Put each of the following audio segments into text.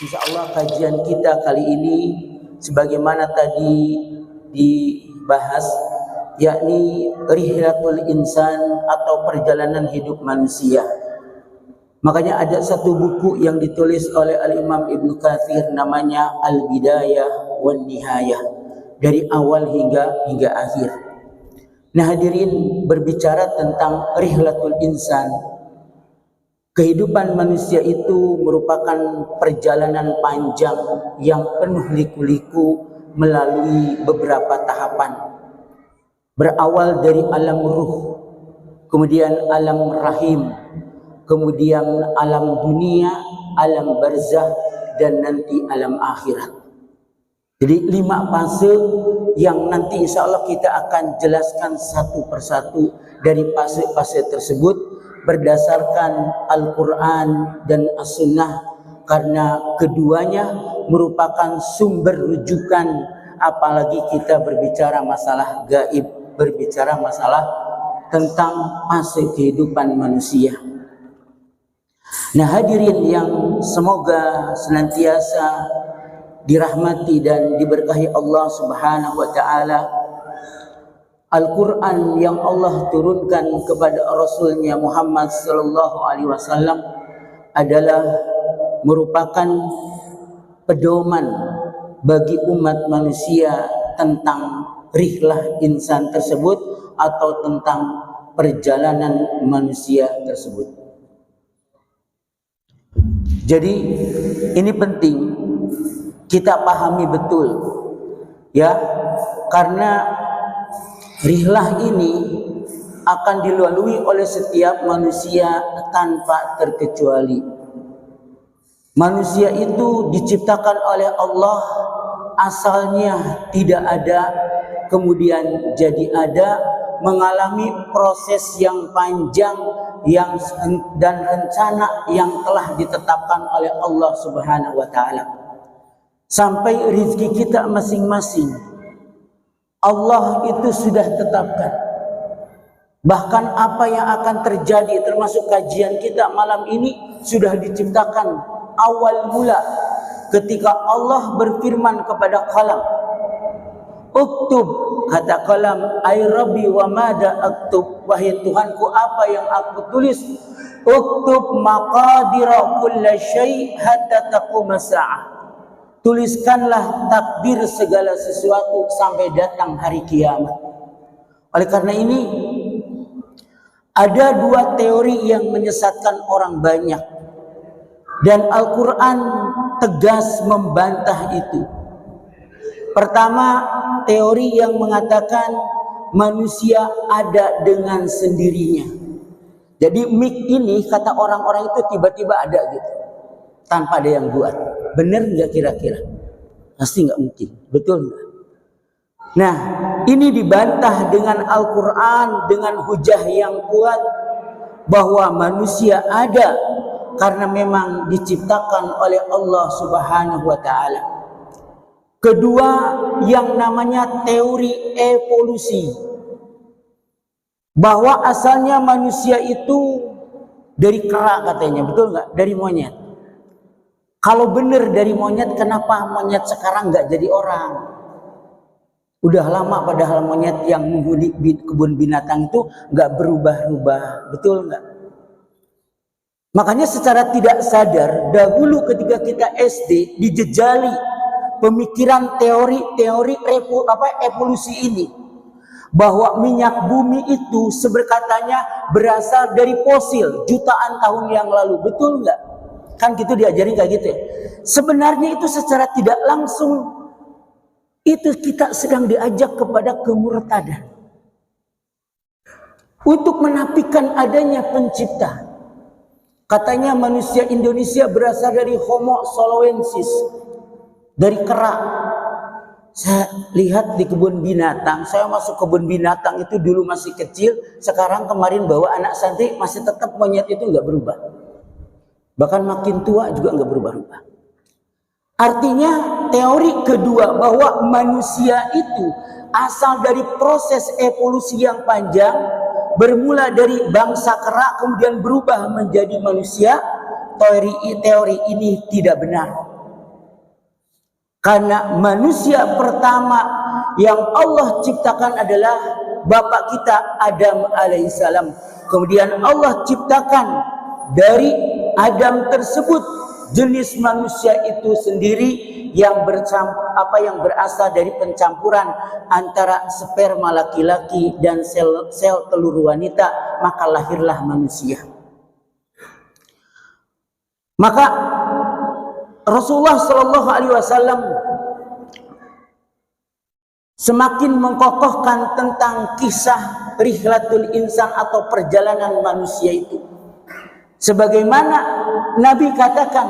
Insya Allah kajian kita kali ini sebagaimana tadi dibahas, yakni rihlatul insan atau perjalanan hidup manusia. Makanya ada satu buku yang ditulis oleh Al-Imam Ibnu Katsir namanya Al-Bidayah wan Nihayah, dari awal hingga akhir. Nah hadirin, berbicara tentang rihlatul insan, kehidupan manusia itu merupakan perjalanan panjang yang penuh liku-liku melalui beberapa tahapan. Berawal dari alam ruh, kemudian alam rahim, kemudian alam dunia, alam barzah, dan nanti alam akhirat. Jadi 5 fase yang nanti insya Allah kita akan jelaskan satu persatu dari fase-fase tersebut berdasarkan Al-Quran dan As-Sunnah, karena keduanya merupakan sumber rujukan, apalagi kita berbicara masalah gaib, berbicara masalah tentang fase kehidupan manusia. Nah hadirin yang semoga senantiasa dirahmati dan diberkahi Allah Subhanahu wa taala, Al-Quran yang Allah turunkan kepada Rasulnya Muhammad sallallahu alaihi wasallam adalah merupakan pedoman bagi umat manusia tentang rihlah insan tersebut atau tentang perjalanan manusia tersebut. Jadi ini penting kita pahami betul, ya, karena rihlah ini akan dilalui oleh setiap manusia tanpa terkecuali. Manusia itu diciptakan oleh Allah, asalnya tidak ada, kemudian jadi ada, mengalami proses yang panjang dan rencana yang telah ditetapkan oleh Allah Subhanahu wa taala. Sampai rezeki kita masing-masing Allah itu sudah tetapkan. Bahkan apa yang akan terjadi termasuk kajian kita malam ini sudah diciptakan awal mula ketika Allah berfirman kepada qalam, "Uktub," kata qalam, "Ai Rabbi wa mada aktub," wahai Tuhanku, apa yang aku tulis? "Uktub maqadira kulli syai' hatta taqum as-sa'ah." Tuliskanlah takdir segala sesuatu sampai datang hari kiamat. Oleh karena ini ada 2 teori yang menyesatkan orang banyak, dan Al-Quran tegas membantah itu. Pertama, teori yang mengatakan manusia ada dengan sendirinya. Jadi mik ini kata orang-orang itu tiba-tiba ada gitu, tanpa ada yang buat. Benar nggak kira-kira? Pasti nggak mungkin, betul nggak? Nah, ini dibantah dengan Al-Quran dengan hujah yang kuat bahwa manusia ada karena memang diciptakan oleh Allah Subhanahu wa taala. Kedua, yang namanya teori evolusi, bahwa asalnya manusia itu dari kera katanya, betul nggak? Dari monyet. Kalau benar dari monyet, kenapa monyet sekarang nggak jadi orang? Udah lama padahal monyet yang menghuni kebun binatang itu nggak berubah-ubah, betul nggak? Makanya secara tidak sadar dahulu ketika kita SD dijejali pemikiran teori evolusi ini, bahwa minyak bumi itu seberkatanya berasal dari fosil jutaan tahun yang lalu, betul nggak? Kan gitu diajarin kayak gitu ya. Sebenarnya itu secara tidak langsung itu kita sedang diajak kepada kemurtadan untuk menafikan adanya pencipta. Katanya manusia Indonesia berasal dari Homo soloensis, dari kera. Saya lihat di kebun binatang, saya masuk kebun binatang itu dulu masih kecil, sekarang kemarin bawa anak santri masih tetap monyet itu nggak berubah. Bahkan makin tua juga nggak berubah-ubah. Artinya teori kedua bahwa manusia itu asal dari proses evolusi yang panjang, bermula dari bangsa kera kemudian berubah menjadi manusia, teori ini tidak benar. Karena manusia pertama yang Allah ciptakan adalah bapak kita Adam alaihissalam. Kemudian Allah ciptakan dari Adam tersebut jenis manusia itu sendiri yang berasal dari pencampuran antara sperma laki-laki dan sel telur wanita, maka lahirlah manusia. Maka Rasulullah Shallallahu Alaihi Wasallam semakin mengkokohkan tentang kisah rihlatul insan atau perjalanan manusia itu. Sebagaimana Nabi katakan,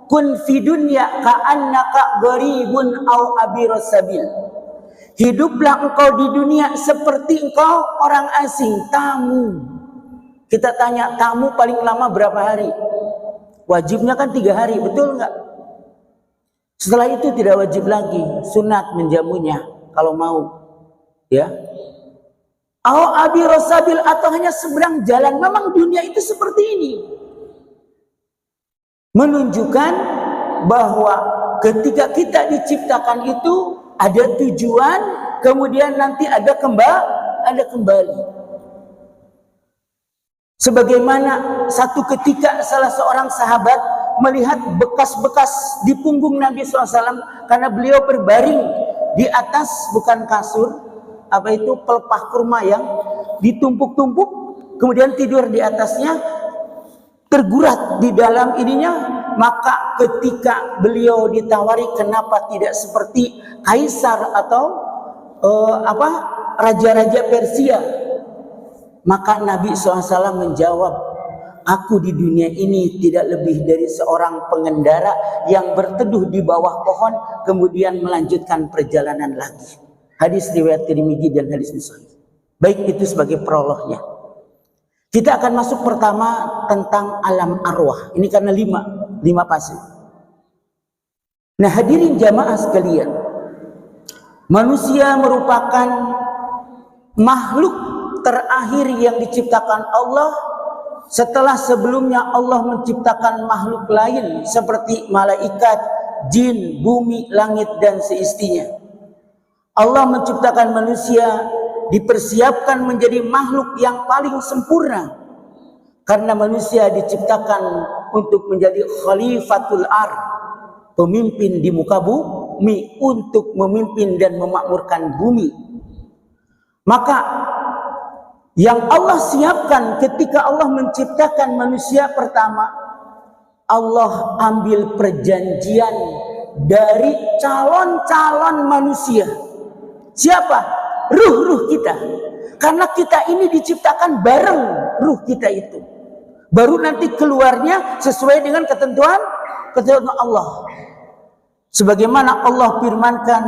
kun fi dunya ka'annaka gharibun au abirus sabil. Hiduplah engkau di dunia seperti engkau orang asing, tamu. Kita tanya, tamu paling lama berapa hari? Wajibnya kan 3 hari, betul nggak? Setelah itu tidak wajib lagi, sunat menjamunya kalau mau, ya. Au abirus sabil, atau hanya seberang jalan. Memang dunia itu seperti ini. Menunjukkan bahwa ketika kita diciptakan itu ada tujuan, kemudian nanti ada kembali. Sebagaimana satu ketika salah seorang sahabat melihat bekas-bekas di punggung Nabi SAW karena beliau berbaring di atas, bukan kasur, pelepah kurma yang ditumpuk-tumpuk, kemudian tidur di atasnya, tergurat di dalam ininya. Maka ketika beliau ditawari kenapa tidak seperti kaisar atau raja-raja Persia, maka Nabi SAW menjawab, aku di dunia ini tidak lebih dari seorang pengendara yang berteduh di bawah pohon kemudian melanjutkan perjalanan lagi. Hadis riwayat Tirmidzi dan hadis Sahih. Baik, itu sebagai prolognya. Kita akan masuk pertama tentang alam arwah. Ini karena 5 pasal. Nah, hadirin jamaah sekalian, manusia merupakan makhluk terakhir yang diciptakan Allah setelah sebelumnya Allah menciptakan makhluk lain seperti malaikat, jin, bumi, langit dan seistinya. Allah menciptakan manusia, dipersiapkan menjadi makhluk yang paling sempurna karena manusia diciptakan untuk menjadi khalifatul ard, pemimpin di muka bumi, untuk memimpin dan memakmurkan bumi. Maka yang Allah siapkan ketika Allah menciptakan manusia pertama, Allah ambil perjanjian dari calon-calon manusia. Siapa? Ruh-ruh kita. Karena kita ini diciptakan bareng ruh kita itu. Baru nanti keluarnya sesuai dengan ketentuan Allah. Sebagaimana Allah firmankan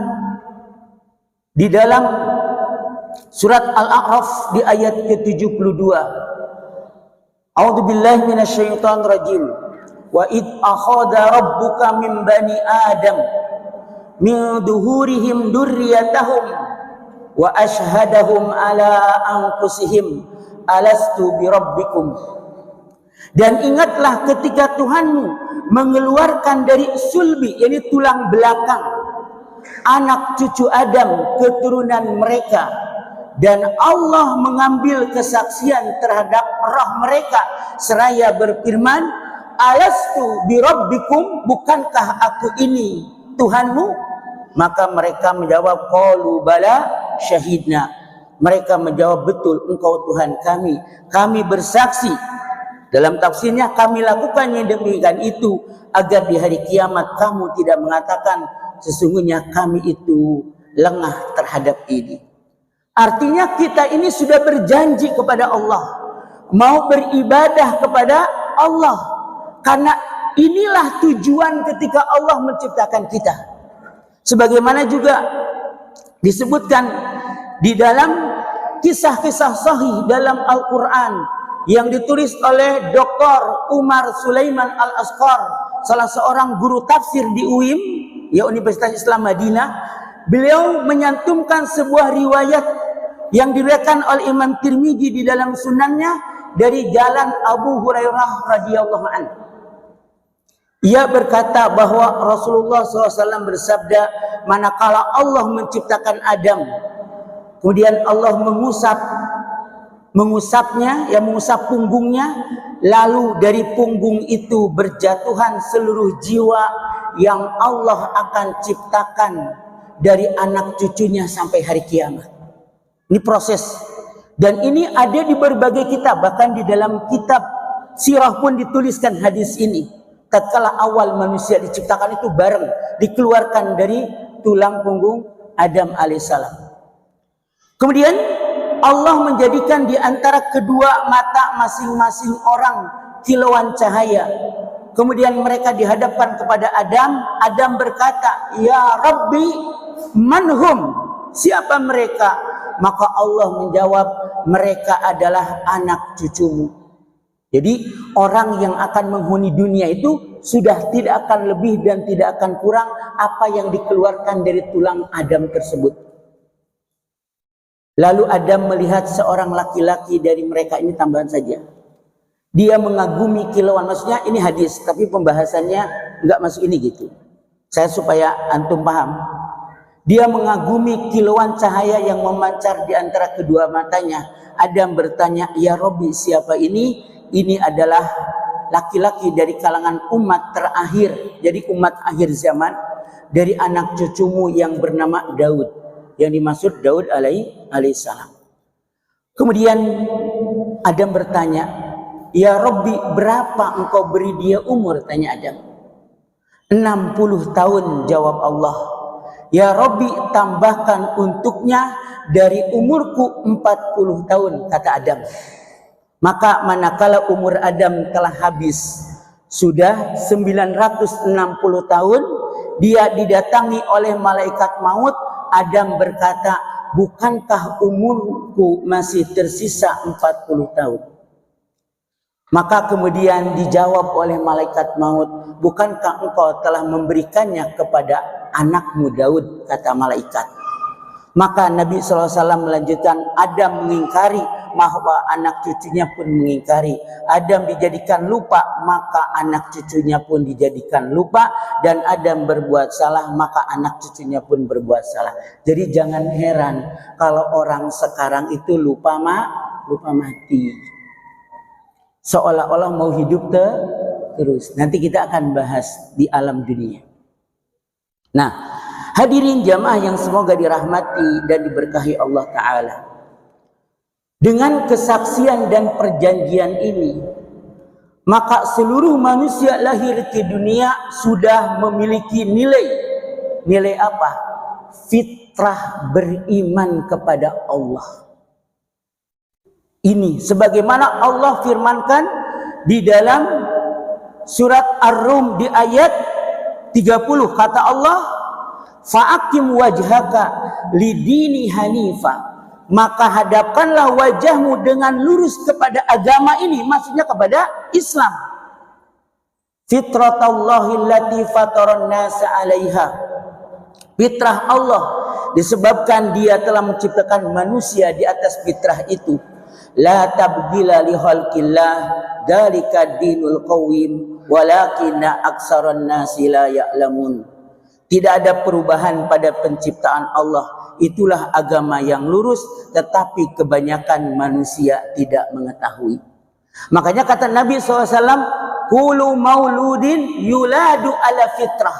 di dalam surat Al-A'raf di ayat ke-72. A'udzubillahi minasyaitonir rajim. Wa id akhadha rabbuka min bani Adam min duhurihim dzurriyyatahum wa ashhadahum ala anfusihim alastu birabbikum. Dan ingatlah ketika Tuhanmu mengeluarkan dari sulbi, yakni tulang belakang, anak cucu Adam, keturunan mereka, dan Allah mengambil kesaksian terhadap roh mereka seraya berfirman, alastu birabbikum, bukankah aku ini Tuhanmu? Maka mereka menjawab, qalu bala syahidna. Mereka menjawab, betul engkau Tuhan kami, kami bersaksi. Dalam tafsirnya, kami lakukan yang demikian itu agar di hari kiamat kamu tidak mengatakan sesungguhnya kami itu lengah terhadap ini. Artinya kita ini sudah berjanji kepada Allah, mau beribadah kepada Allah, karena inilah tujuan ketika Allah menciptakan kita. Sebagaimana juga disebutkan di dalam kisah-kisah sahih dalam Al-Quran yang ditulis oleh Dr. Umar Sulaiman Al-Asqar, salah seorang guru tafsir di UIM, ya Universitas Islam Madinah. Beliau menyantumkan sebuah riwayat yang diriwayatkan oleh Imam Tirmidzi di dalam sunannya dari jalan Abu Hurairah radhiyallahu anhu. Ia berkata bahwa Rasulullah SAW bersabda, manakala Allah menciptakan Adam, kemudian Allah mengusap punggungnya, lalu dari punggung itu berjatuhan seluruh jiwa yang Allah akan ciptakan dari anak cucunya sampai hari kiamat. Ini proses, dan ini ada di berbagai kitab, bahkan di dalam kitab sirah pun dituliskan hadis ini. Tatkala awal manusia diciptakan itu bareng dikeluarkan dari tulang punggung Adam alaihissalam. Kemudian Allah menjadikan di antara kedua mata masing-masing orang kilauan cahaya. Kemudian mereka dihadapkan kepada Adam. Adam berkata, "Ya Rabbi, manhum?" Siapa mereka? Maka Allah menjawab, mereka adalah anak cucumu. Jadi orang yang akan menghuni dunia itu sudah tidak akan lebih dan tidak akan kurang apa yang dikeluarkan dari tulang Adam tersebut. Lalu Adam melihat seorang laki-laki dari mereka, ini tambahan saja. Dia mengagumi kilauan, maksudnya ini hadis, tapi pembahasannya enggak masuk ini gitu. Saya supaya antum paham. Dia mengagumi kilauan cahaya yang memancar di antara kedua matanya. Adam bertanya, "Ya Rabbi, siapa ini?" Ini adalah laki-laki dari kalangan umat terakhir, jadi umat akhir zaman, dari anak cucumu yang bernama Daud. Yang dimaksud Daud alaihissalam. Kemudian Adam bertanya, "Ya Rabbi, berapa engkau beri dia umur?" Tanya Adam. 60 tahun, jawab Allah. "Ya Rabbi, tambahkan untuknya dari umurku 40 tahun, kata Adam. Maka manakala umur Adam telah habis, sudah 960 tahun, dia didatangi oleh malaikat maut. Adam berkata, "Bukankah umurku masih tersisa 40 tahun?" Maka kemudian dijawab oleh malaikat maut, "Bukankah engkau telah memberikannya kepada anakmu Daud?" kata malaikat. Maka Nabi SAW melanjutkan, Adam mengingkari, bahwa anak cucunya pun mengingkari. Adam dijadikan lupa, maka anak cucunya pun dijadikan lupa. Dan Adam berbuat salah, maka anak cucunya pun berbuat salah. Jadi jangan heran kalau orang sekarang itu lupa mati. Seolah-olah mau hidup terus. Nanti kita akan bahas di alam dunia. Nah, hadirin jamaah yang semoga dirahmati dan diberkahi Allah Ta'ala. Dengan kesaksian dan perjanjian ini, maka seluruh manusia lahir ke dunia sudah memiliki nilai. Nilai apa? Fitrah beriman kepada Allah. Ini sebagaimana Allah firmankan di dalam surat Ar-Rum di ayat 30, kata Allah, "Fa'akim wajhaka lidini hanifa." Maka hadapkanlah wajahmu dengan lurus kepada agama ini, maksudnya kepada Islam. Fitratallahi allati fataran nasa 'alaiha. Fitrah Allah disebabkan Dia telah menciptakan manusia di atas fitrah itu. La tabdila li khalqillah, dzalika dinul qawim, walakinna aksaran nasi la ya'lamun. Tidak ada perubahan pada penciptaan Allah. Itulah agama yang lurus, tetapi kebanyakan manusia tidak mengetahui. Makanya kata Nabi SAW, "Kullu mauludin yuladu ala fitrah."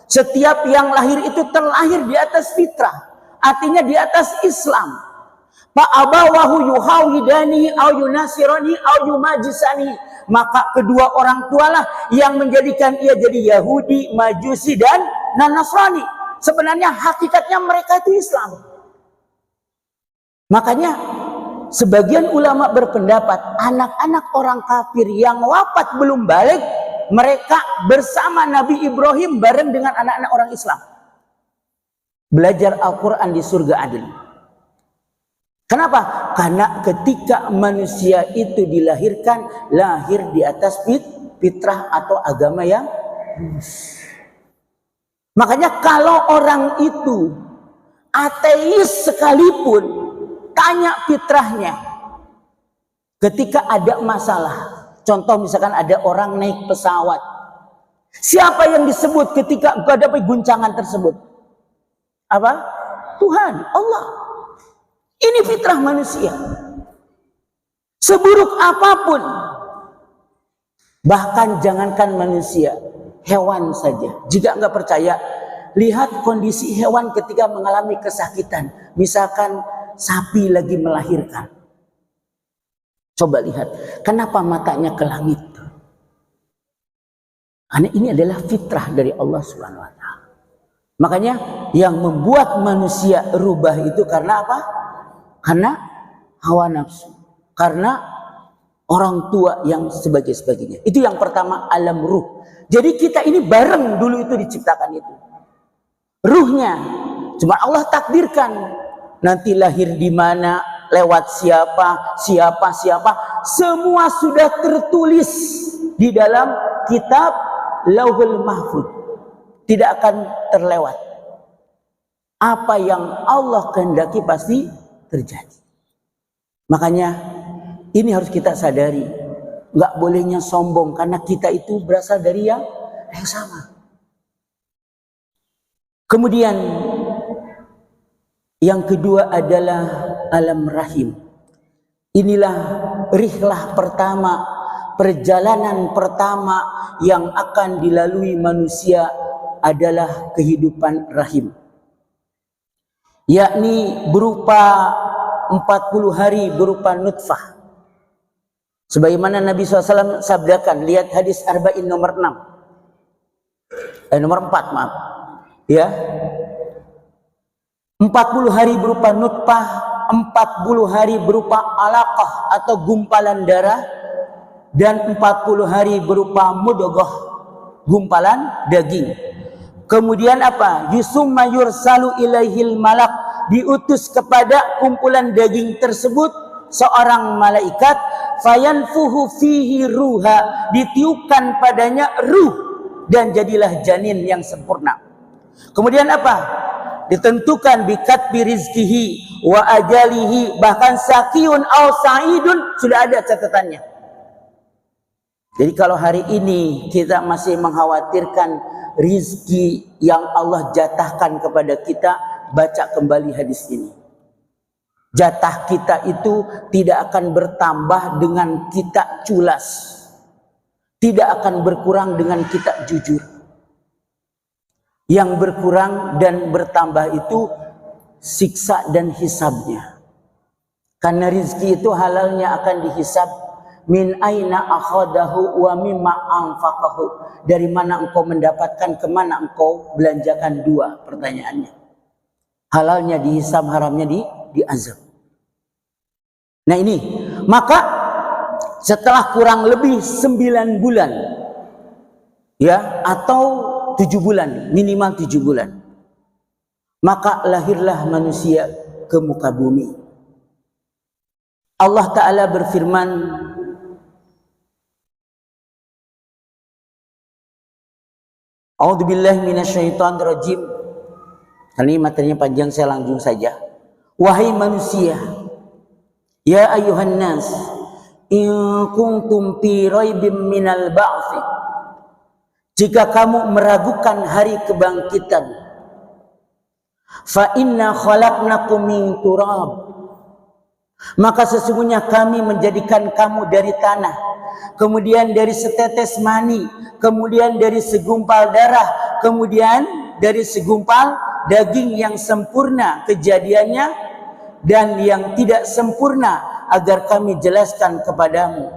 Setiap yang lahir itu terlahir di atas fitrah. Artinya di atas Islam. Fa'abawahu yuhawidani au yunasirani au yumajisani. Maka kedua orang tualah yang menjadikan ia jadi Yahudi, Majusi, dan Nasrani. Sebenarnya hakikatnya mereka itu Islam. Makanya sebagian ulama berpendapat anak-anak orang kafir yang wafat belum balik, mereka bersama Nabi Ibrahim bareng dengan anak-anak orang Islam. Belajar Al-Quran di surga adil. Kenapa? Karena ketika manusia itu dilahirkan, lahir di atas fitrah atau agama yang lurus. Makanya kalau orang itu ateis sekalipun, tanya fitrahnya. Ketika ada masalah, contoh misalkan ada orang naik pesawat, Siapa yang disebut ketika menghadapi guncangan tersebut? Apa? Tuhan, Allah. Ini fitrah manusia. Seburuk apapun, bahkan jangankan manusia, hewan saja. Jika enggak percaya, lihat kondisi hewan ketika mengalami kesakitan. Misalkan sapi lagi melahirkan. Coba lihat, kenapa matanya ke langit? Karena ini adalah fitrah dari Allah Subhanahu wa taala. Makanya yang membuat manusia rubah itu karena apa? Karena hawa nafsu. Karena orang tua yang sebagainya. Itu yang pertama, alam ruh. Jadi kita ini bareng dulu itu diciptakan itu. Ruhnya cuma Allah takdirkan. Nanti lahir di mana, lewat siapa. Semua sudah tertulis di dalam kitab Lauhul Mahfuz. Tidak akan terlewat. Apa yang Allah kehendaki pasti terjadi. Makanya ini harus kita sadari. Nggak bolehnya sombong karena kita itu berasal dari yang sama. Kemudian yang kedua adalah alam rahim. Inilah rihlah pertama, perjalanan pertama yang akan dilalui manusia adalah kehidupan rahim. Yakni berupa 40 hari berupa nutfah. Sebagaimana Nabi SAW sabdakan, lihat hadis Arba'in nomor 6. Nomor 4, maaf. Ya. 40 hari berupa nutfah, 40 hari berupa alaqah atau gumpalan darah, dan 40 hari berupa mudghah, gumpalan daging. Kemudian apa? Yusumma yursalu ilaihil malak, diutus kepada kumpulan daging tersebut seorang malaikat, fayanfuhu fihi ruha, ditiupkan padanya ruh dan jadilah janin yang sempurna. Kemudian apa? Ditentukan bikatbi rizkihi wa ajalihi, bahkan sakiyun aw sa'idun sudah ada catatannya. Jadi kalau hari ini kita masih mengkhawatirkan rizki yang Allah jatahkan kepada kita, baca kembali hadis ini. Jatah kita itu tidak akan bertambah dengan kita culas. Tidak akan berkurang dengan kita jujur. Yang berkurang dan bertambah itu siksa dan hisabnya. Karena rizki itu halalnya akan dihisab. Min aina akhadahu wa mimma anfaqahu, dari mana engkau mendapatkan, kemana engkau belanjakan. Dua pertanyaannya, halalnya dihisab, haramnya diazab. Nah ini, maka setelah kurang lebih 9 bulan ya, atau 7 bulan, minimal 7 bulan, maka lahirlah manusia ke muka bumi. Allah Ta'ala berfirman, A'udzubillahi minasyaitonirrajim. Ini materinya panjang, saya langsung saja. Wahai manusia, ya ayuhan nas, in kuntum fi raibim minal ba'thi, jika kamu meragukan hari kebangkitan, fa inna khalaqnakum min turab, maka sesungguhnya kami menjadikan kamu dari tanah, kemudian dari setetes mani, kemudian dari segumpal darah, kemudian dari segumpal daging yang sempurna kejadiannya dan yang tidak sempurna, agar kami jelaskan kepadamu.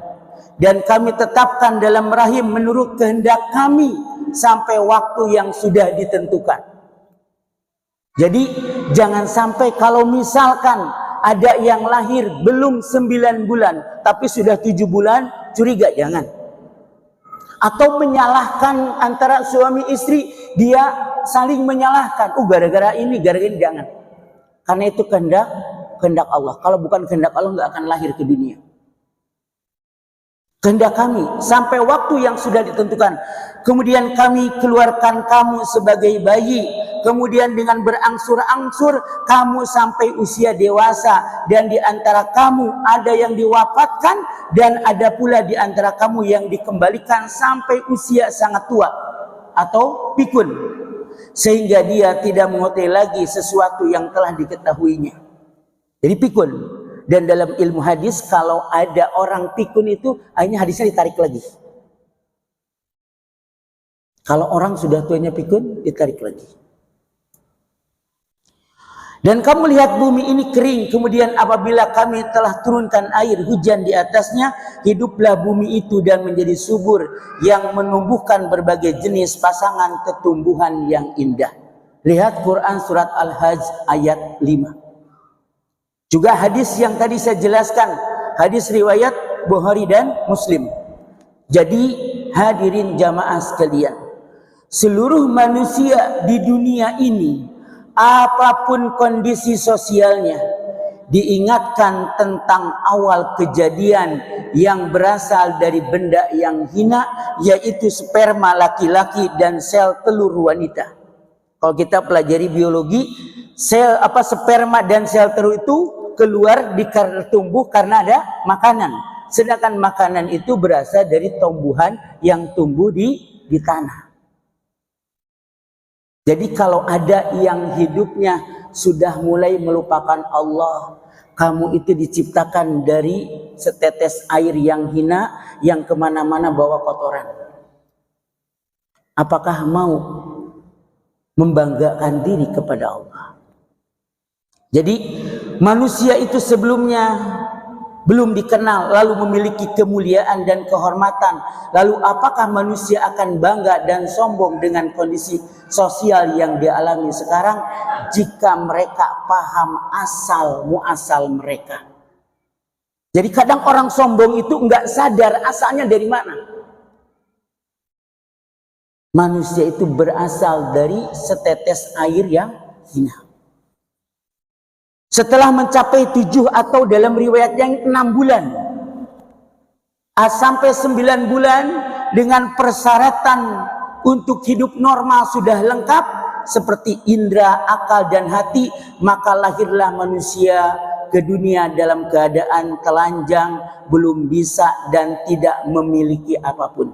Dan kami tetapkan dalam rahim menurut kehendak kami sampai waktu yang sudah ditentukan. Jadi jangan sampai kalau misalkan ada yang lahir belum 9 bulan tapi sudah 7 bulan, curiga, jangan. Atau menyalahkan antara suami istri, dia saling menyalahkan, gara-gara ini, jangan. Karena itu kehendak Allah. Kalau bukan kehendak Allah, nggak akan lahir ke dunia. Kehendak kami sampai waktu yang sudah ditentukan. Kemudian kami keluarkan kamu sebagai bayi. Kemudian dengan berangsur-angsur kamu sampai usia dewasa, dan di antara kamu ada yang diwafatkan dan ada pula di antara kamu yang dikembalikan sampai usia sangat tua. atau pikun, sehingga dia tidak mengetahui lagi sesuatu yang telah diketahuinya. Jadi pikun. Dan dalam ilmu hadis, kalau ada orang pikun itu akhirnya hadisnya ditarik lagi. Kalau orang sudah tuanya pikun, ditarik lagi. Dan kamu lihat bumi ini kering, kemudian apabila kami telah turunkan air hujan di atasnya, hiduplah bumi itu dan menjadi subur yang menumbuhkan berbagai jenis pasangan tumbuhan yang indah. Lihat Quran surat Al-Hajj ayat 5. Juga hadis yang tadi saya jelaskan, hadis riwayat Bukhari dan Muslim. Jadi hadirin jamaah sekalian, seluruh manusia di dunia ini, apapun kondisi sosialnya, diingatkan tentang awal kejadian yang berasal dari benda yang hina, yaitu sperma laki-laki dan sel telur wanita. Kalau kita pelajari biologi, sperma dan sel telur itu keluar tumbuh karena ada makanan. Sedangkan makanan itu berasal dari tumbuhan yang tumbuh di tanah. Jadi kalau ada yang hidupnya sudah mulai melupakan Allah, kamu itu diciptakan dari setetes air yang hina, yang kemana-mana bawa kotoran. Apakah mau membanggakan diri kepada Allah? Jadi manusia itu sebelumnya belum dikenal, lalu memiliki kemuliaan dan kehormatan. Lalu apakah manusia akan bangga dan sombong dengan kondisi sosial yang dialami sekarang jika mereka paham asal muasal mereka? Jadi kadang orang sombong itu enggak sadar asalnya dari mana. Manusia itu berasal dari setetes air yang hina. Setelah mencapai 7 atau dalam riwayat yang 6 bulan sampai 9 bulan dengan persyaratan untuk hidup normal sudah lengkap seperti indera, akal dan hati, maka lahirlah manusia ke dunia dalam keadaan telanjang, belum bisa dan tidak memiliki apapun.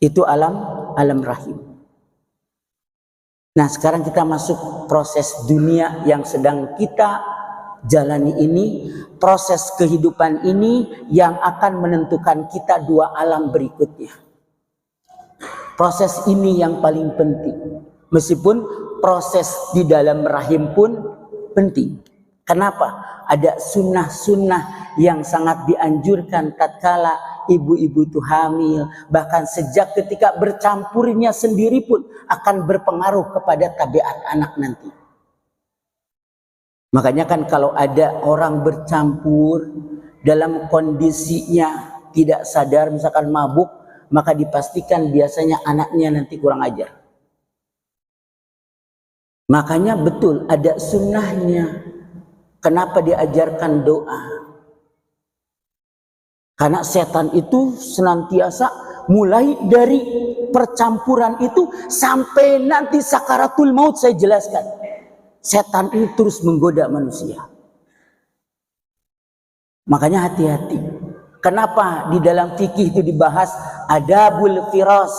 Itu alam rahim. Nah, sekarang kita masuk proses dunia yang sedang kita jalani ini, proses kehidupan ini yang akan menentukan kita dua alam berikutnya. Proses ini yang paling penting. Meskipun proses di dalam rahim pun penting. Kenapa? Ada sunnah-sunnah yang sangat dianjurkan tatkala ibu-ibu itu hamil, bahkan sejak ketika bercampurnya sendiri pun akan berpengaruh kepada tabiat anak nanti. Makanya kan kalau ada orang bercampur dalam kondisinya tidak sadar, misalkan mabuk, maka dipastikan biasanya anaknya nanti kurang ajar. Makanya betul ada sunnahnya. Kenapa diajarkan doa? Karena setan itu senantiasa mulai dari percampuran itu sampai nanti sakaratul maut, saya jelaskan. Setan ini terus menggoda manusia. Makanya hati-hati. Kenapa di dalam fikih itu dibahas adabul firas?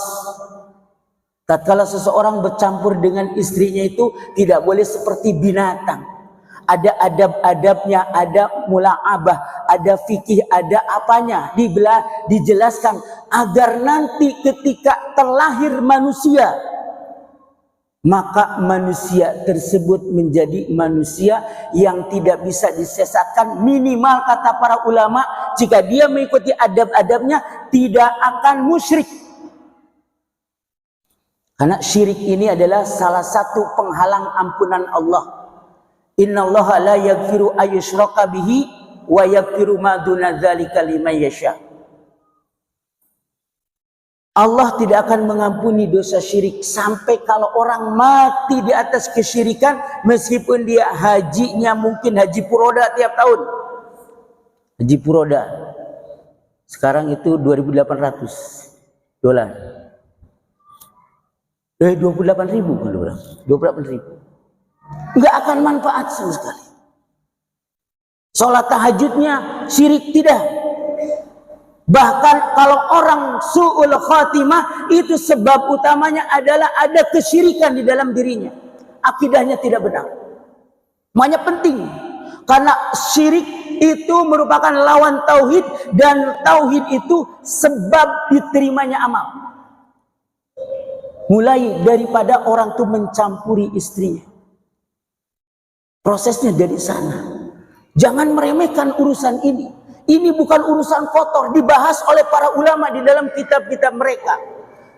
Tatkala seseorang bercampur dengan istrinya itu tidak boleh seperti binatang. Ada adab-adabnya, ada mula'abah, ada fikih, ada apanya. Dijelaskan agar nanti ketika terlahir manusia, maka manusia tersebut menjadi manusia yang tidak bisa disesatkan. Minimal kata para ulama, jika dia mengikuti adab-adabnya tidak akan musyrik. Karena syirik ini adalah salah satu penghalang ampunan Allah. Innallaha la yaghfiru ayyushraka bihi wa yaghfiru ma duna dzalika liman yasha. Allah tidak akan mengampuni dosa syirik sampai kalau orang mati di atas kesyirikan, meskipun dia hajinya mungkin haji puroda tiap tahun. Haji puroda sekarang itu $2.800. 28.000 kalau orang. 28.000. Enggak akan manfaat sama sekali. Sholat tahajudnya syirik tidak. Bahkan kalau orang su'ul khatimah, itu sebab utamanya adalah ada kesyirikan di dalam dirinya. Akidahnya tidak benar. Makanya penting. Karena syirik itu merupakan lawan tauhid. Dan tauhid itu sebab diterimanya amal. Mulai daripada orang itu mencampuri istrinya. Prosesnya dari sana. Jangan meremehkan urusan ini. Ini bukan urusan kotor, dibahas oleh para ulama di dalam kitab-kitab mereka.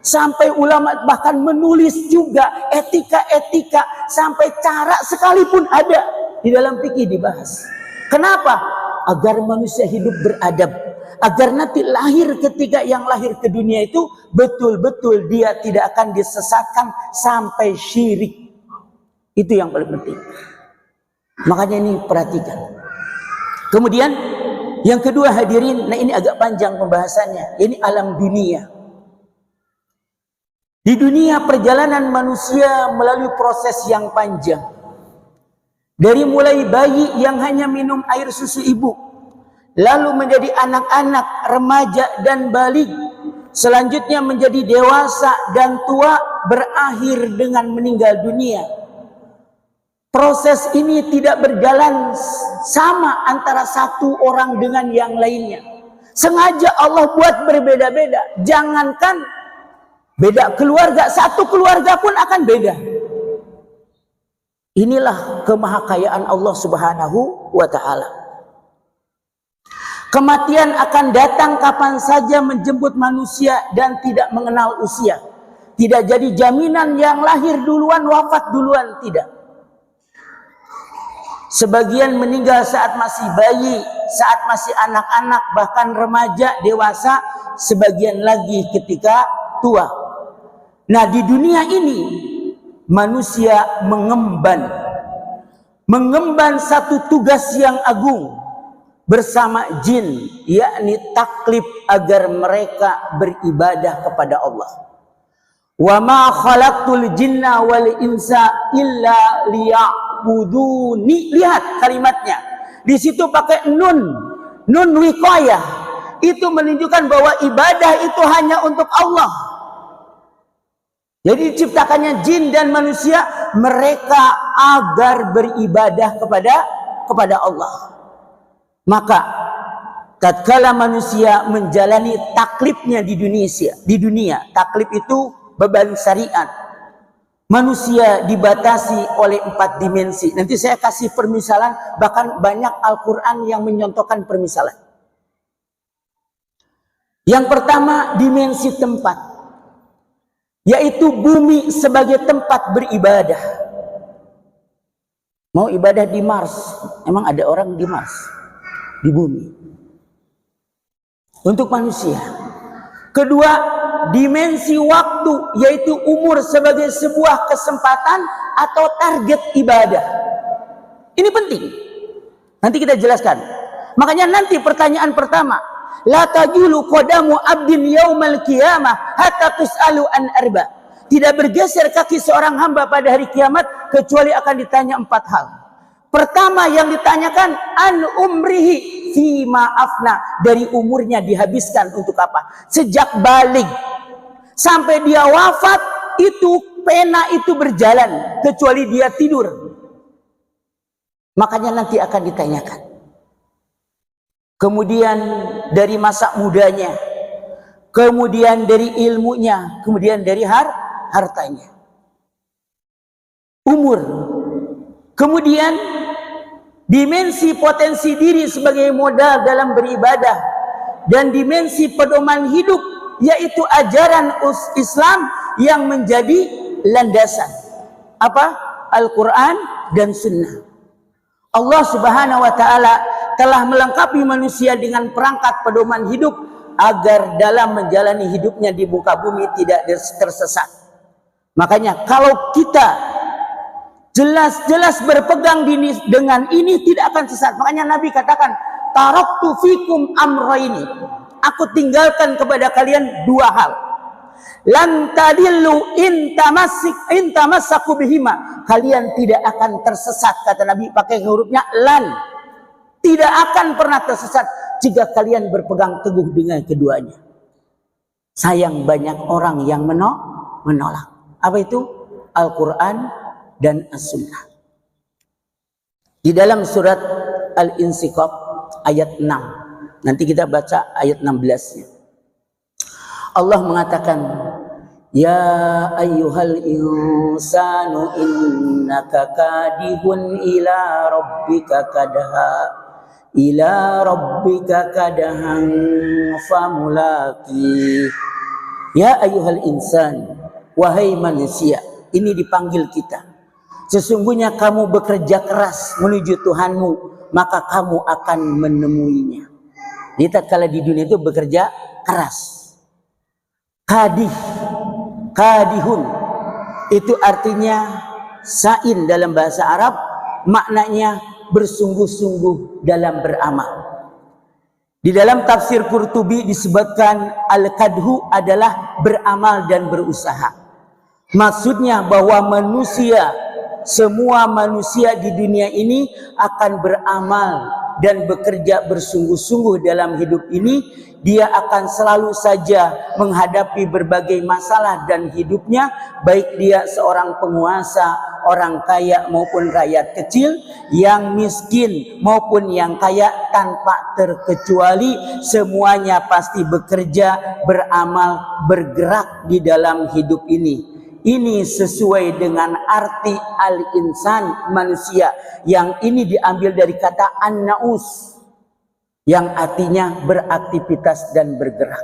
Sampai ulama bahkan menulis juga etika-etika, sampai cara sekalipun ada di dalam fikih dibahas. Kenapa? Agar manusia hidup beradab. Agar nanti lahir ketika yang lahir ke dunia itu betul-betul dia tidak akan disesatkan sampai syirik. Itu yang paling penting. Makanya ini perhatikan. Kemudian yang kedua hadirin, nah ini agak panjang pembahasannya. Ini alam dunia. Di dunia perjalanan manusia melalui proses yang panjang. Dari mulai bayi yang hanya minum air susu ibu, lalu menjadi anak-anak, remaja dan balik, selanjutnya menjadi dewasa dan tua, berakhir dengan meninggal dunia. Proses ini tidak berjalan sama antara satu orang dengan yang lainnya. Sengaja Allah buat berbeda-beda. Jangankan beda keluarga, satu keluarga pun akan beda. Inilah kemahakayaan Allah Subhanahu wa ta'ala. Kematian akan datang kapan saja menjemput manusia dan tidak mengenal usia. Tidak jadi jaminan yang lahir duluan, wafat duluan, tidak. Sebagian meninggal saat masih bayi, saat masih anak-anak, bahkan remaja, dewasa. Sebagian lagi ketika tua. Nah, di dunia ini manusia mengemban satu tugas yang agung bersama jin, yakni taklif agar mereka beribadah kepada Allah. Wa ma khalaqtul jinna wal insa illa liya'buduni. Lihat kalimatnya. Di situ pakai nun wiqayah. Itu menunjukkan bahwa ibadah itu hanya untuk Allah. Jadi diciptakannya jin dan manusia mereka agar beribadah kepada Allah. Maka tatkala manusia menjalani taklifnya di dunia, taklif itu beban syariat. Manusia dibatasi oleh 4 dimensi. Nanti saya kasih permisalan, bahkan banyak Al-Quran yang menyontohkan permisalan. Yang pertama, dimensi tempat, yaitu bumi sebagai tempat beribadah. Mau ibadah di Mars, emang ada orang di Mars, di bumi. Untuk manusia. Kedua, dimensi waktu, yaitu umur sebagai sebuah kesempatan atau target ibadah. Ini penting. Nanti kita jelaskan. Makanya nanti pertanyaan pertama, la tajulu qadamu abdin yaumal qiyamah hatta tus'alu an arba. Tidak bergeser kaki seorang hamba pada hari kiamat kecuali akan ditanya 4 hal. Pertama yang ditanyakan, an umrihi fima afna, dari umurnya dihabiskan untuk apa? Sejak balik sampai dia wafat, itu pena itu berjalan kecuali dia tidur. Makanya nanti akan ditanyakan. Kemudian dari masa mudanya, kemudian dari ilmunya, kemudian dari hartanya, umur, kemudian dimensi potensi diri sebagai modal dalam beribadah, dan dimensi pedoman hidup, yaitu ajaran Islam yang menjadi landasan. Apa? Al-Quran dan Sunnah. Allah Subhanahu wa ta'ala telah melengkapi manusia dengan perangkat pedoman hidup agar dalam menjalani hidupnya di muka bumi tidak tersesat. Makanya kalau kita jelas-jelas berpegang dengan ini tidak akan sesat. Makanya Nabi katakan, taraktu fikum amrayni, aku tinggalkan kepada kalian 2 hal. Lan tadillu in tamassaku bihima, kalian tidak akan tersesat, kata Nabi pakai hurufnya lan. Tidak akan pernah tersesat jika kalian berpegang teguh dengan keduanya. Sayang banyak orang yang menolak. Apa itu? Al-Quran dan As-Sunnah. Di dalam surat Al-Insyikaq ayat 6. Nanti kita baca ayat 16-nya. Allah mengatakan, Ya ayyuhal insanu innaka kadihun ila rabbika kadahan famulaki. Ya ayyuhal insan, wahai manusia. Ini dipanggil kita. Sesungguhnya kamu bekerja keras menuju Tuhanmu, maka kamu akan menemuinya. Jadi tatkala di dunia itu bekerja keras. Kadihun itu artinya sain dalam bahasa Arab, maknanya bersungguh-sungguh dalam beramal. Di dalam tafsir Qurtubi disebutkan al-kadhu adalah beramal dan berusaha. Maksudnya bahwa semua manusia di dunia ini akan beramal dan bekerja bersungguh-sungguh dalam hidup ini. Dia akan selalu saja menghadapi berbagai masalah dan hidupnya, baik dia seorang penguasa, orang kaya maupun rakyat kecil, yang miskin maupun yang kaya, tanpa terkecuali semuanya pasti bekerja, beramal, bergerak di dalam hidup ini. Ini sesuai dengan arti al-insan, manusia, yang ini diambil dari kata an-naus, yang artinya beraktivitas dan bergerak.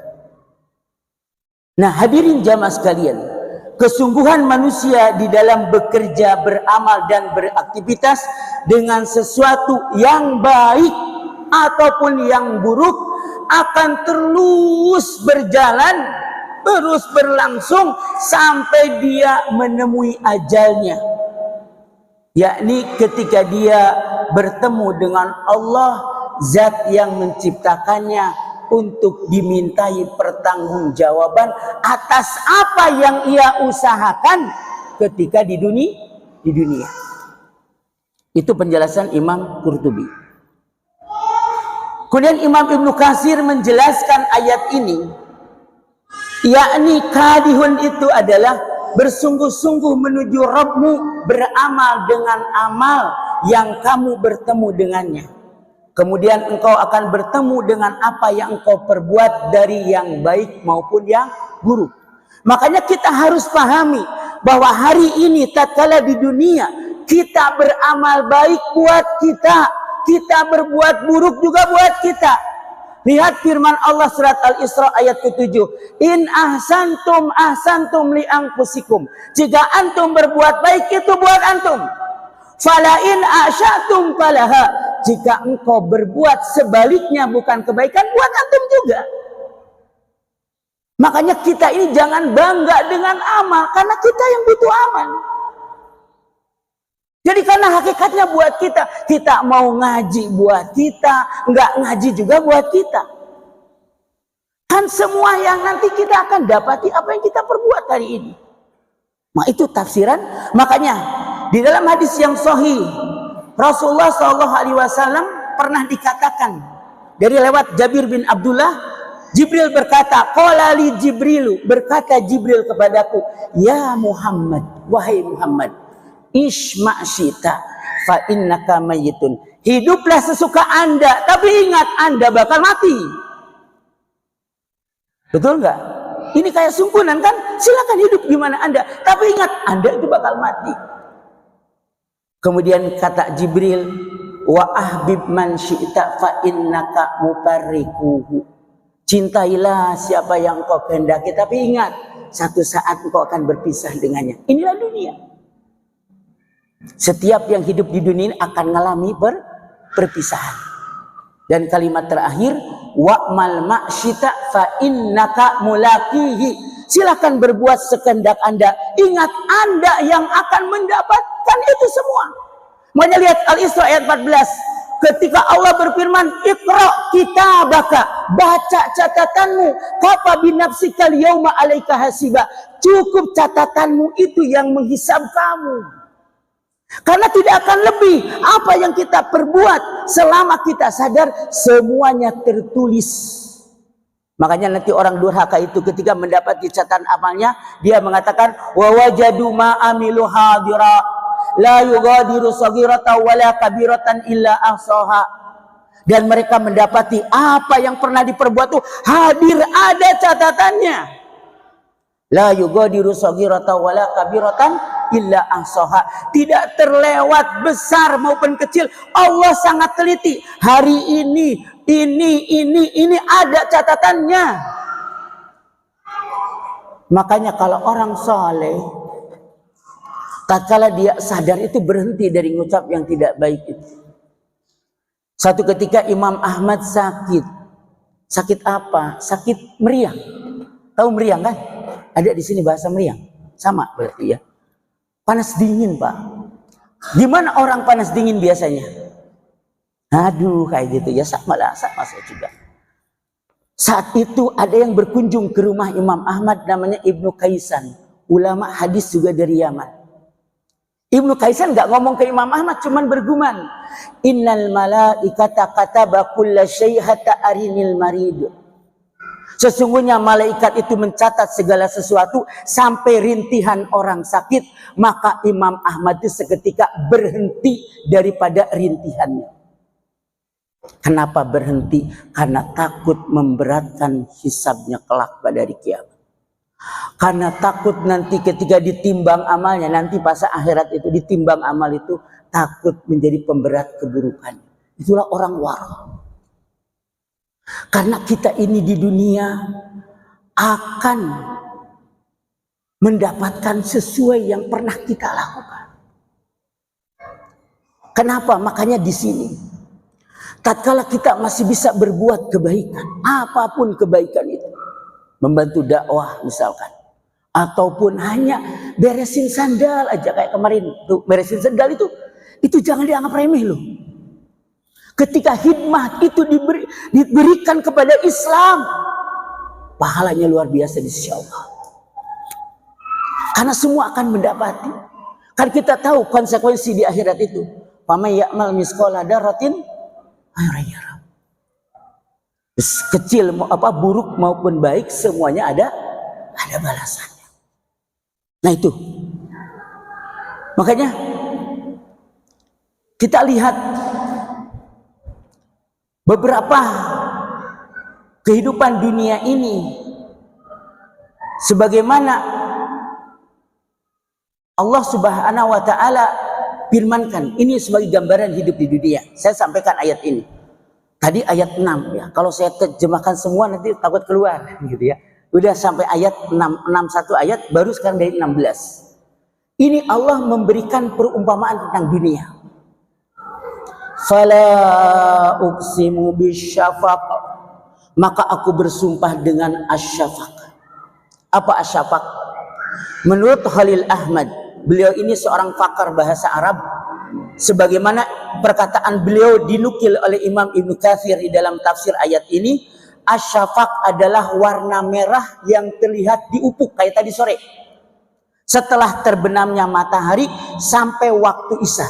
Nah, hadirin jamaah sekalian, kesungguhan manusia di dalam bekerja, beramal dan beraktivitas dengan sesuatu yang baik ataupun yang buruk akan terus berjalan, terus berlangsung sampai dia menemui ajalnya, yakni ketika dia bertemu dengan Allah, Zat yang menciptakannya, untuk dimintai pertanggungjawaban atas apa yang ia usahakan ketika di dunia. Itu penjelasan Imam Qurtubi. Kemudian Imam Ibnu Katsir menjelaskan ayat ini, yakni kadihun itu adalah bersungguh-sungguh menuju Rabbmu, beramal dengan amal yang kamu bertemu dengannya. Kemudian engkau akan bertemu dengan apa yang engkau perbuat dari yang baik maupun yang buruk. Makanya kita harus pahami bahwa hari ini tatkala di dunia kita beramal baik buat kita, kita berbuat buruk juga buat kita. Lihat firman Allah surat Al-Isra ayat ke-7. In ahsantum li anfusikum. Jika antum berbuat baik itu buat antum. Fala in asyatum falaha. Jika engkau berbuat sebaliknya bukan kebaikan, buat antum juga. Makanya kita ini jangan bangga dengan amal, karena kita yang butuh amal. Jadi karena hakikatnya buat kita, kita mau ngaji buat kita, nggak ngaji juga buat kita. Kan semua yang nanti kita akan dapati apa yang kita perbuat hari ini. Nah itu tafsiran. Makanya di dalam hadis yang sahih, Rasulullah SAW pernah dikatakan dari lewat Jabir bin Abdullah, Jibril berkata, qala li Jibrilu, berkata Jibril kepadaku, ya Muhammad, wahai Muhammad, isma' syita fa innaka mayyitun. Hiduplah sesuka Anda, tapi ingat Anda bakal mati. Betul nggak? Ini kayak sungkunan kan? Silakan hidup gimana Anda, tapi ingat Anda itu bakal mati. Kemudian kata Jibril, wa ahbib man syi'ta fa innaka mufarriquhu. Cintailah siapa yang engkau kehendaki, tapi ingat satu saat engkau akan berpisah dengannya. Inilah dunia. Setiap yang hidup di dunia ini akan mengalami perpisahan. Dan kalimat terakhir, wa'mal ma syi'ta fa innaka mulaqihi. Silakan berbuat sekehendak Anda. Ingat Anda yang akan mendapatkan itu semua. Makanya lihat Al-Isra ayat 14. Ketika Allah berfirman, Iqra kitabaka, baca catatanmu, kafa binafsika al-yauma 'alaika hasiba. Cukup catatanmu itu yang menghisab kamu. Karena tidak akan lebih. Apa yang kita perbuat selama kita sadar, semuanya tertulis. Makanya nanti orang durhaka itu ketika mendapati catatan amalnya, dia mengatakan wa wajadu ma amilu hadira la yughadiru saghiratan wala kabiratan illa ahsaha. Dan mereka mendapati apa yang pernah diperbuat itu hadir, ada catatannya. La yughadiru saghiratan wala kabiratan illa ahsaha. Tidak terlewat besar maupun kecil. Allah sangat teliti. Hari ini ada catatannya. Makanya kalau orang saleh, tatkala dia sadar itu berhenti dari ngucap yang tidak baik itu. Satu ketika Imam Ahmad sakit. Sakit apa? Sakit meriang. Tahu meriang kan? Ada di sini bahasa meriang. Sama berarti ya. Panas dingin, Pak. Gimana orang panas dingin biasanya? Aduh, kayak gitu ya, sama saya juga. Saat itu ada yang berkunjung ke rumah Imam Ahmad, namanya Ibnu Kaisan, ulama hadis juga dari Yaman. Ibnu Kaisan nggak ngomong ke Imam Ahmad, cuman bergumam, innal malaikata kataba kulla syai' hatta arinil marid. Sesungguhnya malaikat itu mencatat segala sesuatu sampai rintihan orang sakit. Maka Imam Ahmad itu seketika berhenti daripada rintihannya. Kenapa berhenti? Karena takut memberatkan hisabnya kelak pada hari kiamat. Karena takut nanti ketika ditimbang amalnya, nanti pas akhirat itu ditimbang amal itu, takut menjadi pemberat keburukan. Itulah orang wara. Karena kita ini di dunia akan mendapatkan sesuai yang pernah kita lakukan. Kenapa? Makanya di sini, tatkala kita masih bisa berbuat kebaikan, apapun kebaikan itu, membantu dakwah misalkan, ataupun hanya beresin sandal aja kayak kemarin tuh, beresin sandal itu jangan dianggap remeh loh. Ketika hikmah itu diberikan kepada Islam, pahalanya luar biasa di sisi Allah. Karena semua akan mendapati. Kan kita tahu konsekuensi di akhirat itu. Faman ya'mal misqala dzarratin khairan yarah. Kecil buruk maupun baik, semuanya ada balasannya. Nah itu. Makanya kita lihat beberapa kehidupan dunia ini, sebagaimana Allah Subhanahu wa Ta'ala firmankan, ini sebagai gambaran hidup di dunia. Saya sampaikan ayat ini. Tadi ayat 6 ya. Kalau saya terjemahkan semua nanti takut keluar gitu ya. Udah sampai ayat 61 ayat, baru sekarang dari 16. Ini Allah memberikan perumpamaan tentang dunia. Fala uqsimu bisyafaq, maka aku bersumpah dengan asyafaq. Apa asyafaq? Menurut Khalil Ahmad, beliau ini seorang pakar bahasa Arab, sebagaimana perkataan beliau dinukil oleh Imam Ibnu Katsir di dalam tafsir ayat ini, asyafaq adalah warna merah yang terlihat di ufuk kayak tadi sore, setelah terbenamnya matahari sampai waktu isya.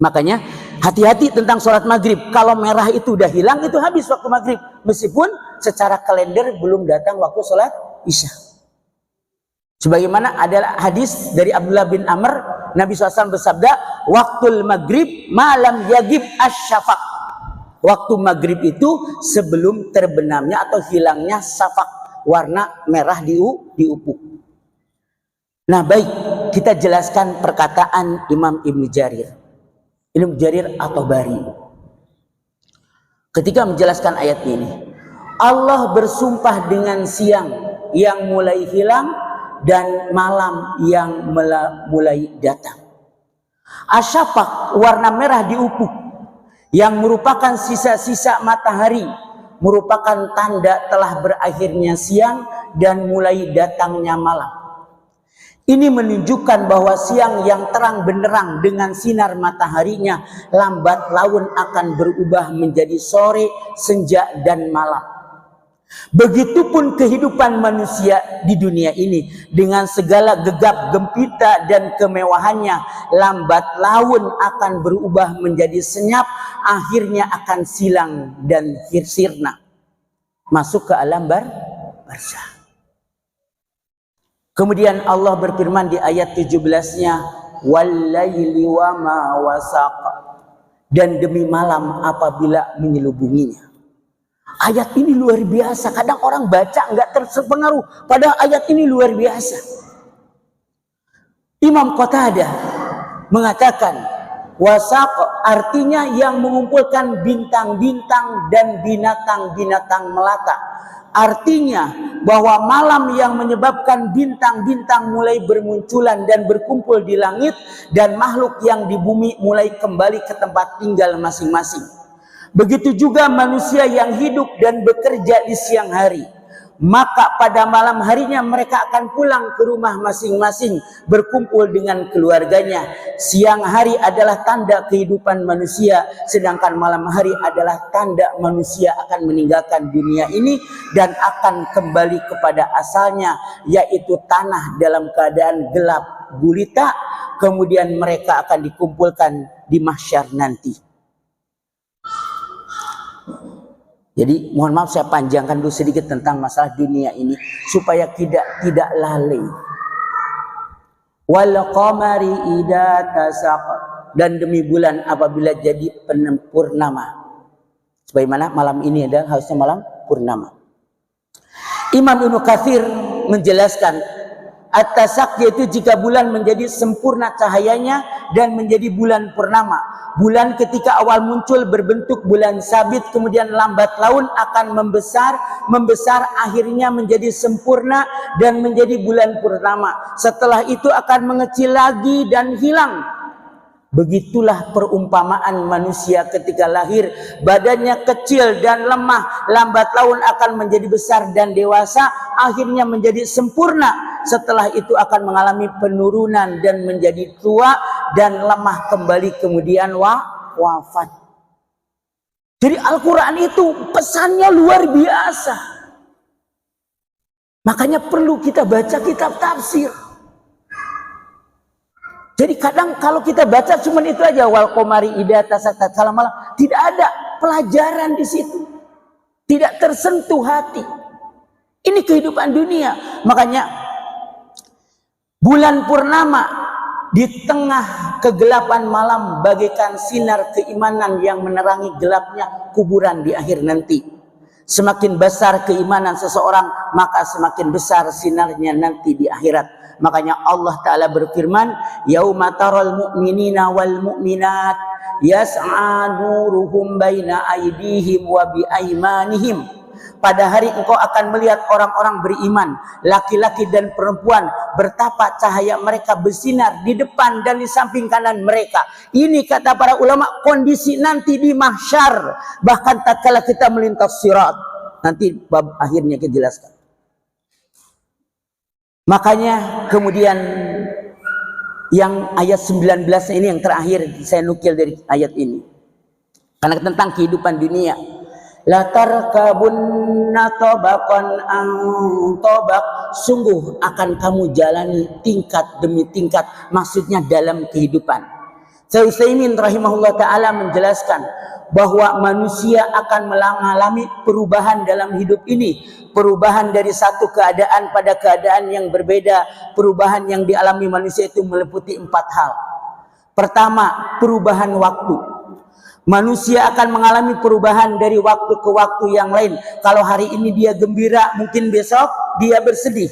Makanya hati-hati tentang sholat maghrib. Kalau merah itu udah hilang, itu habis waktu maghrib. Meskipun secara kalender belum datang waktu sholat isya. Sebagaimana ada hadis dari Abdullah bin Amr, Nabi SAW bersabda, waktul maghrib malam yagib asyafaq. Waktu maghrib itu sebelum terbenamnya atau hilangnya syafaq, warna merah di ufuk. Nah baik, kita jelaskan perkataan Imam Ibnu Jarir. Ibnu Jarir at-Tabari ketika menjelaskan ayat ini, Allah bersumpah dengan siang yang mulai hilang dan malam yang mulai datang. Asyafaq, warna merah di ufuk yang merupakan sisa-sisa matahari, merupakan tanda telah berakhirnya siang dan mulai datangnya malam. Ini menunjukkan bahwa siang yang terang benderang dengan sinar mataharinya lambat laun akan berubah menjadi sore, senja, dan malam. Begitupun kehidupan manusia di dunia ini dengan segala gegap gempita dan kemewahannya, lambat laun akan berubah menjadi senyap, akhirnya akan silang dan sirna, masuk ke alam barzah. Kemudian Allah berfirman di ayat 17-nya, "Wal-laili wa ma wasaq," dan demi malam apabila menyelubunginya. Ayat ini luar biasa. Kadang orang baca nggak terpengaruh, padahal ayat ini luar biasa. Imam Qatadah mengatakan, wasaq artinya yang mengumpulkan bintang-bintang dan binatang-binatang melata. Artinya bahwa malam yang menyebabkan bintang-bintang mulai bermunculan dan berkumpul di langit, dan makhluk yang di bumi mulai kembali ke tempat tinggal masing-masing. Begitu juga manusia yang hidup dan bekerja di siang hari. Maka pada malam harinya mereka akan pulang ke rumah masing-masing, berkumpul dengan keluarganya. Siang hari adalah tanda kehidupan manusia, sedangkan malam hari adalah tanda manusia akan meninggalkan dunia ini dan akan kembali kepada asalnya, yaitu tanah dalam keadaan gelap gulita. Kemudian mereka akan dikumpulkan di mahsyar nanti. Jadi mohon maaf saya panjangkan dulu sedikit tentang masalah dunia ini supaya tidak lalai. Wal qamari idza tasaq, dan demi bulan apabila jadi purnama. Sebagaimana malam ini adalah harusnya malam purnama. Imam Ibnu Katsir menjelaskan, at-tasaq yaitu jika bulan menjadi sempurna cahayanya dan menjadi bulan purnama. Bulan ketika awal muncul berbentuk bulan sabit, kemudian lambat laun akan membesar akhirnya menjadi sempurna dan menjadi bulan purnama. Setelah itu akan mengecil lagi dan hilang. Begitulah perumpamaan manusia ketika lahir, badannya kecil dan lemah, lambat laun akan menjadi besar dan dewasa, akhirnya menjadi sempurna. Setelah itu akan mengalami penurunan dan menjadi tua dan lemah kembali, kemudian wafat. Jadi Al-Quran itu pesannya luar biasa. Makanya perlu kita baca kitab tafsir. Jadi kadang kalau kita baca cuma itu aja, wal qamari idza tasaq, salam malam, tidak ada pelajaran di situ. Tidak tersentuh hati. Ini kehidupan dunia. Makanya bulan purnama di tengah kegelapan malam bagaikan sinar keimanan yang menerangi gelapnya kuburan di akhir nanti. Semakin besar keimanan seseorang, maka semakin besar sinarnya nanti di akhirat. Makanya Allah Ta'ala berfirman, yauma taral mu'minina wal mu'minat yas'a nuruhum baina aydihim wa bi aymanihim. Pada hari engkau akan melihat orang-orang beriman, laki-laki dan perempuan, betapa cahaya mereka bersinar di depan dan di samping kanan mereka. Ini kata para ulama kondisi nanti di mahsyar, bahkan tatkala kita melintas sirat. Nanti bab akhirnya kita jelaskan. Makanya kemudian yang ayat 19 ini yang terakhir saya nukil dari ayat ini. Karena tentang kehidupan dunia. La tarkabunna tabaqan an tabaq, sungguh akan kamu jalani tingkat demi tingkat, maksudnya dalam kehidupan. Syekh Utsaimin rahimahullah taala menjelaskan bahwa manusia akan mengalami perubahan dalam hidup ini, perubahan dari satu keadaan pada keadaan yang berbeda. Perubahan yang dialami manusia itu meliputi 4 hal. Pertama, perubahan waktu. Manusia akan mengalami perubahan dari waktu ke waktu yang lain. Kalau hari ini dia gembira, mungkin besok dia bersedih.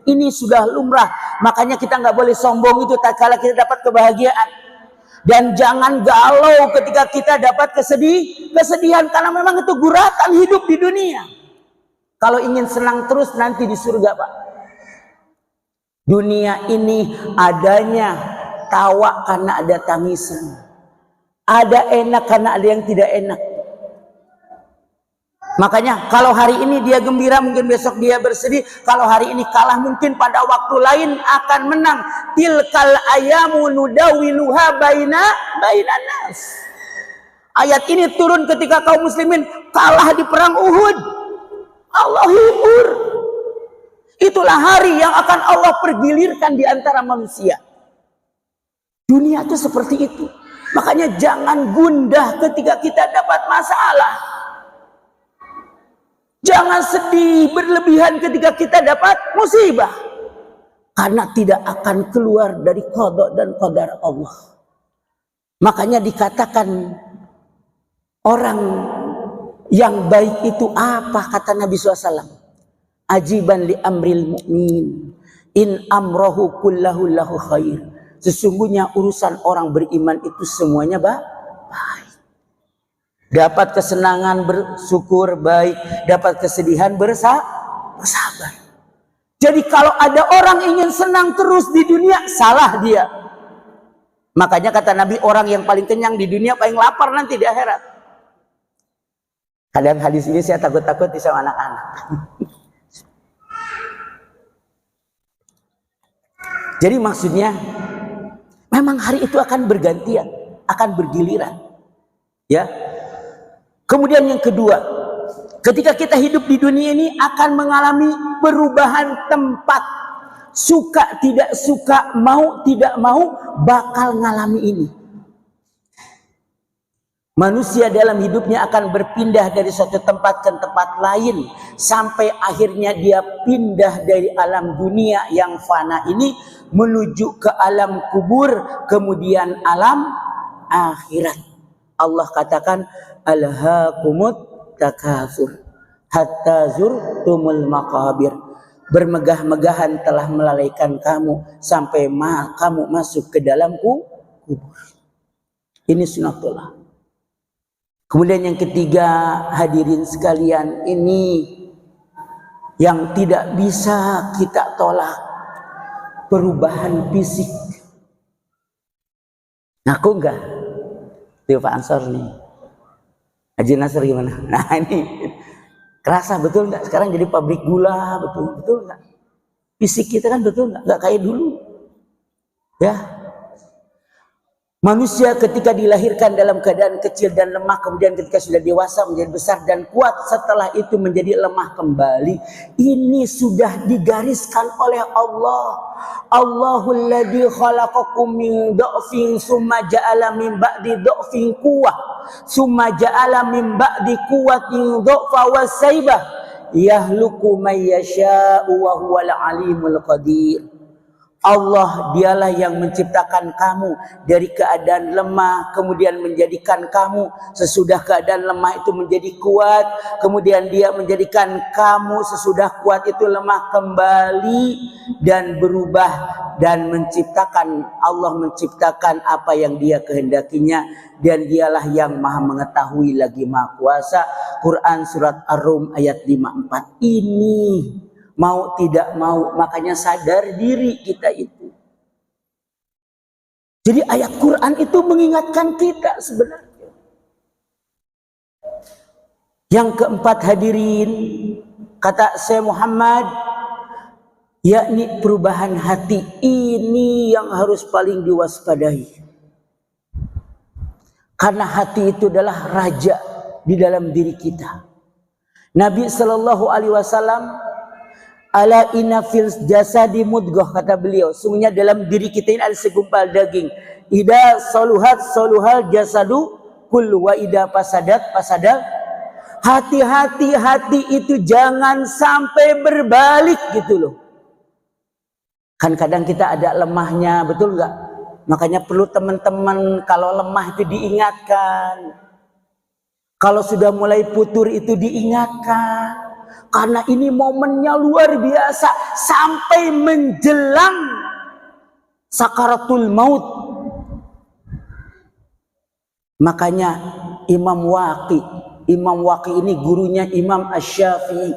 Ini sudah lumrah. Makanya kita nggak boleh sombong itu tak kala kita dapat kebahagiaan. Dan jangan galau ketika kita dapat kesedihan, karena memang itu guratan hidup di dunia. Kalau ingin senang terus nanti di surga, Pak. Dunia ini adanya tawa karena ada tangisan. Ada enak karena ada yang tidak enak. Makanya kalau hari ini dia gembira, mungkin besok dia bersedih. Kalau hari ini kalah, mungkin pada waktu lain akan menang. Tilkal ayamu nudawiluha bainan nas. Ayat ini turun ketika kaum muslimin kalah di perang Uhud. Allah hibur. Itulah hari yang akan Allah pergilirkan di antara manusia. Dunia itu seperti itu. Makanya jangan gundah ketika kita dapat masalah. Jangan sedih berlebihan ketika kita dapat musibah. Karena tidak akan keluar dari qada dan qadar Allah. Makanya dikatakan orang yang baik itu apa, kata Nabi SAW? Ajiban li amril mu'min, in amrohu kullahu lahu khair. Sesungguhnya urusan orang beriman itu semuanya baik. Dapat kesenangan bersyukur baik, dapat kesedihan bersabar. Jadi kalau ada orang ingin senang terus di dunia, salah dia. Makanya kata Nabi, orang yang paling kenyang di dunia paling lapar nanti di akhirat. Kadang hadis ini saya takut-takut sama anak-anak. Jadi maksudnya, memang hari itu akan bergantian, akan bergiliran. Ya. Kemudian yang kedua, ketika kita hidup di dunia ini akan mengalami perubahan tempat. Suka tidak suka, mau tidak mau, bakal ngalami ini. Manusia dalam hidupnya akan berpindah dari suatu tempat ke tempat lain. Sampai akhirnya dia pindah dari alam dunia yang fana ini menuju ke alam kubur, kemudian alam akhirat. Allah katakan, alhaakumut takatsur hatta zurtumul maqabir. Bermegah-megahan telah melalaikan kamu sampai kamu masuk ke dalam kubur. Ini sunatullah. Kemudian yang ketiga, hadirin sekalian, ini yang tidak bisa kita tolak, perubahan fisik. Ngaku enggak? Tuh Pak Ansor nih. Haji Nasr gimana? Nah ini kerasa betul enggak? Sekarang jadi pabrik gula, betul enggak? Fisik kita kan betul enggak kayak dulu. Ya. Manusia ketika dilahirkan dalam keadaan kecil dan lemah, kemudian ketika sudah dewasa menjadi besar dan kuat, setelah itu menjadi lemah kembali. Ini sudah digariskan oleh Allah. Allahul ladzi khalaqakum min dha'fin tsumma ja'ala min ba'di dha'fin quwwah, tsumma ja'ala min ba'di quwwatin dha'fa wa saibah, yahluku may yasha'u wa huwal alimul qadir. Allah dialah yang menciptakan kamu dari keadaan lemah, kemudian menjadikan kamu sesudah keadaan lemah itu menjadi kuat, kemudian dia menjadikan kamu sesudah kuat itu lemah kembali dan berubah, dan Allah menciptakan apa yang dia kehendakinya, dan dialah yang maha mengetahui lagi maha kuasa. Quran surat Ar-Rum ayat 54. Ini mau tidak mau, makanya sadar diri kita itu. Jadi ayat Quran itu mengingatkan kita sebenarnya. Yang keempat hadirin, kata Syekh Muhammad, yakni perubahan hati. Ini yang harus paling diwaspadai. Karena hati itu adalah raja di dalam diri kita. Nabi Shallallahu Alaihi Wasallam, ala inna fil jasadi mudghah, kata beliau, sungguhnya dalam diri kita ini ada segumpal daging. Ida saluhat saluhal jasadu kullu wa ida fasadat fasadal. Hati-hati, hati itu jangan sampai berbalik gitu loh. Kan kadang kita ada lemahnya, betul nggak? Makanya perlu teman-teman kalau lemah itu diingatkan. Kalau sudah mulai putur itu diingatkan. Karena ini momennya luar biasa sampai menjelang sakaratul maut. Makanya Imam Waqi ini gurunya Imam Asy-Syafi'i.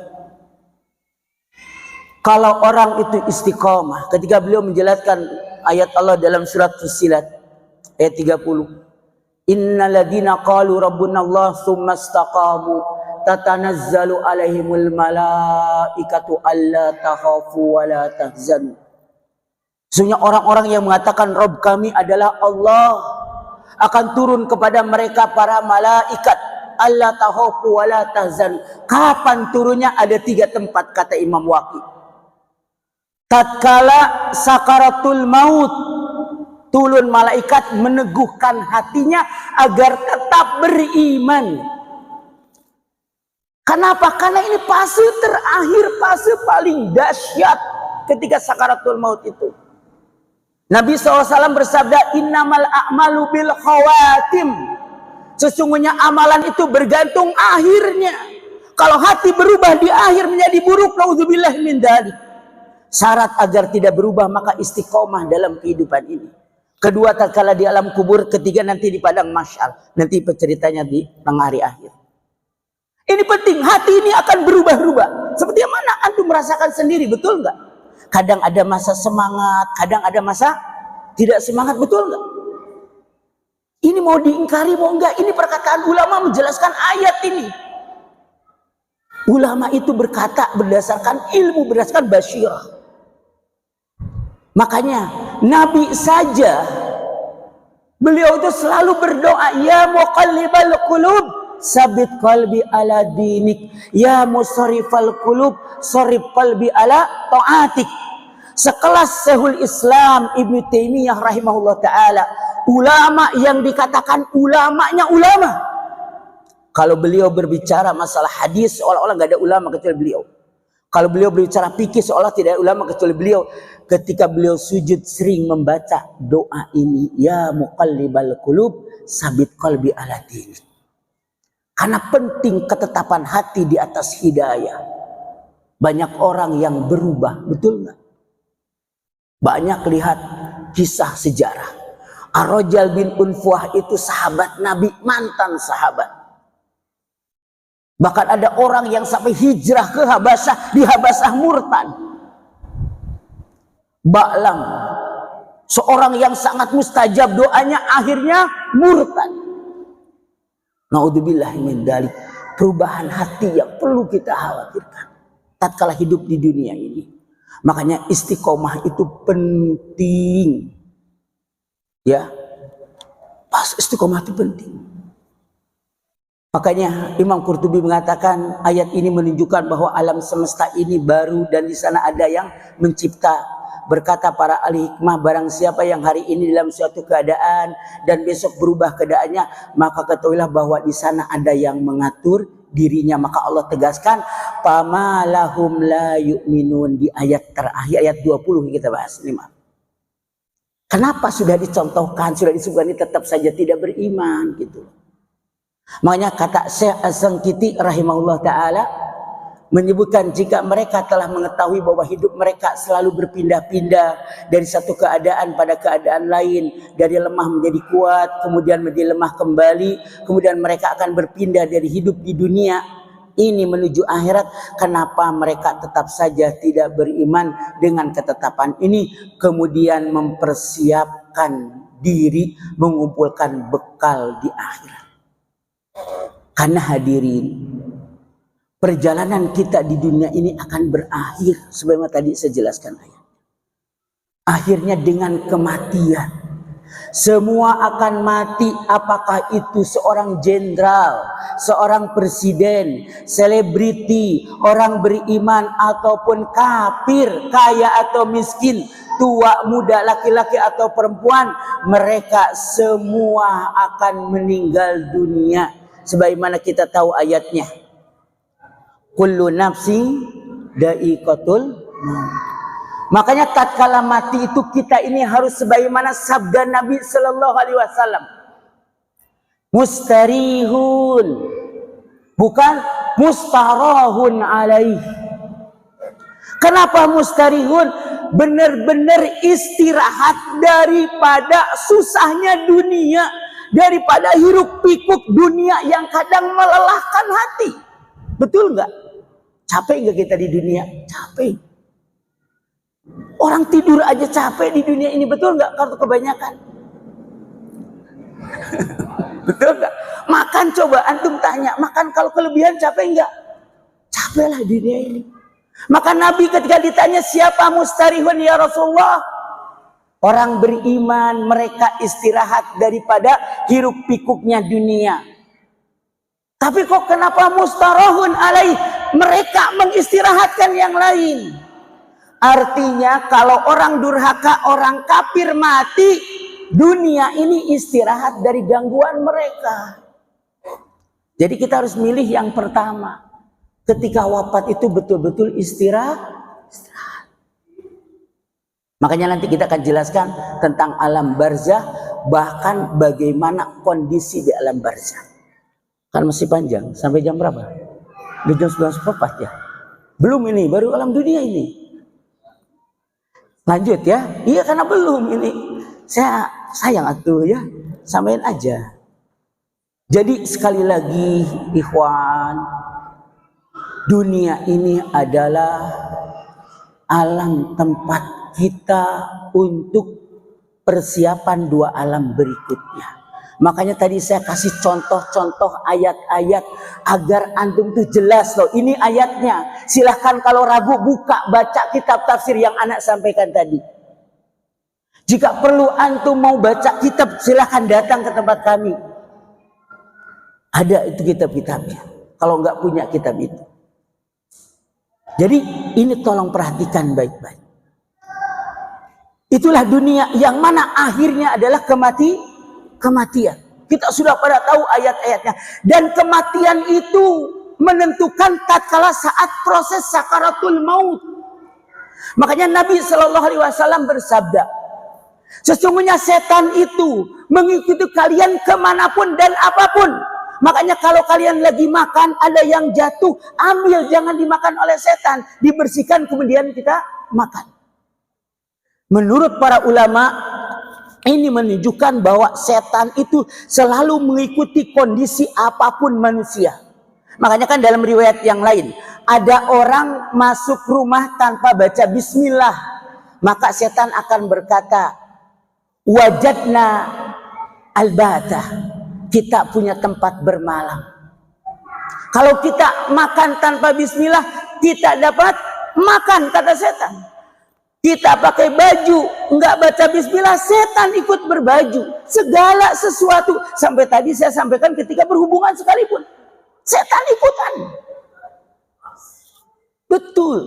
Kalau orang itu istiqomah, ketika beliau menjelaskan ayat Allah dalam surat Fussilat ayat 30. Innal ladzina qalu rabbuna Allah tsumma istaqamu tatanazzalu alaihimul malaikatu alla takhafu wa la tahzanu. Sesungguhnya orang-orang yang mengatakan Rabb kami adalah Allah, akan turun kepada mereka para malaikat. alla takhafu wa la tahzan. Kapan turunnya? Ada 3 tempat kata Imam Waqi. Tatkala sakaratul maut, turun malaikat meneguhkan hatinya agar tetap beriman. Kenapa? Karena ini fase terakhir, fase paling dahsyat ketika sakaratul maut itu. Nabi SAW bersabda, innamal a'malu bil khawatim. Sesungguhnya amalan itu bergantung akhirnya. Kalau hati berubah di akhir menjadi buruk, naudzubillah min dzalik. Syarat agar tidak berubah maka istiqomah dalam kehidupan ini. Kedua, tatkala di alam kubur. Ketiga, nanti di padang mahsyar. Nanti ceritanya di tengah hari akhir. Ini penting, hati ini akan berubah-ubah. Seperti yang mana antum merasakan sendiri, betul nggak? Kadang ada masa semangat, kadang ada masa tidak semangat, betul nggak? Ini mau diingkari, mau enggak? Ini perkataan ulama menjelaskan ayat ini. Ulama itu berkata berdasarkan ilmu, berdasarkan basyirah. Makanya Nabi saja, beliau itu selalu berdoa, ya muqallibal qulub, sabit qalbi ala dinik, ya musarrifal qulub, sarif qalbi ala ta'atik. Sekelas Syekhul Islam Ibnu Taimiyah rahimahullah ta'ala, ulama yang dikatakan ulamanya ulama. Kalau beliau berbicara masalah hadis, seolah-olah nggak ada ulama kecuali beliau. Kalau beliau berbicara fikih, seolah tidak ada ulama kecuali beliau. Ketika beliau sujud sering membaca doa ini, ya muqallibal qulub, sabit qalbi ala dinik. Karena penting ketetapan hati di atas hidayah. Banyak orang yang berubah, betul nggak? Banyak lihat kisah sejarah. Ar-Rajal bin Unfuah itu sahabat Nabi, mantan sahabat. Bahkan ada orang yang sampai hijrah ke Habasyah, di Habasyah murtad. Ba'lam, seorang yang sangat mustajab doanya, akhirnya murtad. Naudzubillah min dzalik. Perubahan hati yang perlu kita khawatirkan tatkala hidup di dunia ini. Makanya istiqomah itu penting. Ya. Pas istiqomah itu penting. Makanya Imam Qurtubi mengatakan ayat ini menunjukkan bahwa alam semesta ini baru dan di sana ada yang mencipta. Berkata para ahli hikmah, barang siapa yang hari ini dalam suatu keadaan dan besok berubah keadaannya, maka ketahuilah bahwa di sana ada yang mengatur dirinya. Maka Allah tegaskan, pamalahum la yu'minun, di ayat terakhir, ayat 20 kita bahas ini. Kenapa sudah dicontohkan, sudah disebutkan ini tetap saja tidak beriman gitu. Makanya kata Syekh As-Sangkiti rahimahullah ta'ala menyebutkan jika mereka telah mengetahui bahwa hidup mereka selalu berpindah-pindah dari satu keadaan pada keadaan lain, dari lemah menjadi kuat, kemudian menjadi lemah kembali, kemudian mereka akan berpindah dari hidup di dunia ini menuju akhirat, kenapa mereka tetap saja tidak beriman dengan ketetapan ini, kemudian mempersiapkan diri mengumpulkan bekal di akhirat. Karena hadirin, perjalanan kita di dunia ini akan berakhir sebagaimana tadi saya jelaskan ayat. Akhirnya dengan kematian. Semua akan mati, apakah itu seorang jenderal, seorang presiden, selebriti, orang beriman ataupun kafir, kaya atau miskin, tua, muda, laki-laki atau perempuan, mereka semua akan meninggal dunia. Sebagaimana kita tahu ayatnya. Kullu nafsin da'iqatul maut. Makanya tatkala mati itu kita ini harus sebagaimana sabda Nabi sallallahu alaihi wasallam. Mustarihun, bukan mustarahun alaih. Kenapa mustarihun? Benar-benar istirahat daripada susahnya dunia, daripada hiruk pikuk dunia yang kadang melelahkan hati. Betul nggak? Capek nggak kita di dunia? Capek. Orang tidur aja capek di dunia ini, betul nggak? Kalau kebanyakan. Betul nggak? Makan coba antum tanya, makan kalau kelebihan capek nggak? Capek lah di dunia ini. Maka Nabi ketika ditanya siapa mustarihun ya Rasulullah, orang beriman mereka istirahat daripada hiruk pikuknya dunia. Tapi kok kenapa mustarahun alaih? Mereka mengistirahatkan yang lain. Artinya kalau orang durhaka, orang kafir mati, dunia ini istirahat dari gangguan mereka. Jadi kita harus milih yang pertama. Ketika wafat itu betul-betul istirahat. Makanya nanti kita akan jelaskan tentang alam barzah, bahkan bagaimana kondisi di alam barzah. Kan masih panjang, sampai jam berapa? Di jam 9.04 ya. Belum ini, baru alam dunia ini. Lanjut ya. Iya karena belum ini. Saya sayang atuh ya. Samain aja. Jadi sekali lagi ikhwan, dunia ini adalah alam tempat kita untuk persiapan dua alam berikutnya. Makanya tadi saya kasih contoh-contoh ayat-ayat agar antum tuh jelas loh. Ini ayatnya. Silahkan kalau ragu buka baca kitab tafsir yang anak sampaikan tadi. Jika perlu antum mau baca kitab silahkan datang ke tempat kami. Ada itu kitab-kitabnya. Kalau nggak punya kitab itu. Jadi ini tolong perhatikan baik-baik. Itulah dunia yang mana akhirnya adalah kematian. Kita sudah pada tahu ayat-ayatnya. Dan kematian itu menentukan tatkala saat proses sakaratul maut. Makanya Nabi SAW bersabda, sesungguhnya setan itu mengikuti kalian kemanapun dan apapun. Makanya kalau kalian lagi makan, ada yang jatuh, ambil, jangan dimakan oleh setan. Dibersihkan kemudian kita makan. Menurut para ulama, ini menunjukkan bahwa setan itu selalu mengikuti kondisi apapun manusia. Makanya kan dalam riwayat yang lain, ada orang masuk rumah tanpa baca bismillah, maka setan akan berkata, wajadna al-bata, kita punya tempat bermalam. Kalau kita makan tanpa bismillah, kita dapat makan, kata setan. Kita pakai baju, enggak baca bismillah, setan ikut berbaju. Segala sesuatu. Sampai tadi saya sampaikan ketika berhubungan sekalipun. Setan ikutan. Betul.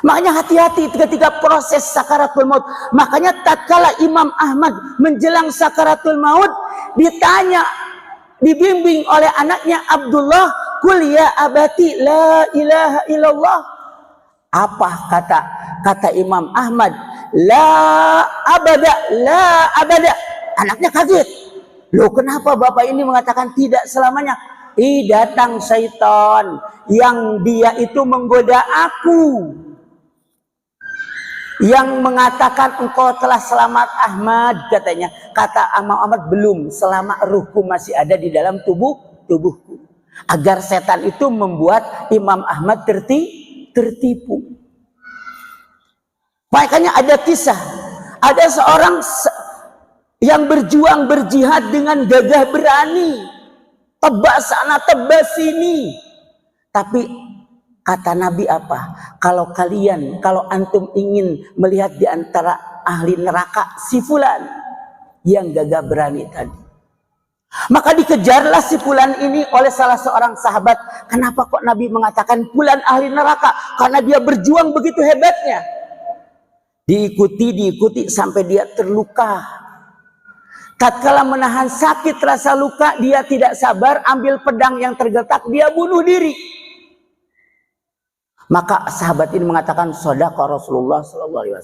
Makanya hati-hati ketika proses sakaratul maut. Makanya tatkala Imam Ahmad menjelang sakaratul maut, ditanya, dibimbing oleh anaknya Abdullah, "Qul ya abati la ilaha illallah." Apa kata Imam Ahmad? La abada, la abada. Anaknya kaget. Loh, kenapa bapak ini mengatakan tidak selamanya? Datang syaitan yang dia itu menggoda aku, yang mengatakan engkau telah selamat Ahmad, katanya. Kata Imam Ahmad, belum, selama ruhku masih ada di dalam tubuhku. Agar setan itu membuat Imam Ahmad tertipu. Makanya ada kisah, ada seorang yang berjuang berjihad dengan gagah berani, tebas sana tebas sini. Tapi kata Nabi apa? Kalau antum ingin melihat di antara ahli neraka si fulan yang gagah berani tadi, maka dikejarlah si fulan ini oleh salah seorang sahabat. Kenapa kok Nabi mengatakan fulan ahli neraka? Karena dia berjuang begitu hebatnya. Diikuti sampai dia terluka. Tatkala menahan sakit rasa luka, dia tidak sabar, ambil pedang yang tergeletak, dia bunuh diri. Maka sahabat ini mengatakan, shadaqa Rasulullah SAW.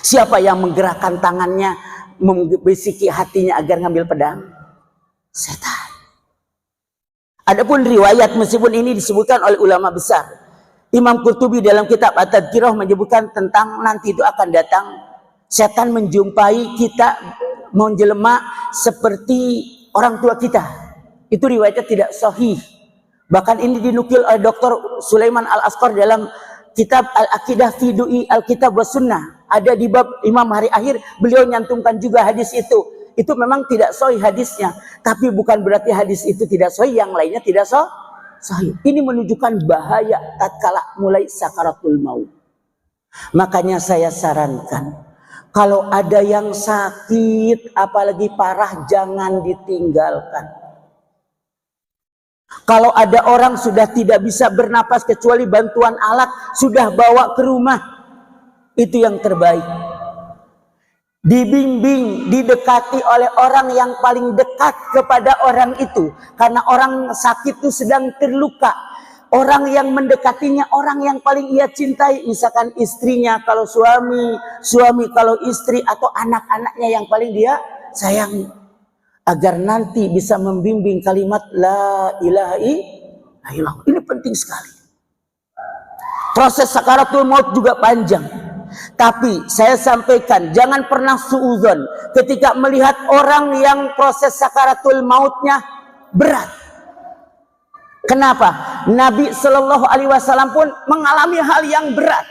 Siapa yang menggerakkan tangannya, membisiki hatinya agar ngambil pedang? Setan. Adapun riwayat, meskipun ini disebutkan oleh ulama besar, Imam Qurtubi dalam kitab At-Tadhkirah menyebutkan tentang nanti itu akan datang setan menjumpai kita menjelma seperti orang tua kita. Itu riwayatnya tidak sahih. Bahkan ini dinukil oleh Dr. Sulaiman Al-Asqar dalam kitab Al-Aqidah fi Du'i Al-Kitab wa Sunnah. Ada di bab Imam Hari Akhir, beliau nyantumkan juga hadis itu. Itu memang tidak sahih hadisnya, tapi bukan berarti hadis itu tidak sahih, yang lainnya tidak sahih. Ini menunjukkan bahaya tatkala mulai sakaratul maut. Makanya saya sarankan, kalau ada yang sakit apalagi parah, jangan ditinggalkan. Kalau ada orang sudah tidak bisa bernapas kecuali bantuan alat, sudah bawa ke rumah, itu yang terbaik. Dibimbing, didekati oleh orang yang paling dekat kepada orang itu. Karena orang sakit itu sedang terluka. Orang yang mendekatinya, orang yang paling ia cintai. Misalkan istrinya kalau suami, suami kalau istri, atau anak-anaknya yang paling dia sayangi. Agar nanti bisa membimbing kalimat la ilaha illallah. Ini penting sekali. Proses sakaratul maut juga panjang. Tapi saya sampaikan, jangan pernah suudzon ketika melihat orang yang proses sakaratul mautnya berat. Kenapa? Nabi Shallallahu Alaihi Wasallam pun mengalami hal yang berat.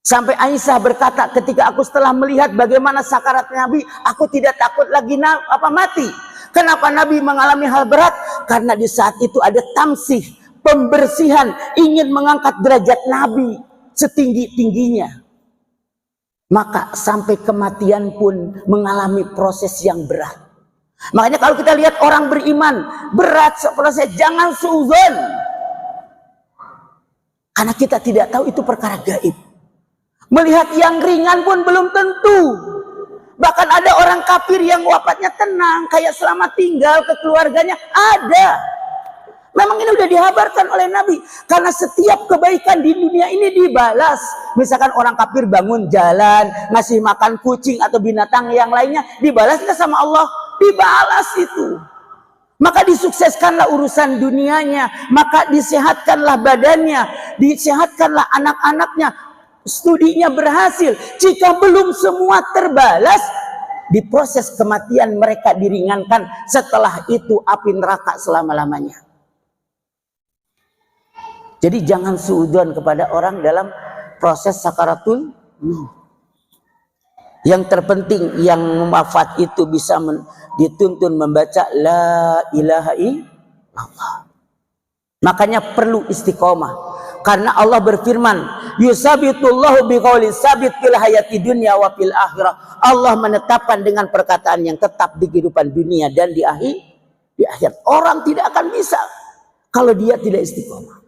Sampai Aisyah berkata, ketika aku setelah melihat bagaimana sakarat Nabi, aku tidak takut lagi mati. Kenapa Nabi mengalami hal berat? Karena di saat itu ada tamsih, pembersihan, ingin mengangkat derajat Nabi setinggi-tingginya. Maka sampai kematian pun mengalami proses yang berat. Makanya kalau kita lihat orang beriman berat proses, jangan suudzon. Karena kita tidak tahu itu perkara gaib. Melihat yang ringan pun belum tentu. Bahkan ada orang kafir yang wafatnya tenang, kayak selamat tinggal ke keluarganya, ada. Memang ini sudah dihabarkan oleh Nabi. Karena setiap kebaikan di dunia ini dibalas. Misalkan orang kafir bangun jalan, ngasih makan kucing atau binatang yang lainnya, dibalas nggak sama Allah? Dibalas itu. Maka disukseskanlah urusan dunianya, maka disehatkanlah badannya, disehatkanlah anak-anaknya, studinya berhasil. Jika belum semua terbalas, di proses kematian mereka diringankan. Setelah itu api neraka selama-lamanya. Jadi jangan suudzon kepada orang dalam proses sakaratul maut. Yang terpenting yang wafat itu bisa dituntun membaca la ilaha illallah. Makanya perlu istiqomah. Karena Allah berfirman, yusabitullahu biqaulin sabit fil hayati dunya wa fil akhirah. Allah menetapkan dengan perkataan yang tetap di kehidupan dunia dan di akhirat. Orang tidak akan bisa kalau dia tidak istiqomah.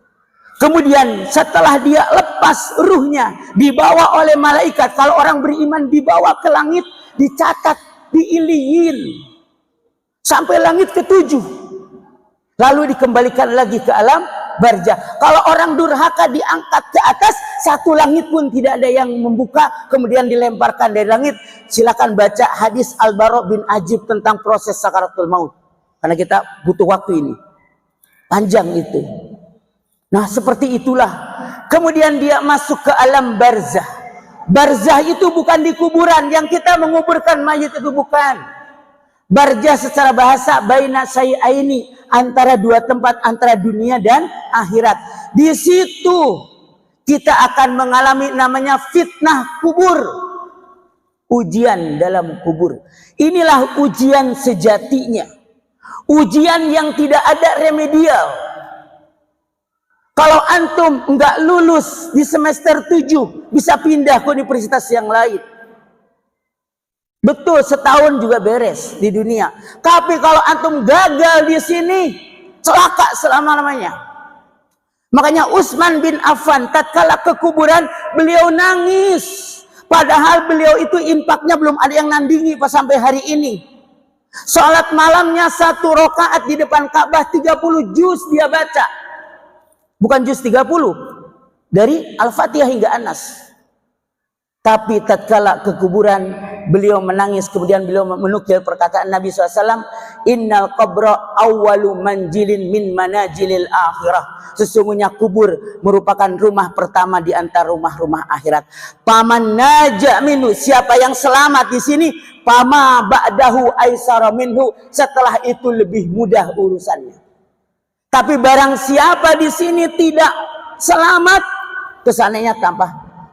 Kemudian setelah dia lepas ruhnya, dibawa oleh malaikat. Kalau orang beriman dibawa ke langit, dicatat, diiliyin sampai langit ke-7. Lalu dikembalikan lagi ke alam barzah. Kalau orang durhaka diangkat ke atas, satu langit pun tidak ada yang membuka, kemudian dilemparkan dari langit. Silakan baca hadis Al-Bara bin Azib tentang proses sakaratul maut. Karena kita butuh waktu ini. Panjang itu. Nah, seperti itulah. Kemudian dia masuk ke alam barzah. Barzah itu bukan di kuburan, yang kita menguburkan mayit itu bukan. Barzah secara bahasa baina syai'aini, antara dua tempat, antara dunia dan akhirat. Di situ kita akan mengalami namanya fitnah kubur. Ujian dalam kubur. Inilah ujian sejatinya. Ujian yang tidak ada remedial. Kalau antum enggak lulus di semester 7, bisa pindah ke universitas yang lain. Betul, setahun juga beres di dunia. Tapi kalau antum gagal di sini, celaka selama-lamanya. Makanya Utsman bin Affan tatkala ke kuburan, beliau nangis. Padahal beliau itu infaknya belum ada yang nandingi pas sampai hari ini. Salat malamnya 1 rakaat di depan Ka'bah, 30 juz dia baca. Bukan juz 30. Dari Al-Fatihah hingga An-Nas. Tapi tatkala ke kuburan, beliau menangis. Kemudian beliau menukil perkataan Nabi SAW. Innal qabra awwalu manjilin min manajilil akhirah. Sesungguhnya kubur merupakan rumah pertama di antara rumah-rumah akhirat. Paman naja minhu, siapa yang selamat di sini, pama ba'dahu aisara minhu, setelah itu lebih mudah urusannya. Tapi barang siapa di sini tidak selamat, kesananya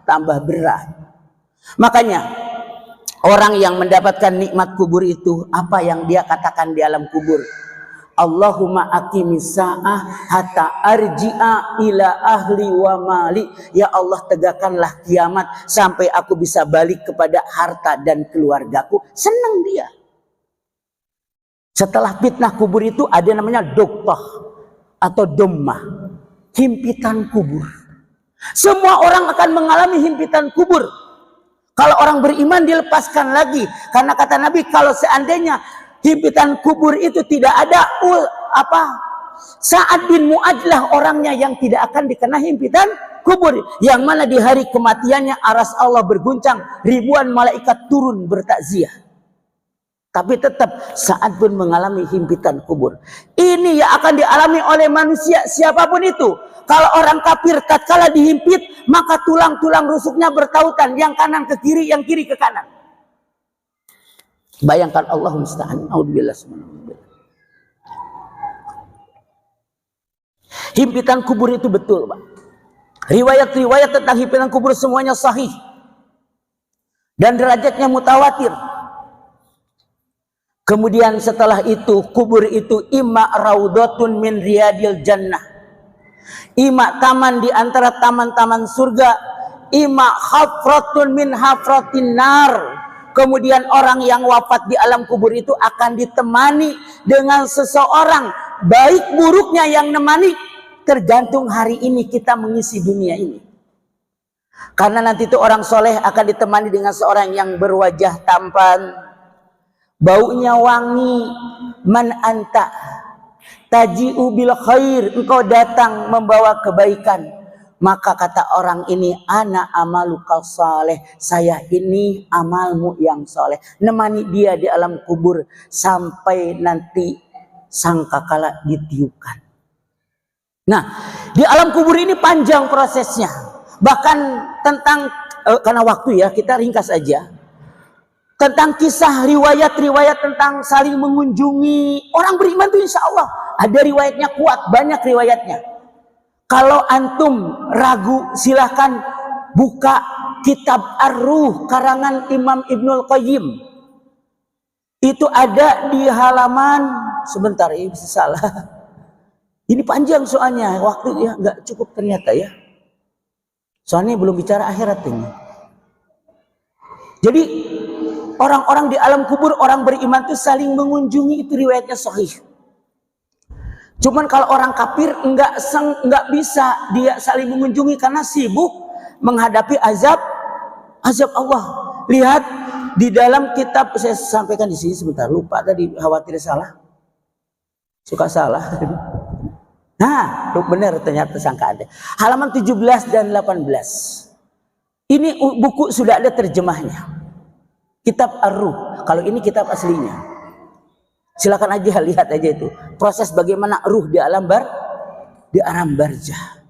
tambah berat. Makanya orang yang mendapatkan nikmat kubur itu, apa yang dia katakan di alam kubur? Allahumma aqimis sa'ah hatta arji'a ila ahli wa mali. Ya Allah, tegakkanlah kiamat sampai aku bisa balik kepada harta dan keluargaku. Senang dia. Setelah fitnah kubur itu ada namanya doktoh. atau dhammah, himpitan kubur. Semua orang akan mengalami himpitan kubur. Kalau orang beriman dilepaskan lagi, karena kata Nabi kalau seandainya himpitan kubur itu tidak ada, Sa'ad bin Mu'adlah orangnya yang tidak akan dikena himpitan kubur, yang mana di hari kematiannya aras Allah berguncang, ribuan malaikat turun bertakziah. Tapi tetap Sa'ad pun mengalami himpitan kubur. Ini yang akan dialami oleh manusia siapapun itu. Kalau orang kafir tatkala dihimpit, maka tulang-tulang rusuknya bertautan, yang kanan ke kiri, yang kiri ke kanan. Bayangkan, Allahumma musta'an. Himpitan kubur itu betul, Pak. Riwayat-riwayat tentang himpitan kubur semuanya sahih. Dan derajatnya mutawatir. Kemudian setelah itu, kubur itu imma raudhatun min riyadil jannah. Imma taman di antara taman-taman surga. Imma hafratun min hafratin nar. Kemudian orang yang wafat di alam kubur itu akan ditemani dengan seseorang. Baik buruknya yang nemani, tergantung hari ini kita mengisi dunia ini. Karena nanti itu orang soleh akan ditemani dengan seorang yang berwajah tampan, baunya wangi. Man anta taji'u bil khair, engkau datang membawa kebaikan. Maka kata orang ini, ana amalukal saleh, saya ini amalmu yang soleh. Nemani dia di alam kubur sampai nanti sangkakala ditiupkan. Nah, di alam kubur ini panjang prosesnya. Bahkan tentang, karena waktu ya, kita ringkas aja. Tentang kisah riwayat-riwayat tentang saling mengunjungi. Orang beriman itu insya Allah ada riwayatnya kuat, banyak riwayatnya. Kalau antum ragu, silahkan buka kitab Ar-Ruh karangan Imam Ibnul Qayyim. Itu ada di halaman, sebentar ini bisa salah. Ini panjang soalnya, waktu ya nggak cukup ternyata ya. Soalnya belum bicara akhirat ini. Jadi orang-orang di alam kubur, orang beriman itu saling mengunjungi, itu riwayatnya sahih. Cuman kalau orang kafir enggak bisa dia saling mengunjungi karena sibuk menghadapi azab Allah. Lihat di dalam kitab, saya sampaikan di sini sebentar, lupa tadi, khawatir salah. Suka salah. Nah, benar ternyata sangka ada. Halaman 17 dan 18. Ini buku sudah ada terjemahnya. Kitab Ar-Ruh. Kalau ini kitab aslinya. Silakan aja lihat aja itu proses bagaimana ruh di alam barzah.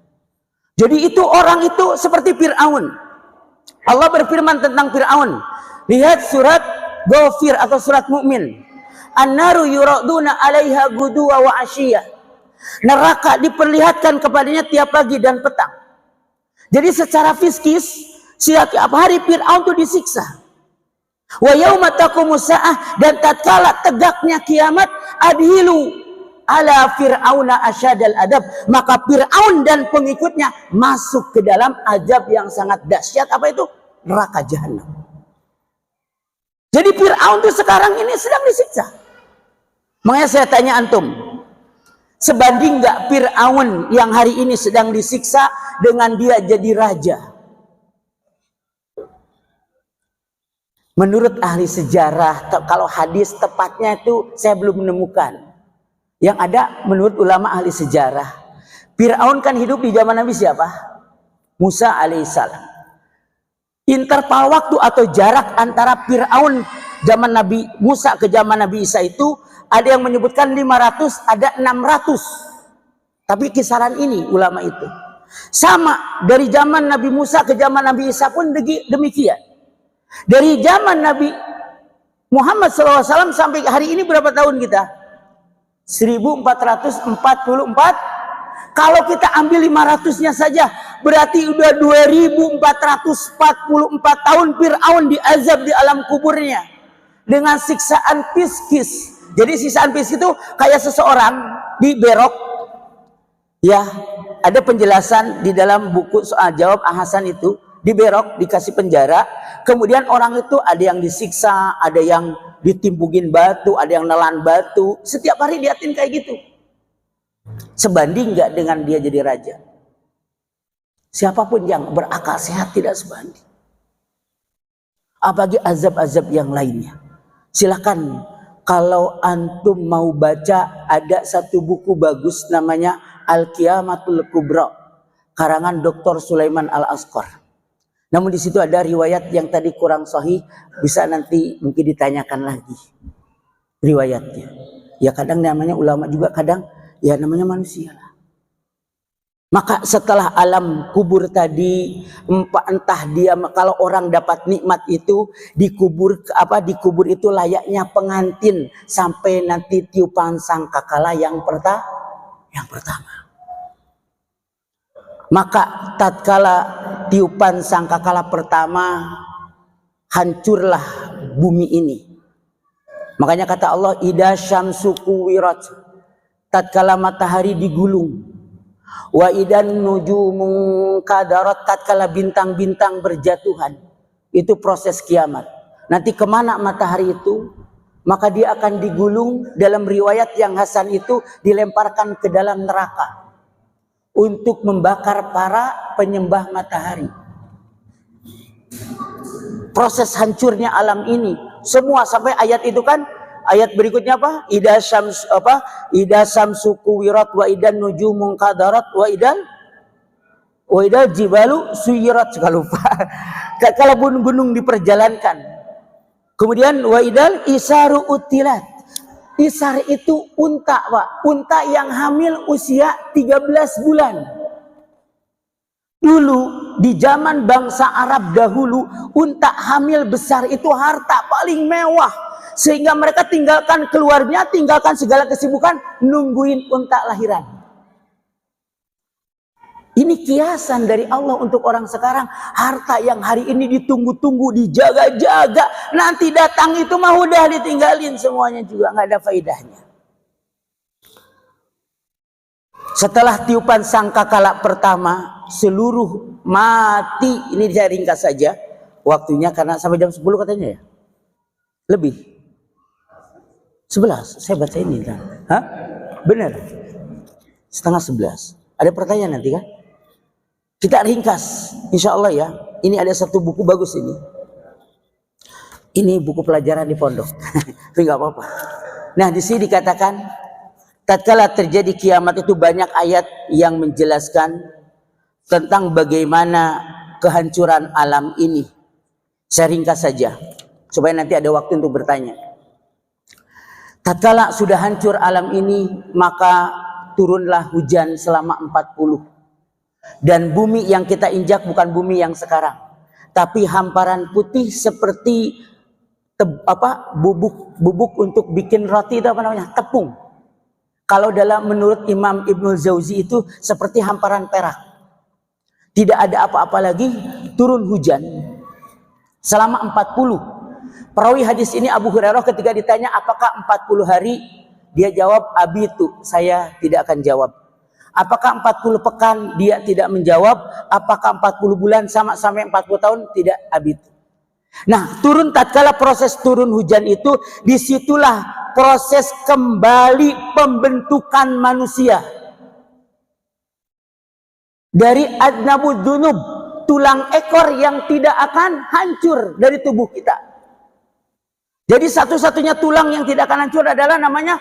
Jadi itu orang itu seperti Fir'aun. Allah berfirman tentang Fir'aun. Lihat surat Ghafir atau surat Mukmin. An-naru yuraduna 'alaiha guduwa wa 'ashiyah. Neraka diperlihatkan kepadanya tiap pagi dan petang. Jadi secara fisikis setiap hari Fir'aun itu disiksa. Wa yauma taqumu sa'ah, dan tatkala tegaknya kiamat, adhilu ala fir'auna asyadal adab, maka Fir'aun dan pengikutnya masuk ke dalam azab yang sangat dahsyat. Apa itu? Neraka jahanam. Jadi Fir'aun itu sekarang ini sedang disiksa. Makanya saya tanya antum, sebanding nggak Fir'aun yang hari ini sedang disiksa dengan dia jadi raja? Menurut ahli sejarah, kalau hadis tepatnya itu saya belum menemukan. Yang ada menurut ulama ahli sejarah, Fir'aun kan hidup di zaman Nabi siapa? Musa alaihissalam. Interval waktu atau jarak antara Fir'aun zaman Nabi Musa ke zaman Nabi Isa itu ada yang menyebutkan 500, ada 600. Tapi kisaran ini ulama itu. Sama dari zaman Nabi Musa ke zaman Nabi Isa pun demikian. Dari zaman Nabi Muhammad SAW sampai hari ini berapa tahun kita? 1444. Kalau kita ambil 500-nya saja, berarti udah 2444 tahun Fir'aun diazab di alam kuburnya dengan siksaan psikis. Jadi siksaan psikis itu kayak seseorang diberok. Ya, ada penjelasan di dalam buku soal jawab Hasan itu, diberok, dikasih penjara. Kemudian orang itu ada yang disiksa, ada yang ditimbungin batu, ada yang nelan batu. Setiap hari liatin kayak gitu. Sebanding nggak dengan dia jadi raja? Siapapun yang berakal sehat tidak sebanding. Apalagi azab-azab yang lainnya. Silakan kalau antum mau baca, ada satu buku bagus namanya Al-Qiyamatul Kubra, karangan Dr. Sulaiman Al-Asqar. Namun di situ ada riwayat yang tadi kurang sahih, bisa nanti mungkin ditanyakan lagi riwayatnya. Ya kadang namanya ulama juga, kadang ya namanya manusia lah. Maka setelah alam kubur tadi, entah dia, kalau orang dapat nikmat itu dikubur itu layaknya pengantin sampai nanti tiupan sangkakala yang pertama. Maka tatkala tiupan sangkakala pertama, hancurlah bumi ini. Makanya kata Allah, idza syamsu kuwirat, tatkala matahari digulung, wa idan nujumun kadarat, tatkala bintang-bintang berjatuhan. Itu proses kiamat. Nanti kemana matahari itu? Maka dia akan digulung. Dalam riwayat yang hasan itu dilemparkan ke dalam neraka untuk membakar para penyembah matahari. Proses hancurnya alam ini semua sampai ayat itu kan, ayat berikutnya apa? Idza syamsu kuwirat wa idan nujumun qadarat wa idal jibalu suyirat. Kalau lupa. Kalau gunung diperjalankan. Kemudian wa idal isaru utilat. Isar itu unta, Pak. Unta yang hamil usia 13 bulan. Dulu di zaman bangsa Arab dahulu, unta hamil besar itu harta paling mewah. Sehingga mereka tinggalkan keluarnya, tinggalkan segala kesibukan, nungguin unta lahiran. Ini kiasan dari Allah untuk orang sekarang. Harta yang hari ini ditunggu-tunggu, dijaga-jaga, nanti datang itu mah udah ditinggalin semuanya juga, nggak ada faedahnya. Setelah tiupan sangkakala pertama, seluruh mati. Ini saya ringkas saja waktunya karena sampai jam 10 katanya ya. Lebih 11 saya baca ini kan. Hah? Benar. Setengah 11. Ada pertanyaan nanti kan? Kita ringkas, insya Allah ya. Ini ada satu buku bagus ini. Ini buku pelajaran di pondok. Tapi nggak apa-apa. Nah di sini dikatakan, tatkala terjadi kiamat itu banyak ayat yang menjelaskan tentang bagaimana kehancuran alam ini. Saya ringkas saja supaya nanti ada waktu untuk bertanya. Tatkala sudah hancur alam ini, maka turunlah hujan selama 40. Dan bumi yang kita injak bukan bumi yang sekarang, tapi hamparan putih seperti bubuk untuk bikin roti, itu apa namanya? Tepung. Kalau menurut Imam Ibnu Jauzi itu seperti hamparan perak. Tidak ada apa-apa lagi, turun hujan selama 40. Perawi hadis ini Abu Hurairah ketika ditanya apakah 40 hari, dia jawab abitu, saya tidak akan jawab. Apakah 40 pekan, dia tidak menjawab. Apakah 40 bulan sama sampai 40 tahun, tidak abitu. Nah, tatkala proses turun hujan itu, disitulah proses kembali pembentukan manusia. Dari adnabud dzunub, tulang ekor yang tidak akan hancur dari tubuh kita. Jadi satu-satunya tulang yang tidak akan hancur adalah namanya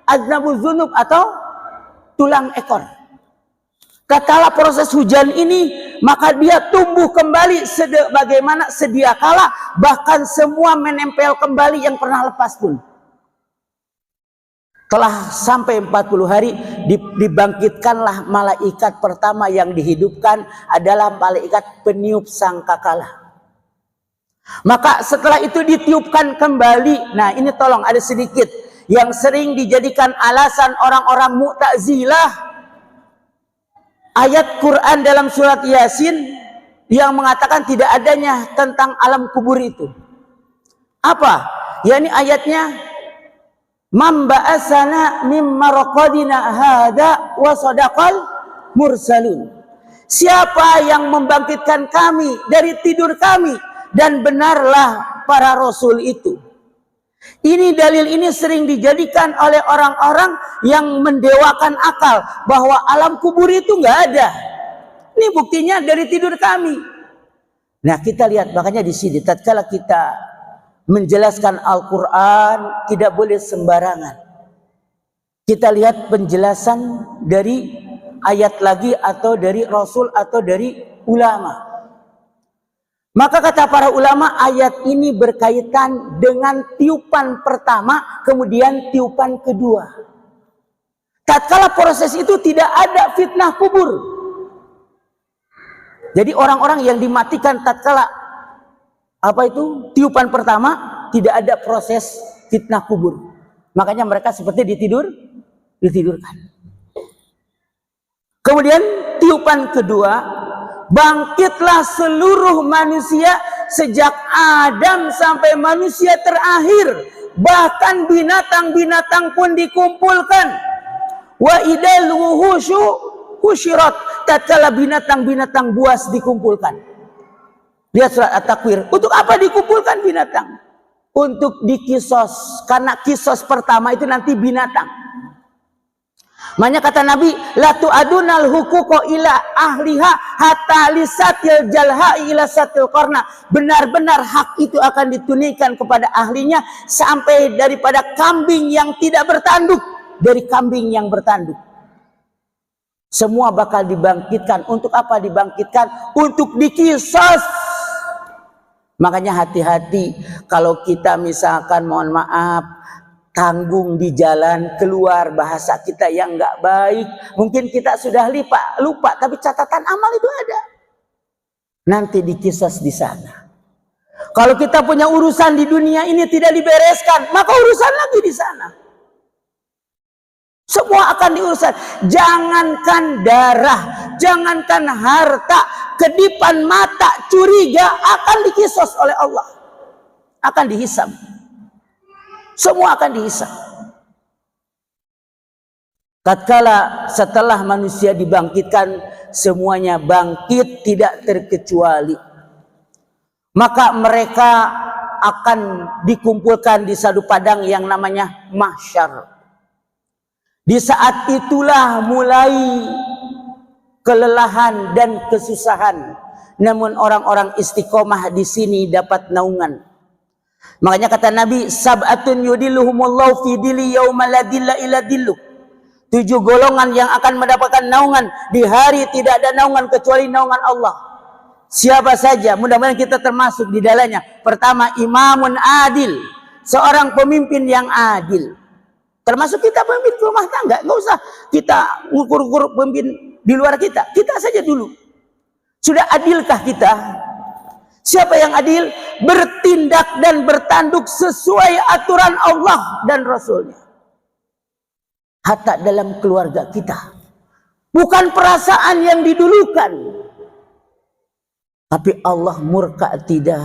adnabud dzunub atau tulang ekor. Tatkala proses hujan ini, maka dia tumbuh kembali sebagaimana sedia kala, bahkan semua menempel kembali yang pernah lepas pun. Telah sampai 40 hari, dibangkitkanlah malaikat pertama yang dihidupkan adalah malaikat peniup sangkakala. Maka setelah itu ditiupkan kembali. Nah ini tolong ada sedikit yang sering dijadikan alasan orang-orang Mu'tazilah. Ayat Quran dalam surat Yasin yang mengatakan tidak adanya tentang alam kubur itu. Apa? Yani ayatnya, "Man ba'asana mim marqadina hada wa sadaqal mursalun." Siapa yang membangkitkan kami dari tidur kami dan benarlah para rasul itu. Ini dalil ini sering dijadikan oleh orang-orang yang mendewakan akal bahwa alam kubur itu nggak ada. Ini buktinya dari tidur kami. Nah, kita lihat makanya di sini tatkala kita menjelaskan Al-Qur'an tidak boleh sembarangan. Kita lihat penjelasan dari ayat lagi atau dari Rasul atau dari ulama. Maka kata para ulama, ayat ini berkaitan dengan tiupan pertama, kemudian tiupan kedua. Tatkala proses itu tidak ada fitnah kubur. Jadi orang-orang yang dimatikan tatkala tiupan pertama, tidak ada proses fitnah kubur. Makanya mereka seperti ditidurkan. Kemudian tiupan kedua, bangkitlah seluruh manusia sejak Adam sampai manusia terakhir. Bahkan binatang-binatang pun dikumpulkan. Wa idal wuhusyu husyirat. Tatkala binatang-binatang buas dikumpulkan. Lihat surat At-Takwir. Untuk apa dikumpulkan binatang? Untuk dikisos. Karena kisos pertama itu nanti binatang. Makanya kata Nabi, la tu'adunal huquqa ila ahliha hatta lisatil jalha'i ila satil qarna. Benar-benar hak itu akan ditunaikan kepada ahlinya sampai daripada kambing yang tidak bertanduk dari kambing yang bertanduk. Semua bakal dibangkitkan. Untuk apa dibangkitkan? Untuk dikisos. Makanya hati-hati kalau kita misalkan mohon maaf tanggung di jalan, keluar bahasa kita yang nggak baik, mungkin kita sudah lupa, tapi catatan amal itu ada. Nanti dikisos di sana. Kalau kita punya urusan di dunia ini tidak dibereskan, maka urusan lagi di sana. Semua akan diuruskan. Jangankan darah, jangankan harta, kedipan mata, curiga akan dikisos oleh Allah. Akan dihisab. Semua akan dihisab. Tatkala setelah manusia dibangkitkan, semuanya bangkit tidak terkecuali. Maka mereka akan dikumpulkan di satu padang yang namanya mahsyar. Di saat itulah mulai kelelahan dan kesusahan. Namun orang-orang istiqomah di sini dapat naungan. Makanya kata Nabi, sab'atun yudilluhumullahu fi dili yauma la dilla illa dillu. 7 golongan yang akan mendapatkan naungan di hari tidak ada naungan kecuali naungan Allah. Siapa saja? Mudah-mudahan kita termasuk di dalamnya. Pertama, imamun adil, seorang pemimpin yang adil. Termasuk kita pemimpin rumah tangga, nggak usah kita ngukur-ngukur pemimpin di luar kita. Kita saja dulu. Sudah adilkah kita? Siapa yang adil? Bertindak dan bertanduk sesuai aturan Allah dan Rasulnya. Hatta dalam keluarga kita. Bukan perasaan yang didulukan. Tapi Allah murka tidak.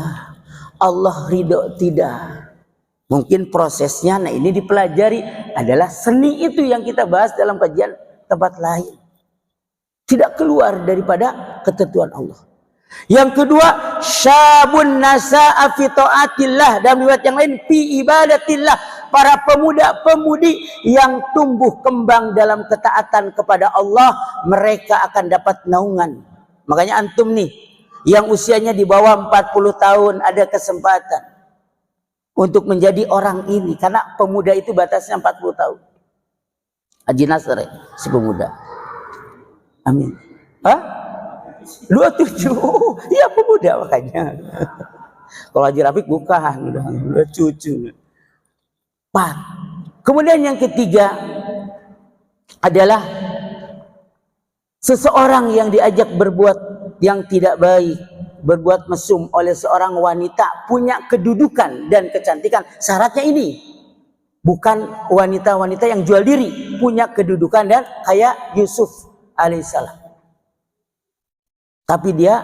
Allah ridho tidak. Mungkin prosesnya, nah ini dipelajari adalah seni itu yang kita bahas dalam kajian tempat lain. Tidak keluar daripada ketentuan Allah. Yang kedua, syabun nasa'a fi ta'atillah. Dan riwayat yang lain, fi ibadatillah. Para pemuda-pemudi yang tumbuh kembang dalam ketaatan kepada Allah, mereka akan dapat naungan. Makanya antum nih, yang usianya di bawah 40 tahun ada kesempatan untuk menjadi orang ini. Karena pemuda itu batasnya 40 tahun. Haji Nasr si pemuda. Amin. Hah? 27. Iya pemuda makanya. Kalau Haji Rafiq bukan. Udah cucu. 4. Kemudian yang ketiga adalah seseorang yang diajak berbuat yang tidak baik, berbuat mesum oleh seorang wanita, punya kedudukan dan kecantikan. Syaratnya ini, bukan wanita-wanita yang jual diri, punya kedudukan dan kayak Yusuf alaihissalam. Tapi dia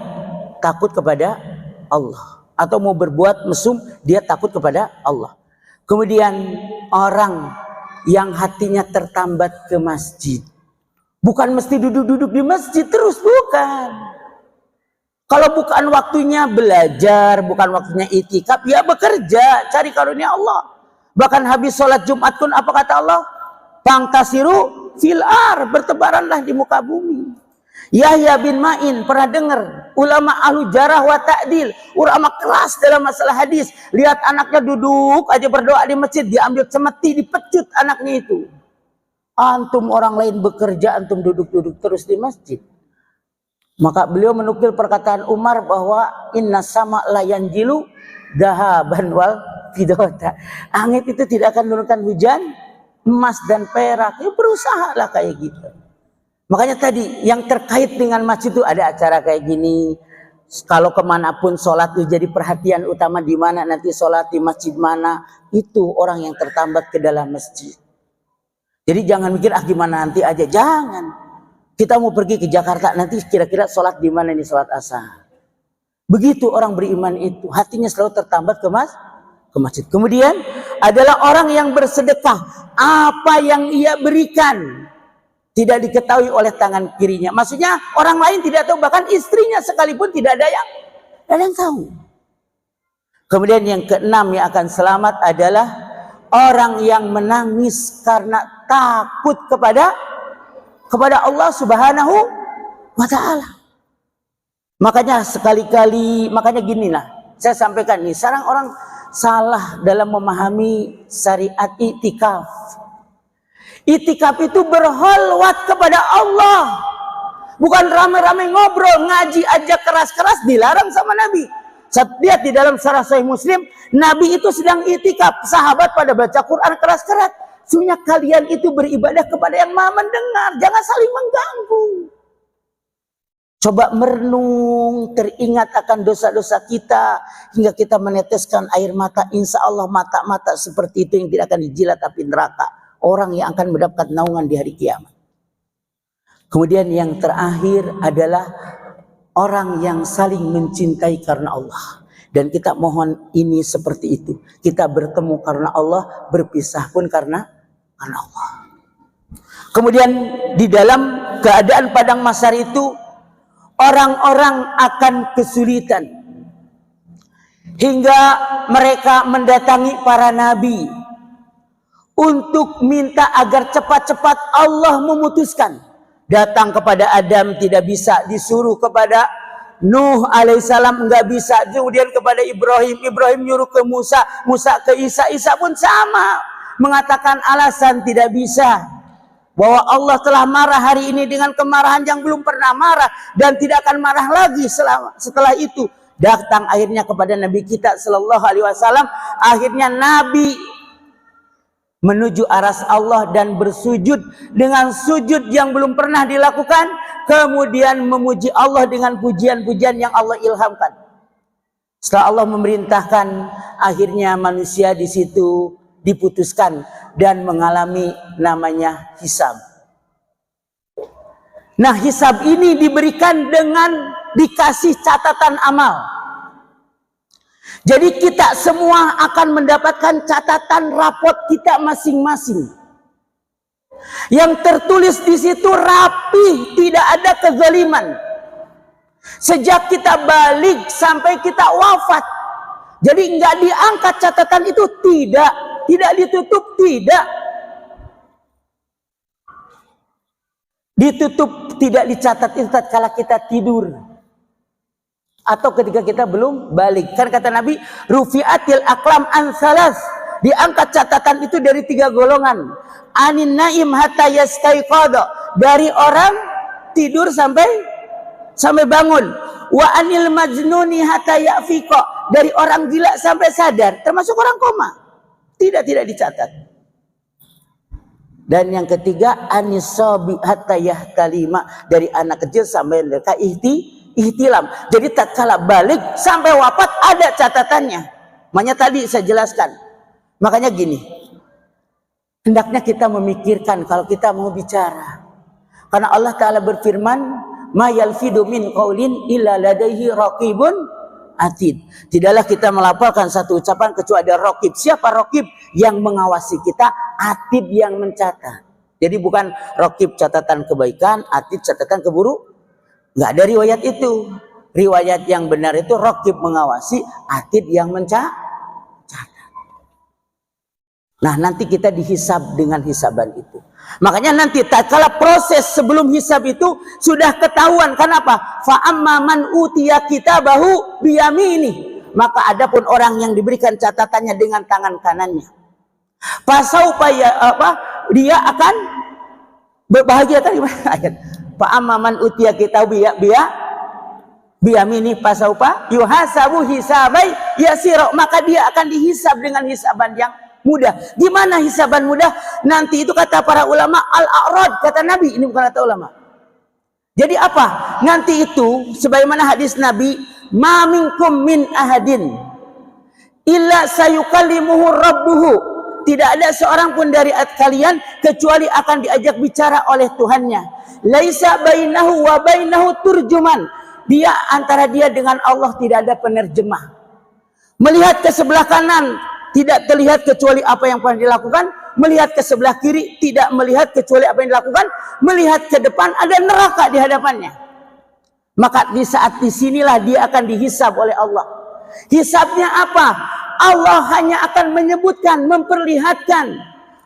takut kepada Allah, atau mau berbuat mesum, dia takut kepada Allah. Kemudian orang yang hatinya tertambat ke masjid, bukan mesti duduk-duduk di masjid terus, bukan. Kalau bukan waktunya belajar, bukan waktunya itikaf, ya bekerja, cari karunia Allah. Bahkan habis sholat Jumat pun apa kata Allah? Fantasiru fil bertebaranlah di muka bumi. Yahya bin Ma'in pernah dengar ulama ahlu jarah wa ta'dil, ulama keras dalam masalah hadis, lihat anaknya duduk aja berdoa di masjid, diambil cemeti, dipecut anaknya itu. Antum orang lain bekerja, antum duduk-duduk terus di masjid. Maka beliau menukil perkataan Umar bahwa inna sama la yanjilu dahaban wal fidota. Langit itu tidak akan menurunkan hujan emas dan perak. Ya berusahalah kayak gitu. Makanya tadi yang terkait dengan masjid itu ada acara kayak gini. Kalau kemanapun sholat itu jadi perhatian utama, di mana nanti sholat, di masjid mana. Itu orang yang tertambat ke dalam masjid. Jadi jangan mikir gimana nanti aja. Jangan. Kita mau pergi ke Jakarta nanti kira-kira sholat di mana nih sholat asar. Begitu orang beriman itu. Hatinya selalu tertambat ke masjid. Kemudian adalah orang yang bersedekah. Apa yang ia berikan tidak diketahui oleh tangan kirinya. Maksudnya orang lain tidak tahu, bahkan istrinya sekalipun tidak ada yang tahu. Kemudian yang keenam yang akan selamat adalah orang yang menangis karena takut kepada Allah Subhanahu wa ta'ala. Makanya sekali-kali, makanya ginilah saya sampaikan nih, sekarang orang salah dalam memahami syariat i'tikaf. Itikaf itu berholwat kepada Allah. Bukan rame-rame ngobrol, ngaji aja keras-keras, dilarang sama Nabi. Lihat di dalam Sahih Muslim, Nabi itu sedang itikaf. Sahabat pada baca Quran keras-keras. Sebenarnya kalian itu beribadah kepada yang maha mendengar. Jangan saling mengganggu. Coba merenung, teringat akan dosa-dosa kita. Hingga kita meneteskan air mata. Insya Allah mata-mata seperti itu yang tidak akan dijilat api neraka. Orang yang akan mendapat naungan di hari kiamat. Kemudian yang terakhir adalah orang yang saling mencintai karena Allah. Dan kita mohon ini seperti itu. Kita bertemu karena Allah, berpisah pun karena Allah. Kemudian di dalam keadaan padang mahsyar itu, orang-orang akan kesulitan. Hingga mereka mendatangi para nabi untuk minta agar cepat-cepat Allah memutuskan. Datang kepada Adam tidak bisa, disuruh kepada Nuh alaihissalam enggak bisa, kemudian kepada Ibrahim nyuruh ke Musa ke Isa pun sama, mengatakan alasan tidak bisa, bahwa Allah telah marah hari ini dengan kemarahan yang belum pernah marah dan tidak akan marah lagi setelah itu. Datang akhirnya kepada Nabi kita sallallahu alaihi wasallam, akhirnya Nabi menuju aras Allah dan bersujud dengan sujud yang belum pernah dilakukan, kemudian memuji Allah dengan pujian-pujian yang Allah ilhamkan. Setelah Allah memerintahkan, akhirnya manusia di situ diputuskan dan mengalami namanya hisab. Nah, hisab ini diberikan dengan dikasih catatan amal. Jadi kita semua akan mendapatkan catatan rapot kita masing-masing. Yang tertulis di situ rapi, tidak ada kezaliman. Sejak kita balik sampai kita wafat. Jadi nggak diangkat catatan itu, tidak ditutup, tidak ditutup, tidak dicatat itu tatkala kita tidur. Atau ketika kita belum balik. Kan kata Nabi, rufi'atil aqlam an salas. Diangkat catatan itu dari 3 golongan. Anin naim hatta yastaiqadha. Dari orang tidur sampai bangun. Wa anil majnuni hatta ya'fiqa. Dari orang gila sampai sadar. Termasuk orang koma. Tidak dicatat. Dan yang ketiga, anis sabi hatta yahtalima. Dari anak kecil sampai mereka ihtilam. Jadi tatkala balik sampai wafat ada catatannya. Makanya tadi saya jelaskan. Makanya gini, hendaknya kita memikirkan kalau kita mau bicara. Karena Allah Ta'ala berfirman, ma yalfidu min qaulin illa ladaihi raqibun atid. Tidaklah kita melaporkan satu ucapan kecuali ada raqib. Siapa raqib? Yang mengawasi kita, atid yang mencatat. Jadi bukan raqib catatan kebaikan, atid catatan keburukan. Nggak ada riwayat itu. Riwayat yang benar itu raqib mengawasi, atid yang mencatat. Nah, nanti kita dihisab dengan hisaban itu. Makanya nanti tatkala proses sebelum hisab itu sudah ketahuan. Kenapa? Fa amma man utiya kitabahu biyamini. Maka adapun orang yang diberikan catatannya dengan tangan kanannya. Fasaufa dia akan berbahagia tadi ayat. Fa amma man utiya kitabahu biyamini fasaufa yuhasabu hisabai yasira. Maka dia akan dihisab dengan hisaban yang mudah. Gimana hisaban mudah? Nanti itu kata para ulama al-a'rad, kata Nabi, ini bukan kata ulama. Jadi apa? Nanti itu sebagaimana hadis Nabi, ma minkum min ahadin illa sayukallimuhu rabbuhu. Tidak ada seorang pun dari kalian kecuali akan diajak bicara oleh Tuhannya. Laisa bainahu wa bainahu turjuman. Dia antara dia dengan Allah tidak ada penerjemah. Melihat ke sebelah kanan tidak terlihat kecuali apa yang pernah dilakukan. Melihat ke sebelah kiri tidak melihat kecuali apa yang dilakukan. Melihat ke depan ada neraka di hadapannya. Maka di saat disinilah dia akan dihisab oleh Allah. Hisabnya apa? Allah hanya akan menyebutkan, memperlihatkan.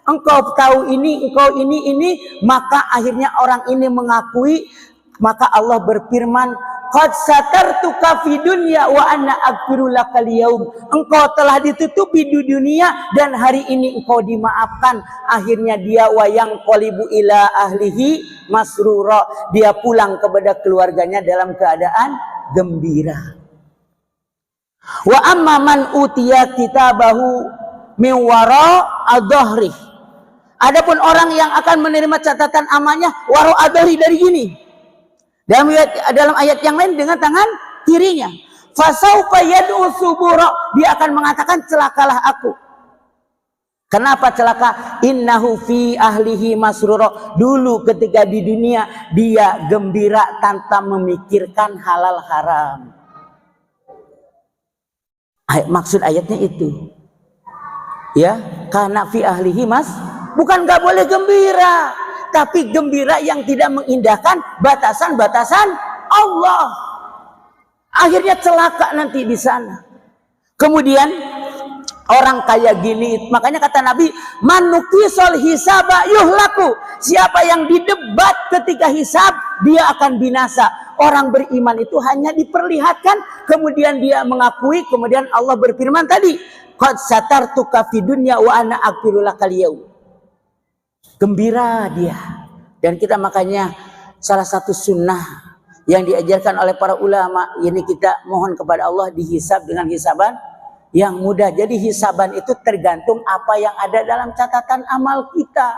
Engkau tahu ini, engkau ini. Maka akhirnya orang ini mengakui. Maka Allah berfirman, qad satartuka fi dunya wa ana aghfiru lakal yaum. Engkau telah ditutupi di dunia dan hari ini engkau dimaafkan. Akhirnya dia wayang qalibu ila ahlihi masrura. Dia pulang kepada keluarganya dalam keadaan gembira. Wa amma man utiya kitabahu min wara adhri. Adapun orang yang akan menerima catatan amalnya wara adhri dari gini. Dalam ayat yang lain dengan tangan kirinya. Fasaufa yad'u subura. Dia akan mengatakan celakalah aku. Kenapa celaka? Innahu fi ahlihi masrura. Dulu ketika di dunia dia gembira tanpa memikirkan halal haram. Maksud ayatnya itu. Ya, karena fi ahlihi bukan nggak boleh gembira. Tapi gembira yang tidak mengindahkan batasan-batasan Allah. Akhirnya celaka nanti di sana. Kemudian orang kayak gini, makanya kata Nabi, manukisol hisaba yuhlaku. Siapa yang didebat ketika hisab, dia akan binasa. Orang beriman itu hanya diperlihatkan, kemudian dia mengakui, kemudian Allah berfirman tadi, qad satartuka fid dunya wa ana aghfiru lakal yaum. Gembira dia. Dan kita makanya salah satu sunnah yang diajarkan oleh para ulama, ini kita mohon kepada Allah dihisab dengan hisaban yang mudah. Jadi hisaban itu tergantung apa yang ada dalam catatan amal kita,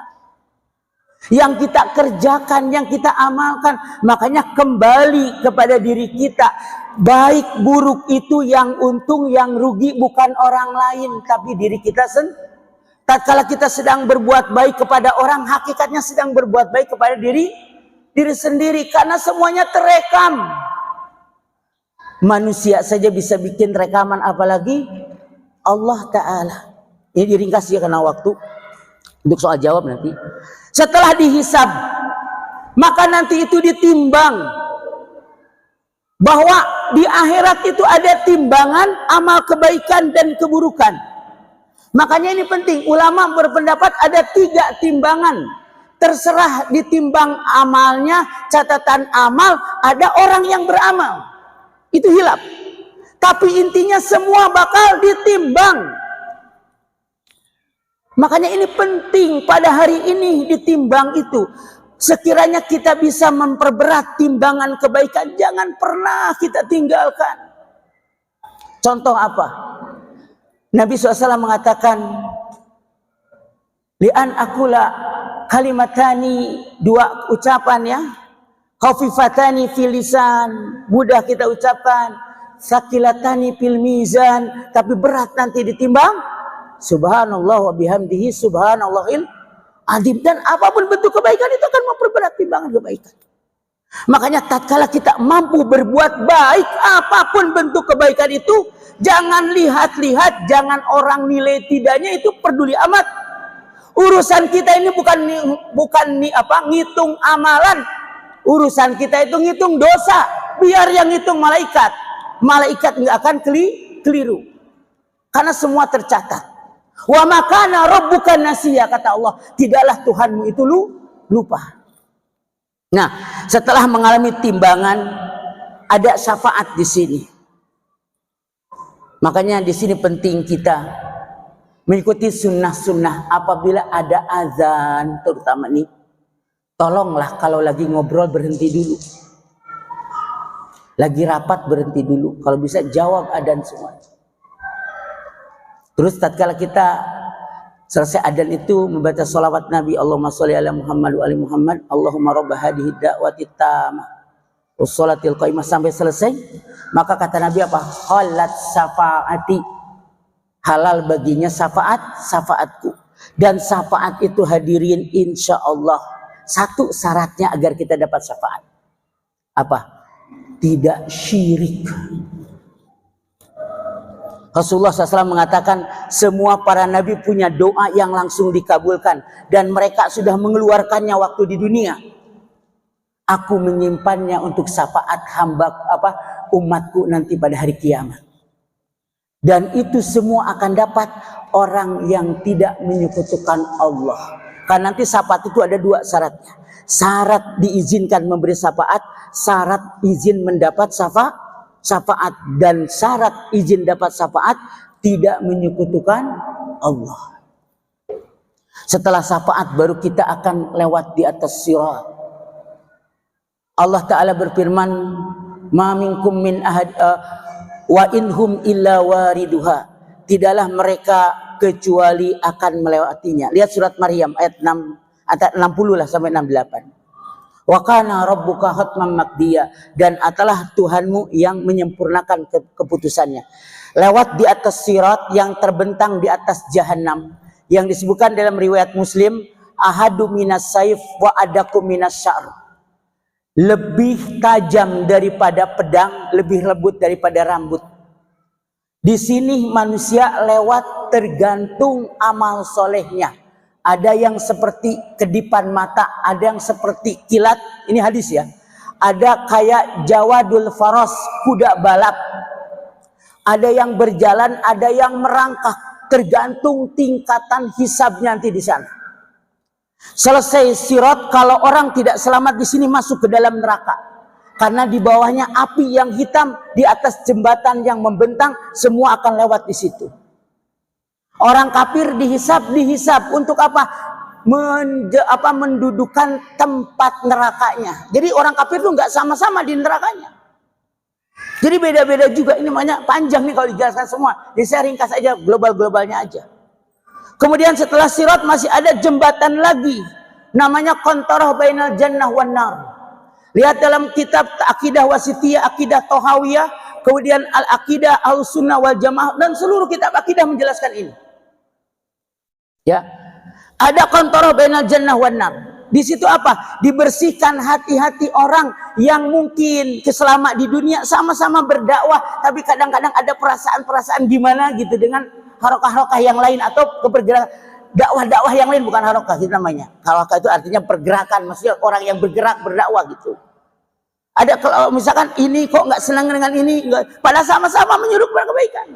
yang kita kerjakan, yang kita amalkan. Makanya kembali kepada diri kita. Baik buruk itu yang untung, yang rugi bukan orang lain, tapi diri kita sendiri. Tatkala kita sedang berbuat baik kepada orang, hakikatnya sedang berbuat baik kepada diri sendiri, karena semuanya terekam. Manusia saja bisa bikin rekaman, apalagi Allah Ta'ala. Ini diringkas ya karena waktu untuk soal jawab nanti. Setelah dihisab, maka nanti itu ditimbang. Bahwa di akhirat itu ada timbangan amal kebaikan dan keburukan. Makanya ini penting, ulama berpendapat ada 3 timbangan. Terserah ditimbang amalnya, catatan amal, ada orang yang beramal. Itu hilaf. Tapi intinya semua bakal ditimbang. Makanya ini penting pada hari ini ditimbang itu. Sekiranya kita bisa memperberat timbangan kebaikan, jangan pernah kita tinggalkan. Contoh apa? Nabi SAW mengatakan, li'an akula kalimatani, 2 ucapan ya, khafifatani fil lisan, mudah kita ucapkan, sakilatani fil mizan, tapi berat nanti ditimbang. Subhanallah wa bihamdihi subhanallahil azim. Dan apapun bentuk kebaikan itu akan memperberat timbangan kebaikan. Makanya tatkala kita mampu berbuat baik, apapun bentuk kebaikan itu, jangan lihat-lihat, jangan orang nilai tidaknya, itu peduli amat. Urusan kita ini bukan ngitung amalan. Urusan kita itu ngitung dosa. Biar yang ngitung malaikat. Malaikat nggak akan keliru. Karena semua tercatat. Wa makana rabbuka nasiya, kata Allah, tidaklah Tuhanmu itu lupa. Nah, setelah mengalami timbangan, ada syafaat di sini. Makanya di sini penting kita mengikuti sunnah-sunnah. Apabila ada azan, terutama nih, tolonglah kalau lagi ngobrol berhenti dulu. Lagi rapat berhenti dulu. Kalau bisa jawab adzan semua. Terus tatkala kita selesai adzan itu membaca sholawat Nabi, Allahumma sholli ala Muhammad wa ali Muhammad, Allahumma rabb hadhihi da'wati tammah wassalatil qaimah, sampai selesai, maka kata Nabi apa? Halat syafaati, halal baginya syafaatku. Dan syafaat itu hadirin insya Allah satu syaratnya agar kita dapat syafaat. Apa? Tidak syirik. Rasulullah SAW mengatakan semua para nabi punya doa yang langsung dikabulkan dan mereka sudah mengeluarkannya waktu di dunia. Aku menyimpannya untuk syafaat umatku nanti pada hari kiamat. Dan itu semua akan dapat orang yang tidak menyekutukan Allah. Karena nanti syafaat itu ada dua syaratnya. Syarat diizinkan memberi syafaat, syarat izin mendapat syafaat, dan syarat izin dapat syafaat tidak menyekutukan Allah. Setelah syafaat baru kita akan lewat di atas sirat. Allah Ta'ala berfirman, ma minkum min ahad wa inhum illa wariduha, tidaklah mereka kecuali akan melewatinya. Lihat surat Maryam ayat 60 lah sampai 68. Wa kana rabbuka hatman maqdiya, dan adalah Tuhanmu yang menyempurnakan keputusannya. Lewat di atas sirat yang terbentang di atas jahanam, yang disebutkan dalam riwayat Muslim, ahadu minas saif wa adaku minas syar, lebih tajam daripada pedang, lebih lembut daripada rambut. Di sini manusia lewat tergantung amal solehnya. Ada yang seperti kedipan mata, ada yang seperti kilat. Ini hadis ya. Ada kayak jawadul faros, kuda balap. Ada yang berjalan, ada yang merangkak. Tergantung tingkatan hisabnya nanti di sana. Selesai sirat, kalau orang tidak selamat di sini masuk ke dalam neraka. Karena di bawahnya api yang hitam, di atas jembatan yang membentang, semua akan lewat di situ. Orang kafir dihisab untuk apa? Mendudukan tempat nerakanya. Jadi orang kafir itu nggak sama-sama di nerakanya. Jadi beda-beda juga. Ini banyak panjang nih kalau dijelaskan semua. Jadi saya ringkas aja, global-globalnya aja. Kemudian setelah sirat masih ada jembatan lagi, namanya qantarah bainal jannah wan nar. Lihat dalam kitab Aqidah Wasithiyah, Aqidah Thahawiyah, kemudian Al-Aqidah Ahlussunnah wal Jamaah, dan seluruh kitab akidah menjelaskan ini. Ya. Ada qantarah bainal jannah wan nar. Di situ apa? Dibersihkan hati-hati orang yang mungkin keselamat di dunia, sama-sama berdakwah, tapi kadang-kadang ada perasaan-perasaan gimana gitu dengan harokah-harokah yang lain atau kepergerakan dakwah-dakwah yang lain, bukan harokah itu namanya. Harokah itu artinya pergerakan, maksudnya orang yang bergerak berdakwah gitu. Ada kalau misalkan ini kok nggak senang dengan ini, padahal sama-sama menyuruh kepada kebaikan.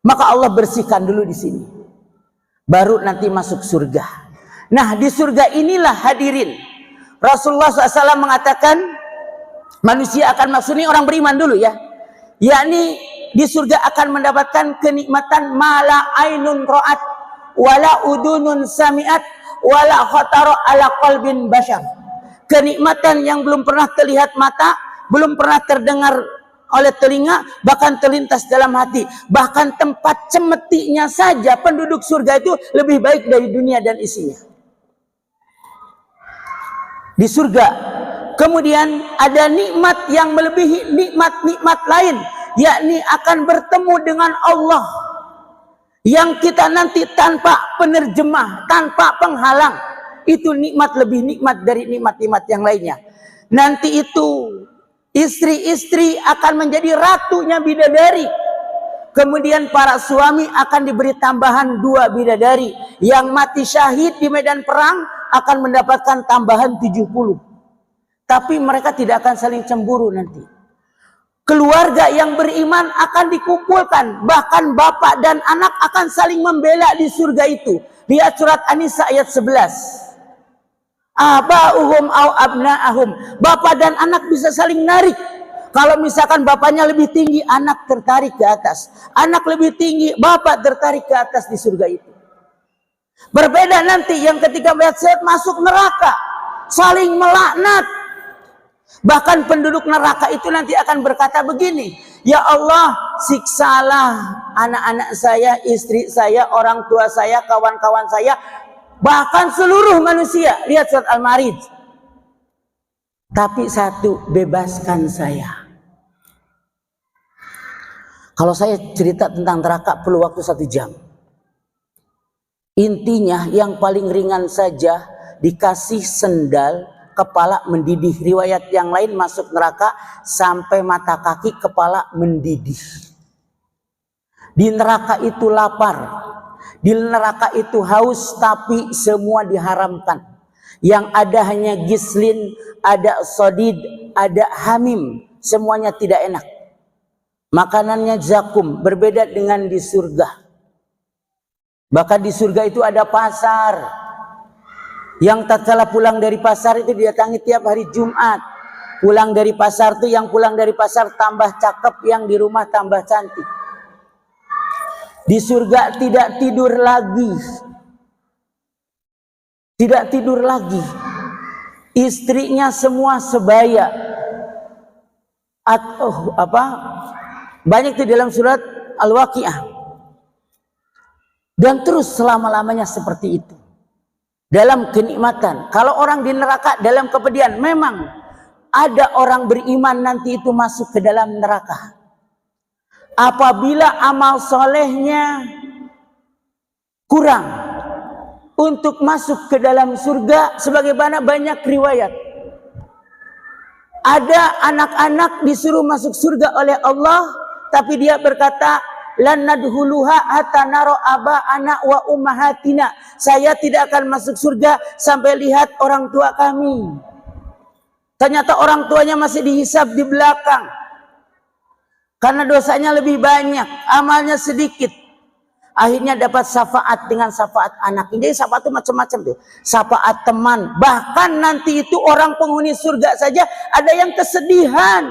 Maka Allah bersihkan dulu di sini. Baru nanti masuk surga. Nah, di surga inilah hadirin Rasulullah SAW mengatakan manusia akan masuk, ini orang beriman dulu ya. Yakni di surga akan mendapatkan kenikmatan mala ainun ra'at wala udunun sami'at wala khatara ala qalbin bashar. Kenikmatan yang belum pernah terlihat mata, belum pernah terdengar oleh telinga, bahkan terlintas dalam hati. Bahkan tempat cemetiknya saja penduduk surga itu lebih baik dari dunia dan isinya. Di surga. Kemudian ada nikmat yang melebihi nikmat-nikmat lain, yakni akan bertemu dengan Allah yang kita nanti tanpa penerjemah, tanpa penghalang. Itu nikmat lebih nikmat dari nikmat-nikmat yang lainnya. Nanti itu istri-istri akan menjadi ratunya bidadari. Kemudian para suami akan diberi tambahan 2 bidadari. Yang mati syahid di medan perang akan mendapatkan tambahan 70. Tapi mereka tidak akan saling cemburu nanti. Keluarga yang beriman akan dikumpulkan, bahkan bapak dan anak akan saling membela di surga itu. Lihat surat An-Nisa ayat 11. Aba'uhum au abna'ahum. Bapak dan anak bisa saling narik. Kalau misalkan bapaknya lebih tinggi, anak tertarik ke atas. Anak lebih tinggi, bapak tertarik ke atas di surga itu. Berbeda nanti yang ketika mayat masuk neraka, saling melaknat. Bahkan penduduk neraka itu nanti akan berkata begini, ya Allah, siksalah anak-anak saya, istri saya, orang tua saya, kawan-kawan saya, bahkan seluruh manusia. Lihat surat Al-Ma'arij. Tapi satu, bebaskan saya. Kalau saya cerita tentang neraka perlu waktu 1 jam. Intinya yang paling ringan saja, dikasih sendal, kepala mendidih. Riwayat yang lain masuk neraka sampai mata kaki, kepala mendidih. Di neraka itu lapar, di neraka itu haus, tapi semua diharamkan. Yang ada hanya gislin, ada sodid, ada hamim, semuanya tidak enak. Makanannya zakum, berbeda dengan di surga. Bahkan di surga itu ada pasar. Yang tatkala pulang dari pasar itu didatangi tiap hari Jumat. Pulang dari pasar itu, yang pulang dari pasar tambah cakep, yang di rumah tambah cantik. Di surga tidak tidur lagi. Tidak tidur lagi. Istrinya semua sebaya. Banyak itu dalam surat Al-Waqiah. Dan terus selama-lamanya seperti itu. Dalam kenikmatan. Kalau orang di neraka dalam kepedihan, memang ada orang beriman nanti itu masuk ke dalam neraka. Apabila amal solehnya kurang untuk masuk ke dalam surga, sebagaimana banyak riwayat. Ada anak-anak disuruh masuk surga oleh Allah, tapi dia berkata, lan nadhuluha hatta naro aba'ana wa ummahatina. Saya tidak akan masuk surga sampai lihat orang tua kami. Ternyata orang tuanya masih dihisab di belakang. Karena dosanya lebih banyak, amalnya sedikit. Akhirnya dapat syafaat dengan syafaat anak. Jadi syafaat itu macam-macam tuh. Syafaat teman. Bahkan nanti itu orang penghuni surga saja ada yang kesedihan.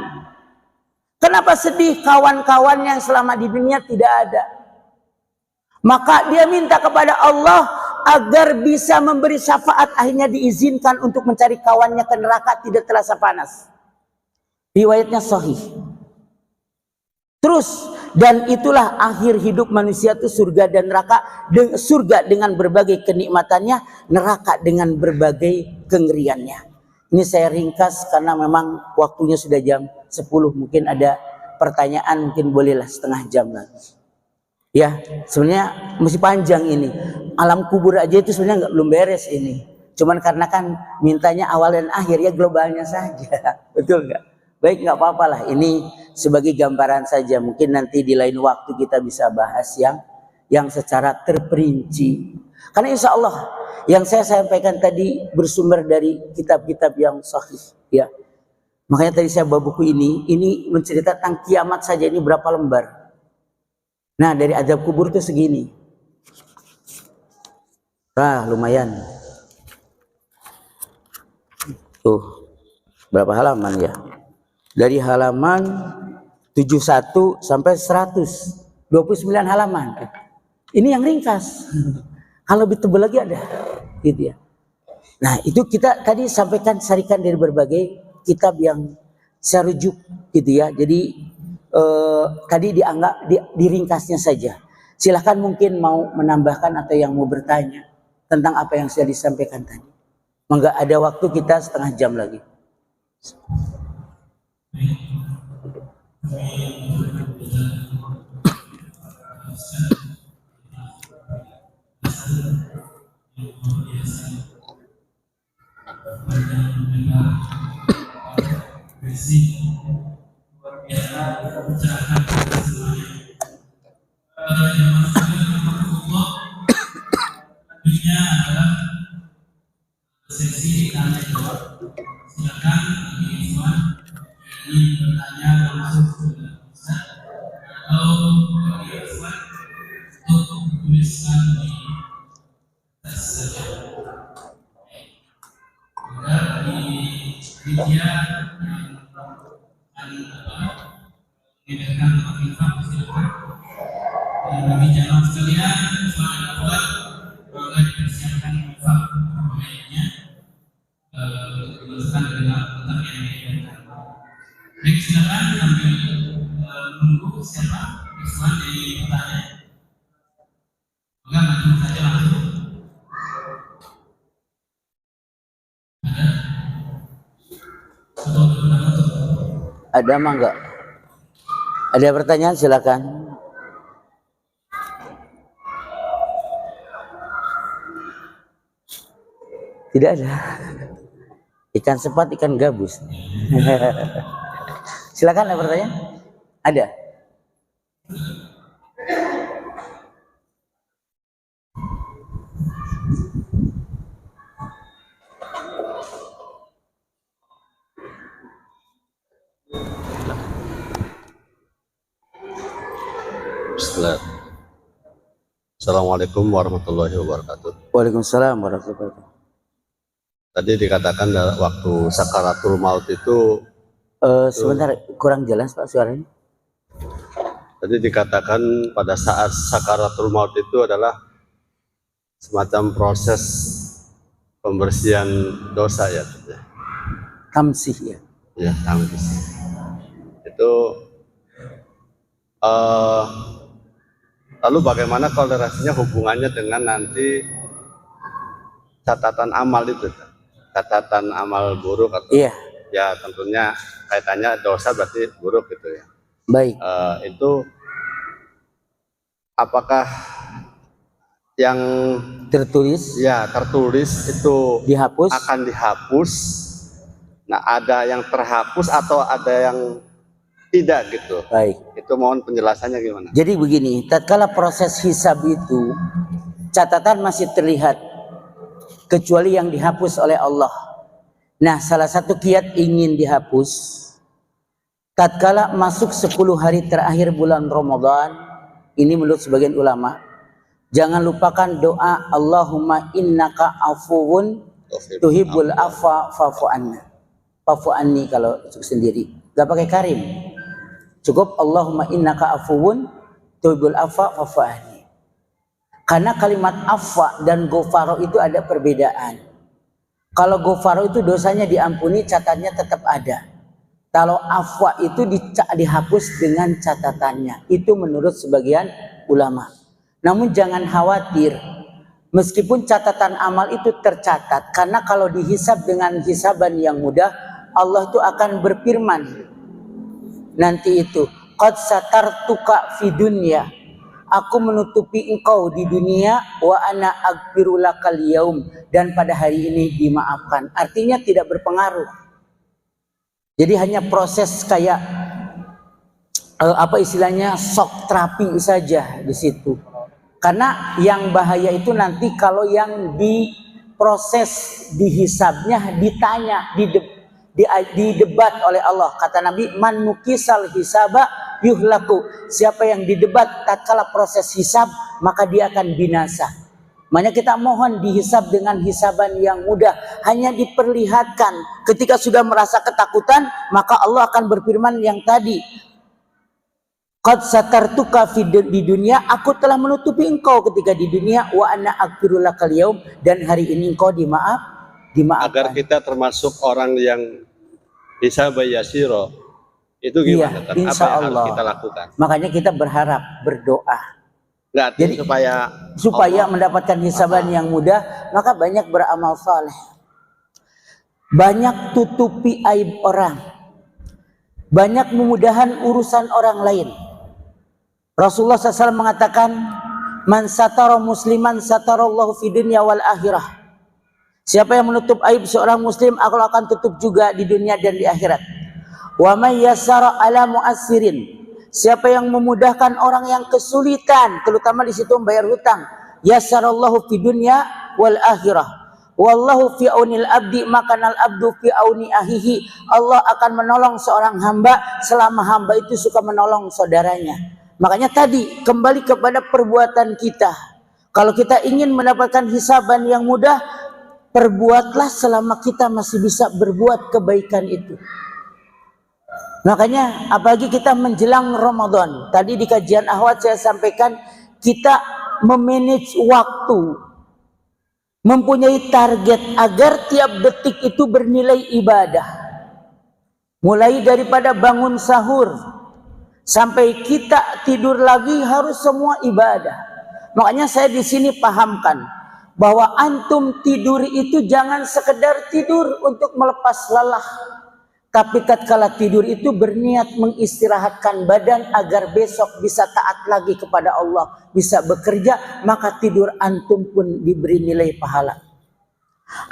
Kenapa sedih? Kawan-kawan yang selama di dunia tidak ada. Maka dia minta kepada Allah agar bisa memberi syafaat. Akhirnya diizinkan untuk mencari kawannya ke neraka, tidak terasa panas. Riwayatnya sahih. Terus, dan itulah akhir hidup manusia itu surga dan neraka. Surga dengan berbagai kenikmatannya, neraka dengan berbagai kengeriannya. Ini saya ringkas karena memang waktunya sudah jam 10. Mungkin ada pertanyaan, mungkin bolehlah setengah jam lagi. Ya, sebenarnya masih panjang ini. Alam kubur aja itu sebenarnya belum beres ini. Cuman karena kan mintanya awal dan akhir, ya globalnya saja. Betul nggak? Baik, nggak apa-apa lah. Ini sebagai gambaran saja. Mungkin nanti di lain waktu kita bisa bahas yang secara terperinci. Karena insya Allah yang saya sampaikan tadi bersumber dari kitab-kitab yang sahih. Ya, makanya tadi saya bawa buku ini menceritakan tentang kiamat saja, ini berapa lembar. Nah, dari azab kubur itu segini. Lumayan. Tuh, berapa halaman ya? Dari halaman 71 sampai 129 halaman. Ini yang ringkas. Kalau lebih tebal lagi ada, gitu ya. Nah, itu kita tadi sampaikan, sarikan dari berbagai kitab yang saya rujuk, gitu ya. Jadi tadi dianggap diringkasnya saja. Silahkan mungkin mau menambahkan atau yang mau bertanya tentang apa yang sudah disampaikan tadi. Maka ada waktu kita setengah jam lagi. Sesi tanya jawab. Silakan bagi Iswan ingin bertanya langsung. bagi jamaah sekalian, selamat buat semoga dipersiapkan infak lainnya dimasukkan ke dalam kotak yang diinginkan. Baik, silakan sambil menunggu siapa Iswan dari bertanya. Maka maju saja langsung. Ada mah enggak? Ada pertanyaan silakan. Tidak ada. Ikan sepat, ikan gabus. Silakan, ada pertanyaan? Ada. Bismillah. Assalamualaikum warahmatullahi wabarakatuh. Waalaikumsalam warahmatullahi wabarakatuh. Tadi dikatakan waktu sakaratul maut itu sebentar, kurang jelas Pak suaranya. tadi dikatakan pada saat sakaratul maut itu adalah semacam proses pembersihan dosa ya. Tamsih ya. Ya, tamsis. Itu lalu bagaimana kolerasinya hubungannya dengan nanti catatan amal itu? Catatan amal buruk atau Iya. ya tentunya kaitannya dosa berarti buruk gitu ya. Baik. Itu apakah yang Tertulis itu dihapus. akan dihapus? Nah, ada yang terhapus atau ada yang tidak gitu? Baik. Itu mohon penjelasannya gimana? Jadi begini, tatkala proses hisab itu catatan masih terlihat kecuali yang dihapus oleh Allah. Nah, salah satu kiat ingin dihapus tatkala masuk 10 hari terakhir bulan Ramadan, ini menurut sebagian ulama, jangan lupakan doa Allahumma innaka afuwun tuhibbul afwa fa'fu anna. Fa'fu anni kalau sendiri, gak pakai karim. Cukup Allahumma innaka afuwun tuhibbul afwa fa'fu anni. Karena kalimat afwa dan ghafara itu ada perbedaan. Kalau ghafara itu dosanya diampuni, catatannya tetap ada. Kalau afwa itu dihapus dengan catatannya. Itu menurut sebagian ulama. Namun jangan khawatir, meskipun catatan amal itu tercatat, karena kalau dihisab dengan hisaban yang mudah, Allah itu akan berfirman nanti itu, qad satartuka fi dunya, aku menutupi engkau di dunia, wa ana aghfiru lakal yaum, dan pada hari ini dimaafkan. Artinya tidak berpengaruh. Jadi hanya proses kayak apa istilahnya, shock terapi saja di situ. Karena yang bahaya itu nanti kalau yang diproses dihisabnya ditanya, didebat oleh Allah. Kata Nabi, man nukisal hisaba yuhlaku. Siapa yang didebat tatkala proses hisab, maka dia akan binasa. Makanya kita mohon dihisab dengan hisaban yang mudah. Hanya diperlihatkan. Ketika sudah merasa ketakutan, maka Allah akan berfirman yang tadi, qad satartuka di dunia, aku telah menutupi engkau ketika di dunia, wa ana aghfiru lakal yaum, dan hari ini engkau dimaafkan. Agar kita termasuk orang yang bisa bayasiro, itu gimana? Iya, insya apa yang Allah. harus kita lakukan? Makanya kita berharap, berdoa. Nggak, Jadi Allah supaya mendapatkan hisaban yang mudah, maka banyak beramal saleh. Banyak tutupi aib orang. Banyak memudahan urusan orang lain. Rasulullah SAW mengatakan, man satara musliman satarallahu fi dunya wal akhirah. Siapa yang menutup aib seorang muslim, Allah akan tutup juga di dunia dan di akhirat. Wa may yassara ala mu'assirin. Siapa yang memudahkan orang yang kesulitan, terutama di situ membayar hutang, yassarallahu fi dunya wal akhirah. Wallahu fi aunil abdi makanal abdu fi auni ahihi. Allah akan menolong seorang hamba selama hamba itu suka menolong saudaranya. Makanya tadi kembali kepada perbuatan kita. Kalau kita ingin mendapatkan hisaban yang mudah, perbuatlah selama kita masih bisa berbuat kebaikan itu. Makanya apalagi kita menjelang Ramadan. Tadi di kajian Ahwat saya sampaikan, kita memanage waktu, mempunyai target agar tiap detik itu bernilai ibadah. Mulai daripada bangun sahur sampai kita tidur lagi harus semua ibadah. Makanya saya di sini pahamkan bahwa antum tidur itu jangan sekedar tidur untuk melepas lelah, tapi tatkala tidur itu berniat mengistirahatkan badan agar besok bisa taat lagi kepada Allah, bisa bekerja, maka tidur antum pun diberi nilai pahala.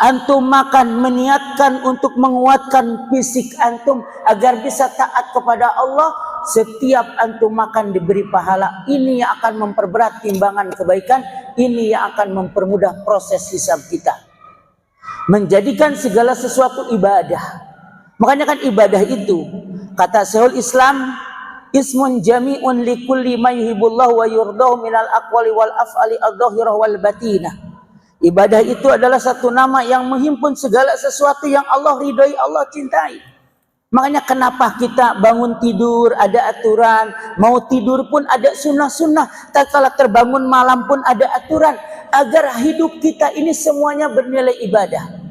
Antum makan meniatkan untuk menguatkan fisik antum agar bisa taat kepada Allah. Setiap antum makan diberi pahala. Ini yang akan memperberat timbangan kebaikan. Ini yang akan mempermudah proses hisab kita, menjadikan segala sesuatu ibadah. Makanya kan ibadah itu, kata Syekhul Islam, ismun jami'un likulli ma yuhibbullahu wa yurdahu minal aqwali wal af'ali adh-dhahirah wal batinah. Ibadah itu adalah satu nama yang menghimpun segala sesuatu yang Allah ridhoi, Allah cintai. Makanya kenapa kita bangun tidur ada aturan, mau tidur pun ada sunnah-sunnah, tatkala terbangun malam pun ada aturan, agar hidup kita ini semuanya bernilai ibadah.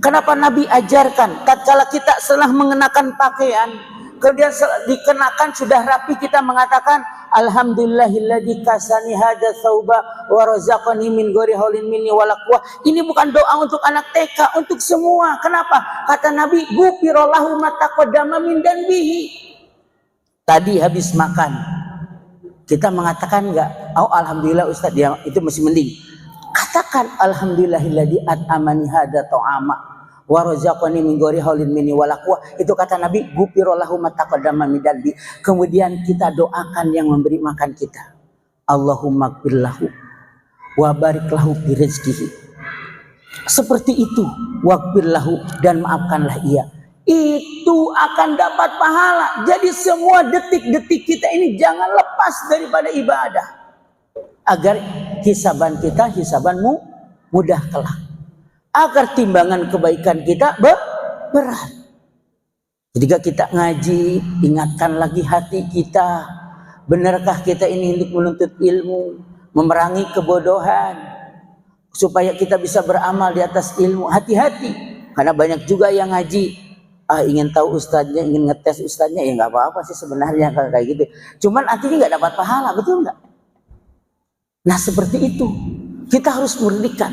Kenapa Nabi ajarkan tatkala kita setelah mengenakan pakaian, kemudian dikenakan sudah rapi, kita mengatakan alhamdulillahilladzi kasani hadza tsauba wa razaqani min ghairi haulin minni wala quwwah. Ini bukan doa untuk anak TK, untuk semua. Kenapa? Kata Nabi, ghufirallahu ma taqaddama min danbihi. Tadi habis makan kita mengatakan enggak, oh alhamdulillah Ustaz, dia itu masih mending. Katakan alhamdulillahilladzi at'amani hadza ta'ama wa razaqani min ghairi haulin minni wala quwwah. Itu kata Nabi, ghufirallahu ma taqaddama min danbi. Kemudian kita doakan yang memberi makan kita, Allahumma ighfirlahu wa barik lahu fi rizqihi. Seperti itu, waghfirlahu, dan maafkanlah ia. Itu akan dapat pahala. Jadi semua detik-detik kita ini jangan lepas daripada ibadah, agar hisaban kita hisabanmu mudah kelak, agar timbangan kebaikan kita berat. Ketika kita ngaji, ingatkan lagi hati kita, benarkah kita ini untuk menuntut ilmu, memerangi kebodohan, supaya kita bisa beramal di atas ilmu. Hati-hati, karena banyak juga yang ngaji, ingin tahu ustadznya, ingin ngetes ustadznya, ya nggak apa-apa sih sebenarnya kalau kayak gitu. Cuman artinya nggak dapat pahala, betul nggak? Nah seperti itu, kita harus murnikan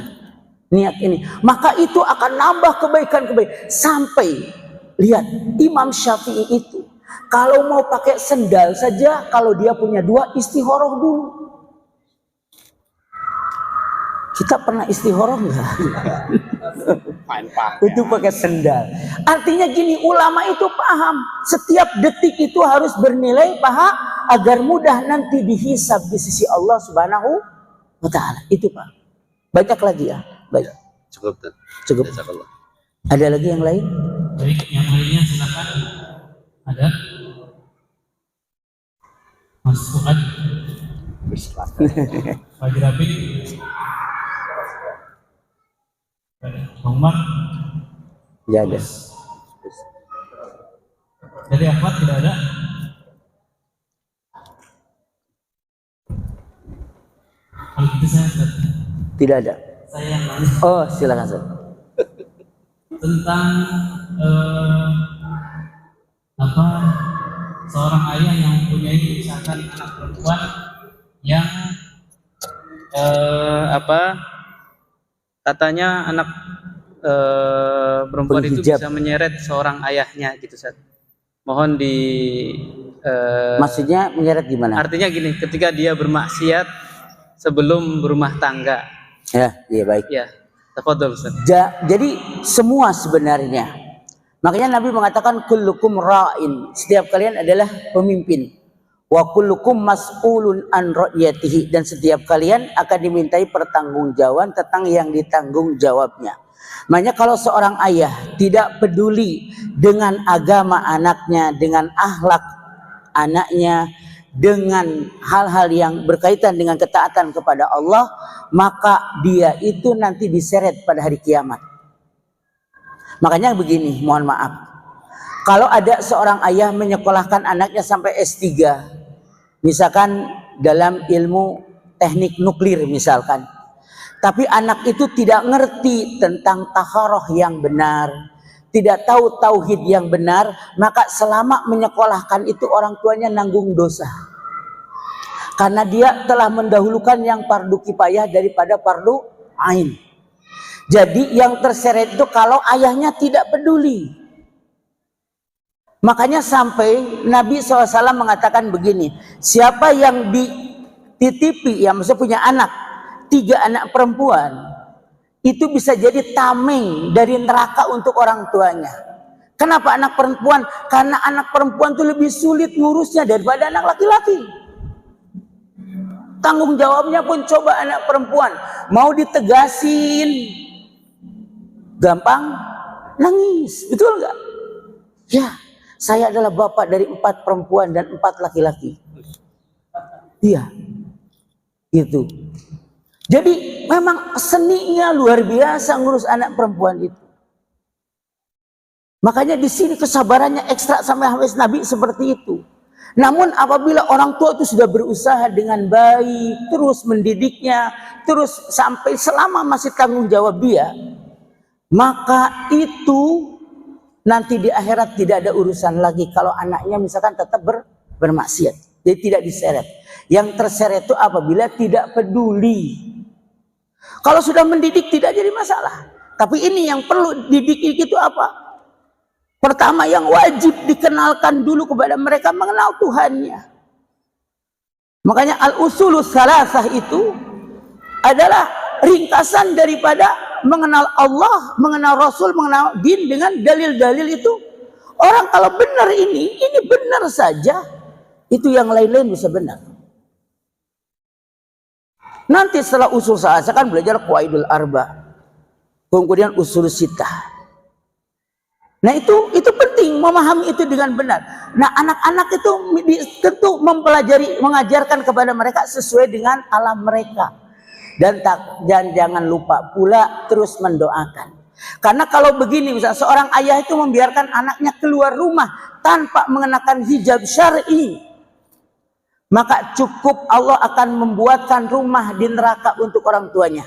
niat ini, maka itu akan nambah kebaikan-kebaikan. Sampai lihat Imam Syafi'i itu kalau mau pakai sendal saja, kalau dia punya dua, istikharah dulu. Kita pernah istikharah enggak? Itu pakai sendal. Artinya gini, ulama itu paham setiap detik itu harus bernilai pahala agar mudah nanti dihisab di sisi Allah Subhanahu wa taala. Itu Pak. Banyak lagi ya. Baik. Cukup. Ada lagi yang lain? Baik, yang lainnya silakan. Ada? Mas Fuad. Pak Jirabi. Umar. Ya ada. Dari Ahmad tidak ada. Kalau gitu saya tidak ada. Saya yang nanya. Oh silakan Ustaz. Tentang seorang ayah yang mempunyai misalkan anak perempuan yang katanya anak perempuan itu bisa menyeret seorang ayahnya gitu Ustaz. Mohon di maksudnya menyeret gimana? Artinya gini, ketika dia bermaksiat sebelum berumah tangga. Ya, iya baik. Ya, tafadhol Ustaz. Jadi semua sebenarnya. Makanya Nabi mengatakan kullukum ra'in. Setiap kalian adalah pemimpin. Wa kullukum mas'ulun an ra'yatihi, dan setiap kalian akan dimintai pertanggungjawaban tentang yang ditanggung jawabnya. Makanya kalau seorang ayah tidak peduli dengan agama anaknya, dengan akhlak anaknya, dengan hal-hal yang berkaitan dengan ketaatan kepada Allah, maka dia itu nanti diseret pada hari kiamat. Makanya begini, mohon maaf, kalau ada seorang ayah menyekolahkan anaknya sampai S3, misalkan dalam ilmu teknik nuklir misalkan, tapi anak itu tidak ngerti tentang taharah yang benar, tidak tahu tauhid yang benar, maka selama menyekolahkan itu orang tuanya nanggung dosa. Karena dia telah mendahulukan yang fardu kifayah daripada fardu ain. Jadi yang terseret itu kalau ayahnya tidak peduli. Makanya sampai Nabi SAW mengatakan begini, siapa yang dititipi, yang maksudnya punya anak, 3 anak perempuan, itu bisa jadi tameng dari neraka untuk orang tuanya. Kenapa anak perempuan? Karena anak perempuan itu lebih sulit ngurusnya daripada anak laki-laki. Tanggung jawabnya pun coba anak perempuan, mau ditegasin, gampang nangis, betul nggak? Ya, saya adalah bapak dari 4 perempuan dan 4 laki-laki. Iya, itu. Jadi memang seninya luar biasa ngurus anak perempuan itu. Makanya di sini kesabarannya ekstra sampai habis Nabi seperti itu. Namun apabila orang tua itu sudah berusaha dengan baik, terus mendidiknya, terus sampai selama masih tanggung jawab dia, maka itu nanti di akhirat tidak ada urusan lagi kalau anaknya misalkan tetap bermaksiat. Jadi tidak diseret. Yang terseret itu apabila tidak peduli. Kalau sudah mendidik tidak jadi masalah. Tapi ini yang perlu dididik itu apa? Pertama yang wajib dikenalkan dulu kepada mereka mengenal Tuhannya. Makanya al-usulus salasah itu adalah ringkasan daripada mengenal Allah, mengenal Rasul, mengenal din dengan dalil-dalil itu. Orang kalau benar ini benar saja, itu yang lain-lain bisa benar. Nanti setelah usul salasah kan belajar qawaidul arba, kemudian usul sittah. Nah itu penting memahami itu dengan benar. Nah anak-anak itu tentu mempelajari, mengajarkan kepada mereka sesuai dengan alam mereka. Dan jangan lupa pula terus mendoakan. Karena kalau begini, misalnya seorang ayah itu membiarkan anaknya keluar rumah tanpa mengenakan hijab syar'i, maka cukup Allah akan membuatkan rumah di neraka untuk orang tuanya.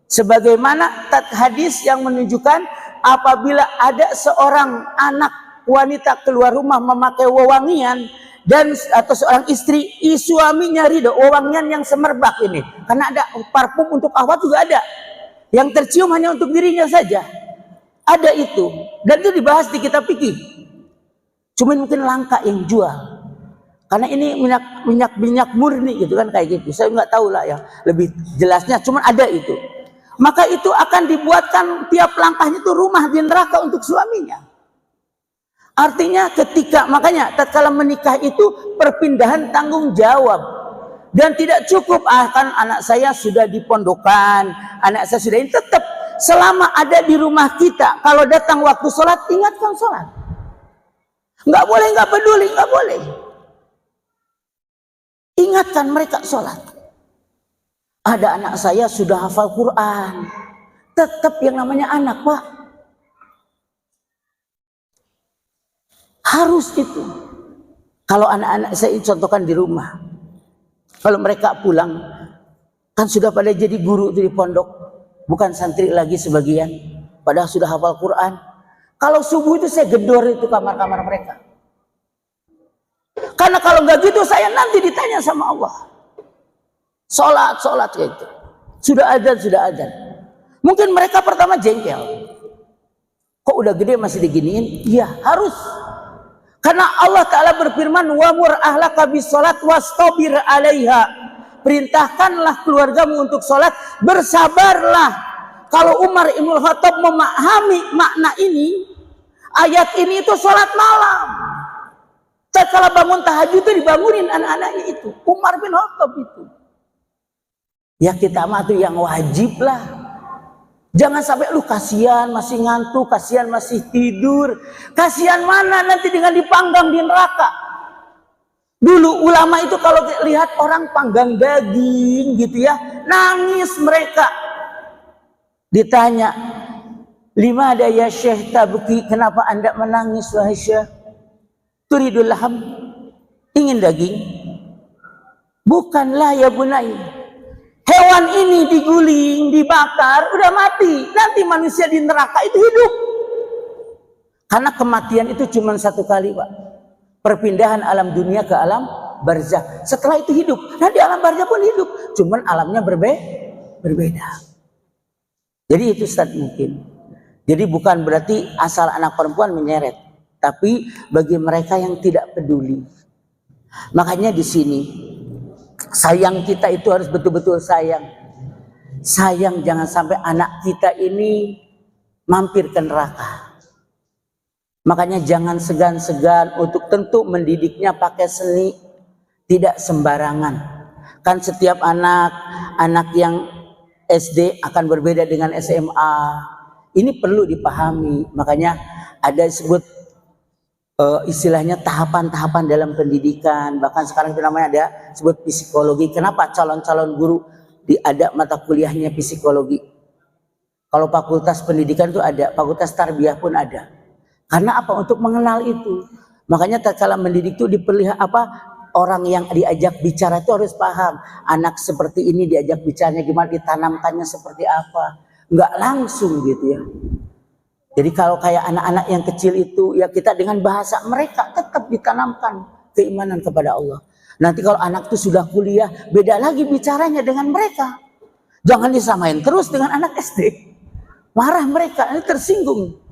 Sebagaimana hadis yang menunjukkan apabila ada seorang anak wanita keluar rumah memakai wewangian dan atau seorang istri, suaminya ridho, wewangian yang semerbak ini, karena ada parfum untuk awat juga ada, yang tercium hanya untuk dirinya saja, ada itu, dan itu dibahas di kitab fikih. Cuman mungkin langka yang jual, karena ini minyak murni gitu kan, kayak gitu. Saya nggak tahu lah ya lebih jelasnya, cuman ada itu. Maka itu akan dibuatkan tiap langkahnya itu rumah di neraka untuk suaminya. Artinya makanya tatkala menikah itu perpindahan tanggung jawab. Dan tidak cukup kan anak saya sudah dipondokan, anak saya sudah ini, tetap selama ada di rumah kita, kalau datang waktu sholat, ingatkan sholat. Nggak boleh, nggak peduli, nggak boleh. Ingatkan mereka sholat. Ada anak saya sudah hafal Quran, tetap yang namanya anak, Pak. Harus itu. Kalau anak-anak saya contohkan di rumah, kalau mereka pulang, kan sudah pada jadi guru itu di pondok, bukan santri lagi sebagian, padahal sudah hafal Quran. Kalau subuh itu saya gedor itu kamar-kamar mereka. Karena kalau nggak gitu saya nanti ditanya sama Allah. Sholat kayak itu. Sudah adzan. Mungkin mereka pertama jengkel. Kok udah gede masih diginiin? Iya, harus. Karena Allah Ta'ala berfirman, wa'mur ahlaka bis-sholat wastabir 'alaiha. Perintahkanlah keluargamu untuk sholat, bersabarlah. Kalau Umar Ibn Khattab memahami makna ini, ayat ini itu sholat malam. Setelah bangun tahajud itu dibangunin anak-anaknya itu. Umar bin Khattab itu. Ya kita mah tuh yang wajib lah. Jangan sampai lu kasihan masih ngantuk, kasihan masih tidur. Kasihan mana nanti dengan dipanggang di neraka. Dulu ulama itu kalau lihat orang panggang daging gitu ya, nangis mereka. Ditanya, "Lima ada ya Syekh tabki, kenapa Anda menangis wahai Syekh? Turidul laham, ingin daging?" "Bukanlah ya bunai. Hewan ini diguling, dibakar, udah mati. Nanti manusia di neraka itu hidup. Karena kematian itu cuma satu kali, Pak. Perpindahan alam dunia ke alam barzah. Setelah itu hidup. Nah di alam barzah pun hidup. Cuman alamnya berbeda. Jadi itu Ustaz mungkin. Jadi bukan berarti asal anak perempuan menyeret. Tapi bagi mereka yang tidak peduli. Makanya di sini sayang kita itu harus betul-betul sayang. Sayang jangan sampai anak kita ini mampir ke neraka. Makanya jangan segan-segan untuk tentu mendidiknya pakai seni, tidak sembarangan. Kan setiap anak yang SD akan berbeda dengan SMA. Ini perlu dipahami. Makanya ada disebut istilahnya tahapan-tahapan dalam pendidikan. Bahkan sekarang itu namanya ada sebut psikologi. Kenapa calon-calon guru ada mata kuliahnya psikologi? Kalau fakultas pendidikan itu ada, fakultas tarbiyah pun ada. Karena apa? Untuk mengenal itu. Makanya tatkala mendidik itu diperlihat orang yang diajak bicara itu harus paham. Anak seperti ini diajak bicaranya gimana, ditanamkannya seperti apa. Enggak langsung gitu ya. Jadi kalau kayak anak-anak yang kecil itu ya kita dengan bahasa mereka tetap ditanamkan keimanan kepada Allah. Nanti kalau anak itu sudah kuliah, beda lagi bicaranya dengan mereka. Jangan disamain terus dengan anak SD. Marah mereka, ini tersinggung.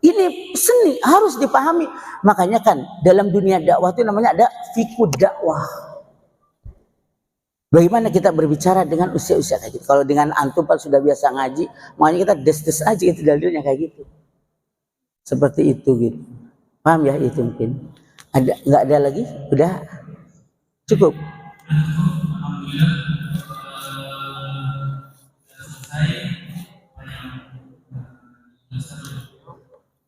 Ini seni harus dipahami. Makanya kan dalam dunia dakwah itu namanya ada fikih dakwah. Bagaimana kita berbicara dengan usia-usia kayak gitu. Kalau dengan antum kan sudah biasa ngaji, makanya kita des-des aja itu dalilnya kayak gitu. Seperti itu gitu. Paham ya itu mungkin. Ada nggak ada lagi? Udah cukup. Alhamdulillah selesai.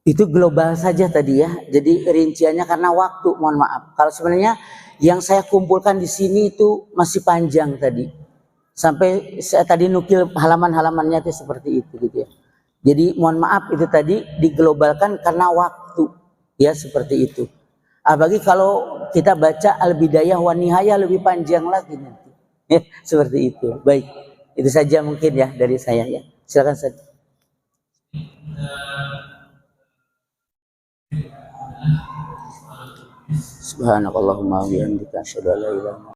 Itu global saja tadi ya. Jadi rinciannya karena waktu, mohon maaf. Kalau sebenarnya yang saya kumpulkan di sini itu masih panjang tadi. Sampai saya tadi nukil halaman-halamannya itu seperti itu gitu ya. Jadi mohon maaf itu tadi diglobalkan karena waktu. Ya seperti itu. Apalagi kalau kita baca Al-Bidayah wa Nihayah lebih panjang lagi nanti. Ya, seperti itu. Baik. Itu saja mungkin ya dari saya ya. Silakan saja. Subhanakallahumma wa bihamdika asyhadu an la ilaha illa anta